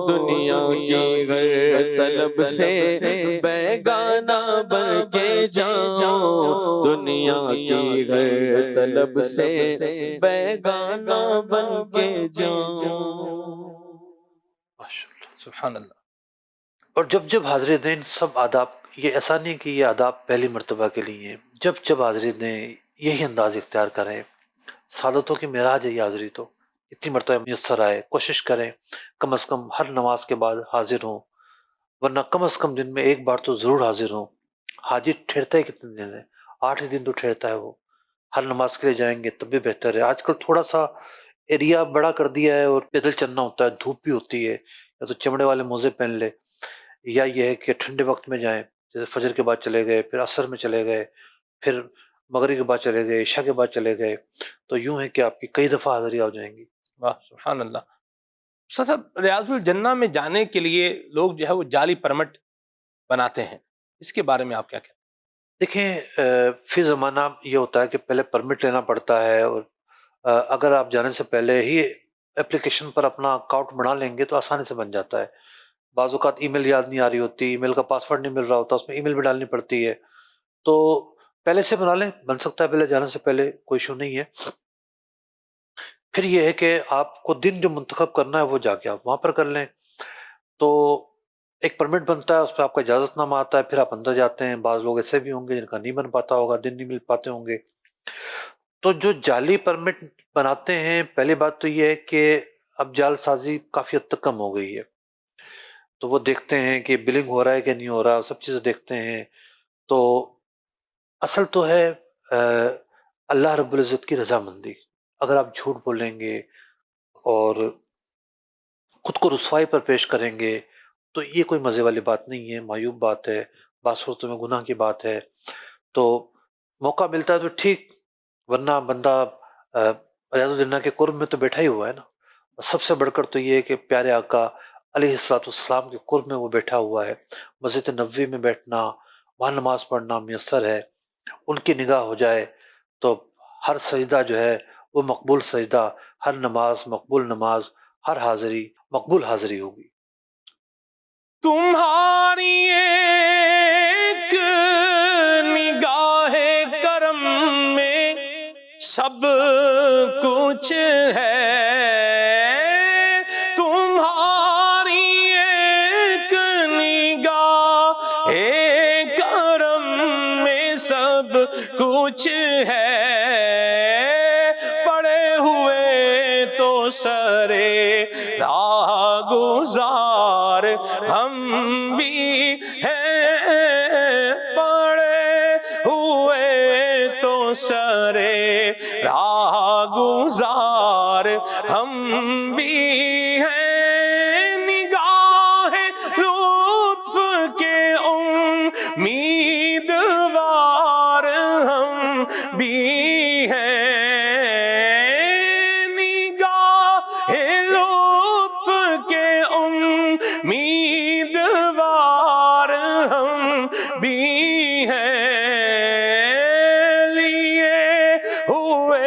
دنیا کی غیر طلب سے بیگانہ بن کے جاؤ، دنیا کی غیر طلب سے بیگانہ بن کے جاؤ. سبحان اللہ. اور جب جب حاضری دیں ان سب آداب، یہ ایسا نہیں کہ یہ آداب پہلی مرتبہ کے لیے ہیں. جب جب حاضری دیں یہی انداز اختیار کریں. سعادتوں کی معراج ہے یہ حاضری، تو اتنی مرتبہ میسر آئے کوشش کریں کم از کم ہر نماز کے بعد حاضر ہوں، ورنہ کم از کم دن میں ایک بار تو ضرور حاضر ہوں. حاجی ٹھہرتا ہے کتنے دن ہے؟ 8 دن تو ٹھہرتا ہے. وہ ہر نماز کے لیے جائیں گے تب بھی بہتر ہے. آج کل تھوڑا سا ایریا بڑا کر دیا ہے اور پیدل چلنا ہوتا ہے، دھوپ بھی ہوتی ہے، یا تو چمڑے والے موزے پہن لے، یا یہ ہے کہ ٹھنڈے وقت میں جائیں، جیسے فجر کے بعد چلے گئے، پھر عصر میں چلے گئے، پھر مغرب کے بعد چلے گئے، عشاء کے بعد چلے گئے، تو یوں ہے کہ آپ کی کئی دفعہ حاضری ہو جائیں گی. واہ سبحان اللہ. استاد صاحب، ریاض الجنہ میں جانے کے لیے لوگ جو ہے وہ جعلی پرمٹ بناتے ہیں، اس کے بارے میں آپ کیا کہتے ہیں؟ دیکھیں فی زمانہ یہ ہوتا ہے کہ پہلے پرمٹ لینا پڑتا ہے، اور اگر آپ جانے سے پہلے ہی اپلیکیشن پر اپنا اکاؤنٹ بنا لیں گے تو آسانی سے بن جاتا ہے. بعض اوقات ای میل یاد نہیں آ رہی ہوتی، ای میل کا پاسورڈ نہیں مل رہا ہوتا، اس میں ای میل بھی ڈالنی پڑتی ہے. تو پہلے سے بنا لیں، بن سکتا ہے پہلے جانے سے پہلے، کوئی ایشو نہیں ہے. پھر یہ ہے کہ آپ کو دن جو منتخب کرنا ہے وہ جا کے آپ وہاں پر کر لیں. تو ایک پرمٹ بنتا ہے، اس پہ آپ کا اجازت نامہ آتا ہے، پھر آپ اندر جاتے ہیں. بعض لوگ ایسے بھی ہوں گے جن کا نہیں بن پاتا ہوگا، دن نہیں مل پاتے ہوں گے. تو جو جعلی پرمٹ بناتے ہیں، پہلی بات تو یہ ہے کہ اب جعل سازی کافی حد تک کم ہو گئی ہے. تو وہ دیکھتے ہیں کہ بلنگ ہو رہا ہے کہ نہیں ہو رہا، سب چیزیں دیکھتے ہیں. تو اصل تو ہے اللہ رب العزت کی رضامندی. اگر آپ جھوٹ بولیں گے اور خود کو رسوائی پر پیش کریں گے تو یہ کوئی مزے والی بات نہیں ہے، معیوب بات ہے، بعض صورتوں میں گناہ کی بات ہے. تو موقع ملتا ہے تو ٹھیک، ورنہ بندہ ریاض الجنہ کے قرب میں تو بیٹھا ہی ہوا ہے نا. سب سے بڑھ کر تو یہ ہے کہ پیارے آقا علیہ السلام کے قرب میں وہ بیٹھا ہوا ہے. مسجد نبوی میں بیٹھنا، وہاں نماز پڑھنا میسر ہے. ان کی نگاہ ہو جائے تو ہر سجدہ جو ہے وہ مقبول سجدہ، ہر نماز مقبول نماز، ہر حاضری مقبول حاضری ہوگی. تمہاری ایک نگاہ کرم میں سب کچھ ہے، تمہاری ایک نگاہ کرم میں سب کچھ ہے. پڑے ہوئے تو سرے راہ گزار ہم بھی ہیں، پڑے ہوئے تو سرے راہ گزار ہم بھی ہیں. نگاہ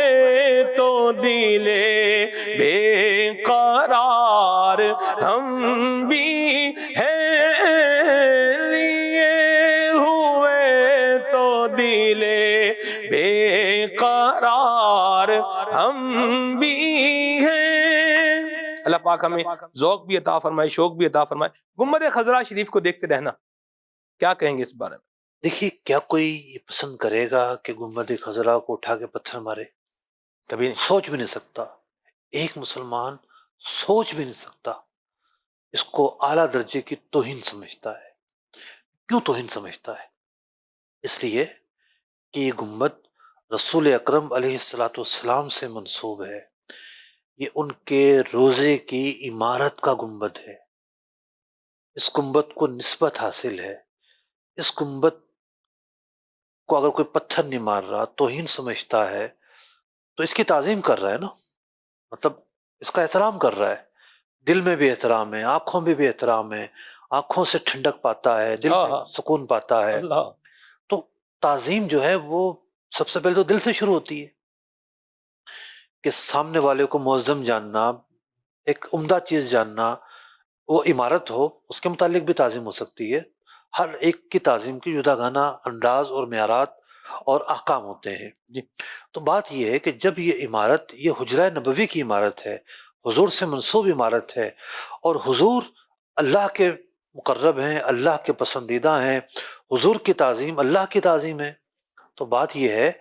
ہوئے تو دل بے قرار ہم بھی ہیں، لیے ہوئے تو دل بے قرار ہم بھی ہیں۔ اللہ پاک ہمیں ذوق بھی عطا فرمائے، شوق بھی عطا فرمائے۔ گنبد خضرا شریف کو دیکھتے رہنا، کیا کہیں گے اس بارے میں؟ دیکھیے، کیا کوئی یہ پسند کرے گا کہ گنبد خضرا کو اٹھا کے پتھر مارے؟ کبھی نہیں۔ سوچ بھی نہیں سکتا، ایک مسلمان سوچ بھی نہیں سکتا۔ اس کو اعلیٰ درجے کی توہین سمجھتا ہے۔ کیوں توہین سمجھتا ہے؟ اس لیے کہ یہ گنبد رسول اکرم علیہ الصلاۃ والسلام سے منسوب ہے، یہ ان کے روزے کی عمارت کا گنبد ہے۔ اس گنبد کو نسبت حاصل ہے۔ اس گنبد کو اگر کوئی پتھر نہیں مار رہا، توہین سمجھتا ہے، تو اس کی تعظیم کر رہا ہے نا، مطلب اس کا احترام کر رہا ہے۔ دل میں بھی احترام ہے، آنکھوں میں بھی احترام ہے، آنکھوں سے ٹھنڈک پاتا ہے، دل میں سکون پاتا ہے۔ اللہ، تو تعظیم جو ہے وہ سب سے پہلے تو دل سے شروع ہوتی ہے، کہ سامنے والے کو معظم جاننا، ایک عمدہ چیز جاننا، وہ عمارت ہو اس کے متعلق بھی تعظیم ہو سکتی ہے۔ ہر ایک کی تعظیم کی جداگانہ انداز اور معیارات اور احکام ہوتے ہیں۔ جی۔ تو بات یہ ہے کہ جب یہ عمارت، یہ حجرہ نبوی کی عمارت ہے، حضور سے منسوب عمارت ہے، اور حضور اللہ کے مقرب ہیں، اللہ کے پسندیدہ ہیں، حضور کی تعظیم اللہ کی تعظیم ہے، تو بات یہ ہے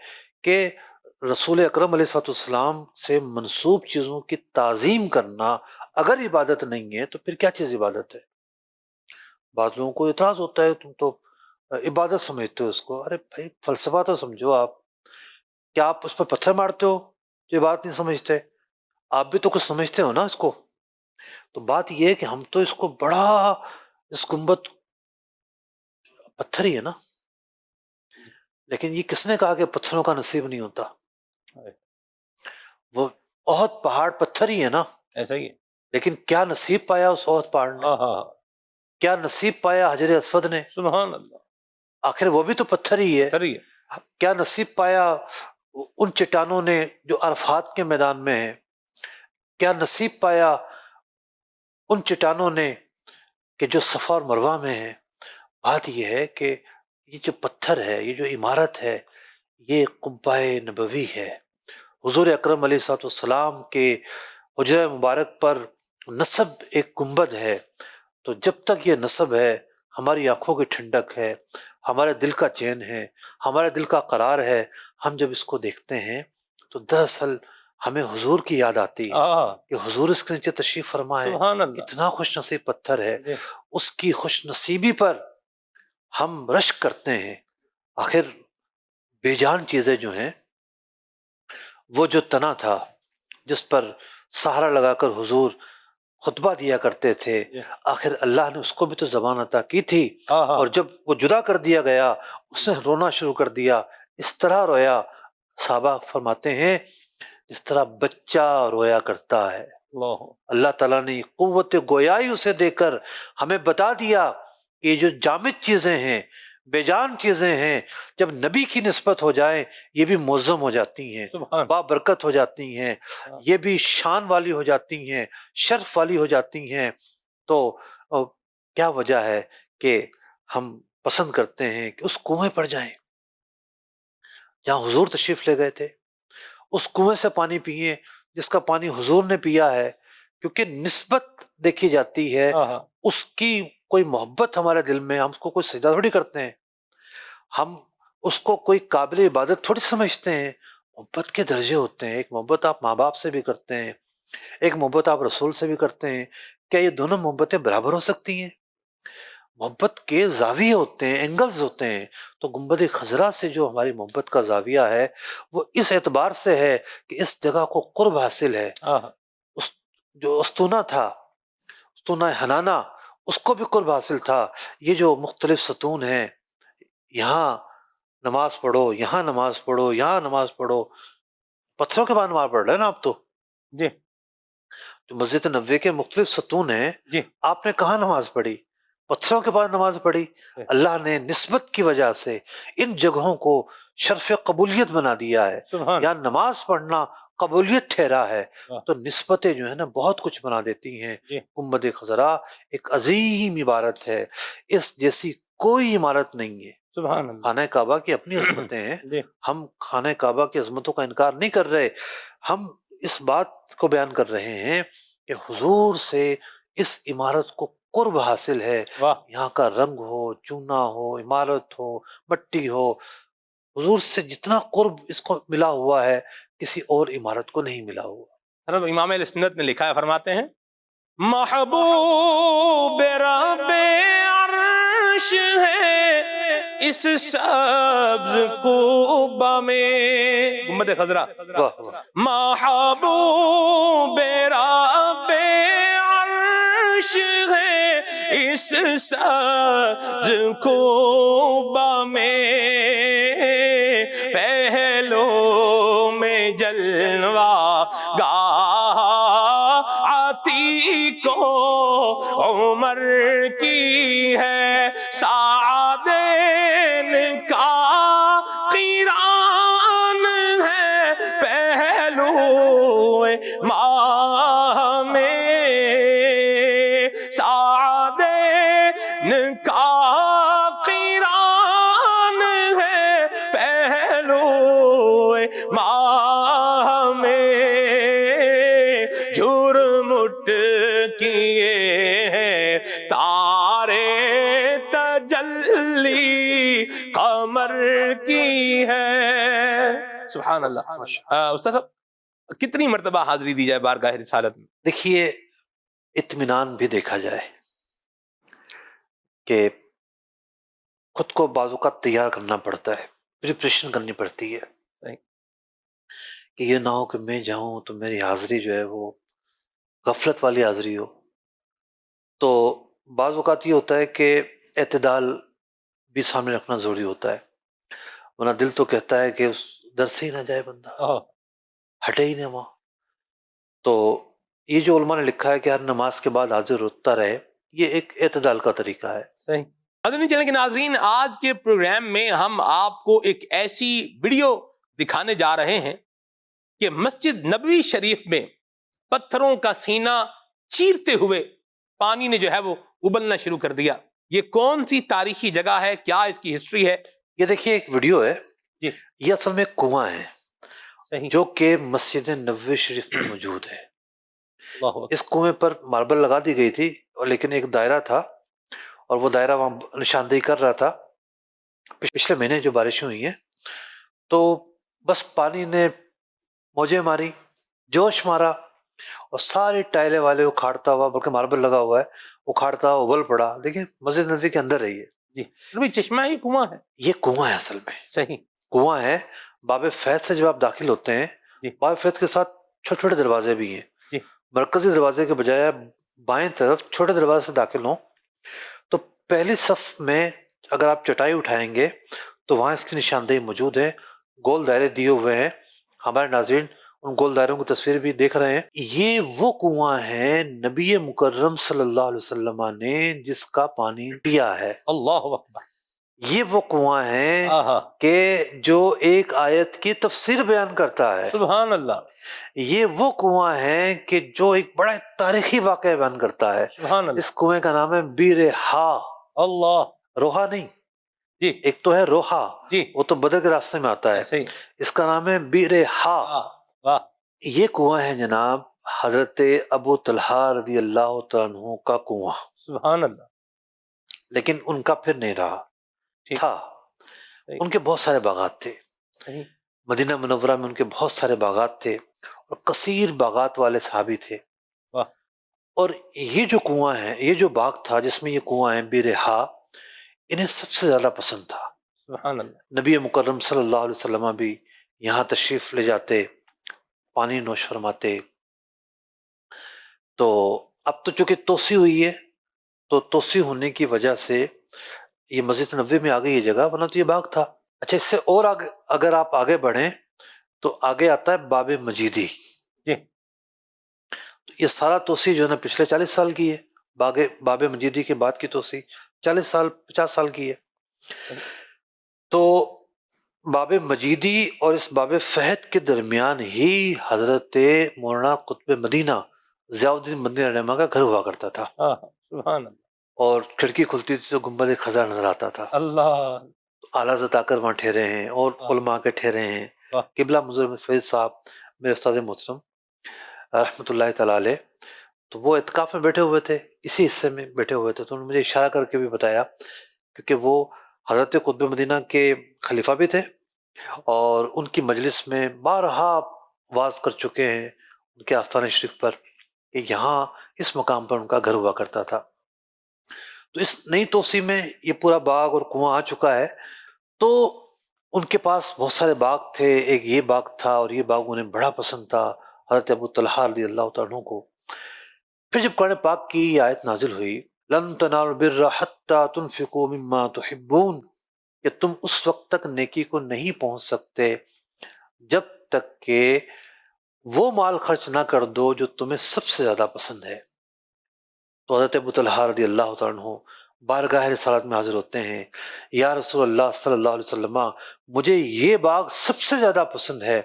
کہ رسول اکرم علیہ السلام سے منسوب چیزوں کی تعظیم کرنا اگر عبادت نہیں ہے تو پھر کیا چیز عبادت ہے؟ بعض لوگوں کو اعتراض ہوتا ہے، تم تو عبادت سمجھتے ہو اس کو۔ ارے بھائی، فلسفہ تو سمجھو آپ، کیا آپ اس پہ پتھر مارتے ہو جو عبادت نہیں سمجھتے؟ آپ بھی تو کچھ سمجھتے ہو نا اس کو۔ تو بات یہ ہے کہ ہم تو اس کو بڑا، اس گنبد پتھر ہی ہے نا، لیکن یہ کس نے کہا کہ پتھروں کا نصیب نہیں ہوتا؟ وہ احد پہاڑ پتھر ہی ہے نا، ایسا ہی ہے۔ لیکن کیا نصیب پایا اس احد پہاڑ نے؟ کیا نصیب پایا حجر اسود نے؟ سبحان اللہ، آخر وہ بھی تو پتھر ہی ہے۔ صحیح ہے۔ کیا نصیب پایا ان چٹانوں نے جو عرفات کے میدان میں ہیں؟ کیا نصیب پایا ان چٹانوں نے کہ جو صفا اور مروہ میں ہیں؟ بات یہ ہے کہ یہ جو پتھر ہے، یہ جو عمارت ہے، یہ قبہ نبوی ہے۔ حضور اکرم علیہ الصلوۃ والسلام کے حجرہ مبارک پر نصب ایک گنبد ہے، تو جب تک یہ نصب ہے، ہماری آنکھوں کی ٹھنڈک ہے، ہمارے دل کا چین ہے، ہمارے دل کا قرار ہے۔ ہم جب اس کو دیکھتے ہیں تو دراصل ہمیں حضور کی یاد آتی ہے کہ حضور اس کے نیچے تشریف فرما ہے، سبحان اللہ، کتنا خوش نصیب پتھر ہے۔ اس کی خوش نصیبی پر ہم رشک کرتے ہیں۔ آخر بے جان چیزیں جو ہیں، وہ جو تنا تھا جس پر سہارا لگا کر حضور خطبہ دیا کرتے تھے، آخر اللہ نے اس کو بھی تو زبان عطا کی تھی، اور جب وہ جدا کر دیا گیا اس نے رونا شروع کر دیا۔ اس طرح رویا، صحابہ فرماتے ہیں جس طرح بچہ رویا کرتا ہے۔ اللہ تعالیٰ نے قوت گویائی اسے دے کر ہمیں بتا دیا کہ یہ جو جامد چیزیں ہیں، بے جان چیزیں ہیں، جب نبی کی نسبت ہو جائیں یہ بھی معظم ہو جاتی ہیں، بابرکت ہو جاتی ہیں، یہ بھی شان والی ہو جاتی ہیں، شرف والی ہو جاتی ہیں۔ تو کیا وجہ ہے کہ ہم پسند کرتے ہیں کہ اس کنویں پر جائیں جہاں حضور تشریف لے گئے تھے، اس کنویں سے پانی پئیں جس کا پانی حضور نے پیا ہے، کیونکہ نسبت دیکھی جاتی ہے، اس کی کوئی محبت ہمارے دل میں، ہم اس کو کوئی سجدہ تھوڑی کرتے ہیں، ہم اس کو کوئی قابل عبادت تھوڑی سمجھتے ہیں۔ محبت کے درجے ہوتے ہیں، ایک محبت آپ ماں باپ سے بھی کرتے ہیں، ایک محبت آپ رسول سے بھی کرتے ہیں۔ کیا یہ دونوں محبتیں برابر ہو سکتی ہیں؟ محبت کے زاویے ہوتے ہیں، اینگلز ہوتے ہیں۔ تو گنبد خضرا سے جو ہماری محبت کا زاویہ ہے وہ اس اعتبار سے ہے کہ اس جگہ کو قرب حاصل ہے۔ جو استونا تھا، استونا حنانا، اس کو بھی قرب حاصل تھا۔ یہ جو مختلف ستون ہیں، یہاں نماز پڑھو، یہاں نماز پڑھو، یہاں نماز پڑھو، پتھروں کے بعد نماز پڑھ رہے ہیں نا آپ تو جی، جو مسجد نبوی کے مختلف ستون ہیں، جی، آپ نے کہاں نماز پڑھی؟ پتھروں کے بعد نماز پڑھی۔ اللہ نے نسبت کی وجہ سے ان جگہوں کو شرف قبولیت بنا دیا ہے، سبحان یا نماز پڑھنا قبولیت ٹھہرا ہے، واہ۔ تو نسبتیں جو ہے نا بہت کچھ بنا دیتی ہیں۔ جی گنبد خضرا ایک عظیم عمارت ہے، اس جیسی کوئی عمارت نہیں ہے۔ سبحان اللہ۔ خانہ کعبہ کی اپنی عظمتیں ہیں، جی ہم خانہ کعبہ کی عظمتوں کا انکار نہیں کر رہے، ہم اس بات کو بیان کر رہے ہیں کہ حضور سے اس عمارت کو قرب حاصل ہے، واہ یہاں کا رنگ ہو، چونا ہو، عمارت ہو، مٹی ہو، حضور سے جتنا قرب اس کو ملا ہوا ہے کسی اور عمارت کو نہیں ملا ہوا۔ حضرت امام اہل سنت نے لکھا ہے، فرماتے ہیں محبوب رب عرش ہے اس سبز قبہ میں، گنبد خضرا، واہ واہ۔ محبوب رب عرش ہے اس سبز قبہ میں، پہلو میں جلوہ گاہ عتیق و عمر کی ہے، سعدین کا قیران ہے پہلو ماہ میں، سعدین کا قیران ہے پہلو ماہ میں، جھرمٹ کیے ہیں تارے تجلی قمر کی ہے۔ سبحان اللہ۔ استاد صاحب کتنی مرتبہ حاضری دی جائے بارگاہ رسالت میں؟ دیکھیے، اطمینان بھی دیکھا جائے کہ خود کو بعض اوقات تیار کرنا پڑتا ہے، پریپریشن کرنی پڑتی ہے صحیح۔ کہ یہ نہ ہو کہ میں جاؤں تو میری حاضری جو ہے وہ غفلت والی حاضری ہو۔ تو بعض اوقات یہ ہوتا ہے کہ اعتدال بھی سامنے رکھنا ضروری ہوتا ہے، ورنہ دل تو کہتا ہے کہ اس در سے ہی نہ جائے بندہ، ہٹے ہی نہ وہاں۔ تو یہ جو علماء نے لکھا ہے کہ ہر نماز کے بعد حاضر ہوتا رہے، یہ ایک اعتدال کا طریقہ ہے۔ صحیح۔ حضرت چینل کے ناظرین، آج کے پروگرام میں ہم آپ کو ایک ایسی ویڈیو دکھانے جا رہے ہیں کہ مسجد نبوی شریف میں پتھروں کا سینہ چیرتے ہوئے پانی نے جو ہے وہ ابلنا شروع کر دیا۔ یہ کون سی تاریخی جگہ ہے، کیا اس کی ہسٹری ہے؟ یہ دیکھیے ایک ویڈیو ہے، جی یہ اصل میں کنواں ہے صحیح۔ جو کہ مسجد نبوی شریف میں موجود ہے۔ اللہ اکبر۔ اس کنویں پر ماربل لگا دی گئی تھی، اور لیکن ایک دائرہ تھا اور وہ دائرہ وہاں نشاندہی کر رہا تھا۔ پچھلے مہینے جو بارشیں ہوئی ہیں تو بس پانی نے موجیں ماری، جوش مارا، اور ساری ٹائلیں والے اکھاڑتا ہوا، بلکہ ماربل لگا ہوا ہے، اکھاڑتا ہوا ابل پڑا۔ دیکھیں مسجد نبوی کے اندر ہے یہ، جی نبی چشمہ ہی کنواں ہے۔ یہ کنواں ہے اصل میں، صحیح۔ کنواں ہے۔ باب فیض سے جب آپ داخل ہوتے ہیں، جی باب فیض کے ساتھ چھوٹے چھوٹے دروازے بھی ہیں، جی مرکزی دروازے کے بجائے آپ بائیں طرف چھوٹے دروازے سے داخل ہوں تو پہلی صف میں اگر آپ چٹائی اٹھائیں گے تو وہاں اس کی نشاندہی موجود ہے، گول دائرے دیے ہوئے ہیں۔ ہمارے ناظرین ان گول دائروں کی تصویر بھی دیکھ رہے ہیں۔ یہ وہ کنواں ہے نبی مکرم صلی اللہ علیہ وسلم نے جس کا پانی پیا ہے۔ اللہ اکبر۔ یہ وہ کنواں ہے آہا کہ جو ایک آیت کی تفسیر بیان کرتا ہے۔ سبحان اللہ، یہ وہ کنواں ہے کہ جو ایک بڑا تاریخی واقعہ بیان کرتا ہے۔ سبحان اللہ۔ اس کنویں کا نام ہے بیر ہا، اللہ روہا نہیں، جی ایک تو ہے روہا، جی وہ تو بدر کے راستے میں آتا ہے، صحیح۔ اس کا نام ہے بیر ہا۔ واہ واہ۔ یہ کنواں ہے جناب حضرت ابو طلحہ رضی اللہ تعالیٰ عنہ کا کنواں، سبحان اللہ۔ لیکن ان کا پھر نہیں رہا، ٹھیک تھا۔ صحیح ان کے بہت سارے باغات تھے، صحیح۔ مدینہ منورہ میں ان کے بہت سارے باغات تھے، اور کثیر باغات والے صحابی تھے۔ واہ اور یہ جو کنواں ہے، یہ جو باغ تھا جس میں یہ کنواں ہے بیر ہا، انہیں سب سے زیادہ پسند تھا۔ سبحان اللہ۔ نبی مکرم صلی اللہ علیہ وسلم بھی یہاں تشریف لے جاتے، پانی نوش فرماتے۔ تو اب تو چونکہ توسیع ہوئی ہے، تو توسیع ہونے کی وجہ سے یہ مسجد نبوی میں آ گئی یہ جگہ، ورنہ تو یہ باغ تھا۔ اچھا، اس سے اور آگے اگر آپ آگے بڑھیں تو آگے آتا ہے باب مجیدی۔ جی تو یہ سارا توسیع جو ہے نا پچھلے 40 سال کی ہے، باب مجیدی کے بعد کی توسیع 40 سال 50 سال کی ہے۔ تو باب مجیدی اور اس باب فہد کے درمیان ہی حضرت مولانا قطب مدینہ ضیاء الدین مدنی رحمہ کا گھر ہوا کرتا تھا، سبحان اللہ، اور کھڑکی کھلتی تھی تو گنبد خزاں نظر آتا تھا۔ اللہ، اعلیٰ حضرت آ کر وہاں ٹھہرے ہیں اور علماء کے ٹھہرے ہیں۔ واہ۔ قبلہ منظور احمد فیض صاحب میرے استاد محترم رحمۃ اللہ تعالیٰ علیہ، تو وہ اعتکاف میں بیٹھے ہوئے تھے، اسی حصے میں بیٹھے ہوئے تھے، تو انہوں نے مجھے اشارہ کر کے بھی بتایا، کیونکہ وہ حضرت قطب مدینہ کے خلیفہ بھی تھے اور ان کی مجلس میں بارہا واز کر چکے ہیں ان کے آستانہ شریف پر کہ یہاں اس مقام پر ان کا گھر ہوا کرتا تھا۔ تو اس نئی توسیع میں یہ پورا باغ اور کنواں آ چکا ہے، تو ان کے پاس بہت سارے باغ تھے، ایک یہ باغ تھا اور یہ باغ انہیں بڑا پسند تھا حضرت ابو طلحہ رضی اللہ تعالیٰ عنہ کو۔ پھر جب قرآن پاک کی یہ آیت نازل ہوئی، لن تنالوا البر حتی تنفقوا مما تحبون، کہ تم اس وقت تک نیکی کو نہیں پہنچ سکتے جب تک کہ وہ مال خرچ نہ کر دو جو تمہیں سب سے زیادہ پسند ہے۔ تو حضرت ابو طلحہ رضی اللہ تعالیٰ عنہ بارگاہ رسالت میں حاضر ہوتے ہیں، یا رسول اللہ صلی اللہ علیہ وسلم، مجھے یہ باغ سب سے زیادہ پسند ہے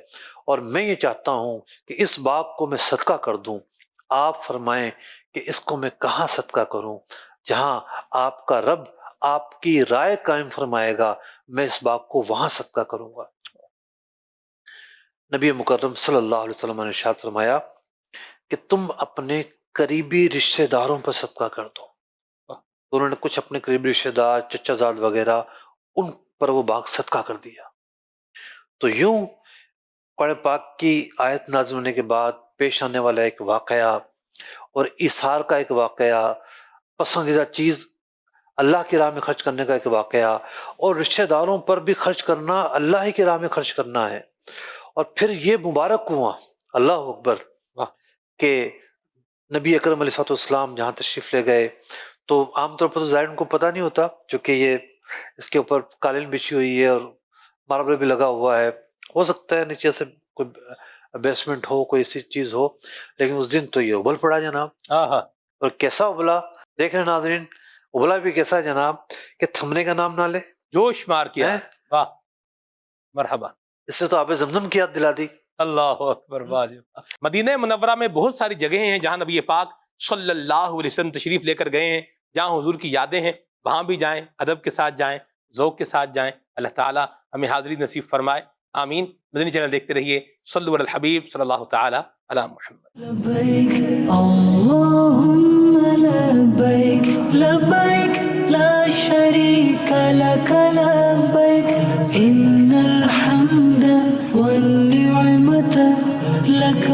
اور میں یہ چاہتا ہوں کہ اس باغ کو میں صدقہ کر دوں۔ آپ فرمائیں کہ اس کو میں کہاں صدقہ کروں؟ جہاں آپ کا رب آپ کی رائے قائم فرمائے گا میں اس باغ کو وہاں صدقہ کروں گا۔ نبی مکرم صلی اللہ علیہ وسلم نے ارشاد فرمایا کہ تم اپنے قریبی رشتہ داروں پر صدقہ کر دو۔ تو انہوں نے کچھ اپنے قریبی رشتہ دار، چچا زاد وغیرہ، ان پر وہ باغ صدقہ کر دیا۔ تو یوں قرآن پاک کی آیت نازل ہونے کے بعد پیش آنے والا ایک واقعہ اور ایثار کا ایک واقعہ، پسندیدہ چیز اللہ کی راہ میں خرچ کرنے کا ایک واقعہ، اور رشتہ داروں پر بھی خرچ کرنا اللہ ہی کی راہ میں خرچ کرنا ہے، اور پھر یہ مبارک کنواں، اللہ اکبر، کہ نبی اکرم علیہ السلام جہاں تشریف لے گئے تو عام طور پر تو ظاہر ان کو پتہ نہیں ہوتا، چونکہ یہ اس کے اوپر قالین بچھی ہوئی ہے اور ماربل بھی لگا ہوا ہے، ہو سکتا ہے نیچے سے کوئی بیسمنٹ ہو، کوئی ایسی چیز ہو، لیکن اس دن تو یہ ابل پڑا جناب۔ اور کیسا ابلا، دیکھ رہے ناظرین، ابلا بھی کیسا جناب کہ تھمنے کا نام نہ لے، جوش مار کیا۔ واہ، مرحبا، اس سے تو آب زمزم کی یاد دلا دی۔ اللہ اکبر، واجب۔ مدینہ منورہ میں بہت ساری جگہیں ہیں جہاں نبی پاک صلی اللہ علیہ وسلم تشریف لے کر گئے ہیں، جہاں حضور کی یادیں ہیں، وہاں بھی جائیں، ادب کے ساتھ جائیں، ذوق کے ساتھ جائیں۔ اللہ تعالیٰ ہمیں حاضری نصیب فرمائے، آمین۔ مدنی چینل دیکھتے رہیے، صلو علی الحبیب صلی اللہ تعالیٰ علی محمد۔ لبيك اللهم لبيك لبيك لا شريك لك لبيك إن الحمد والنعمة لك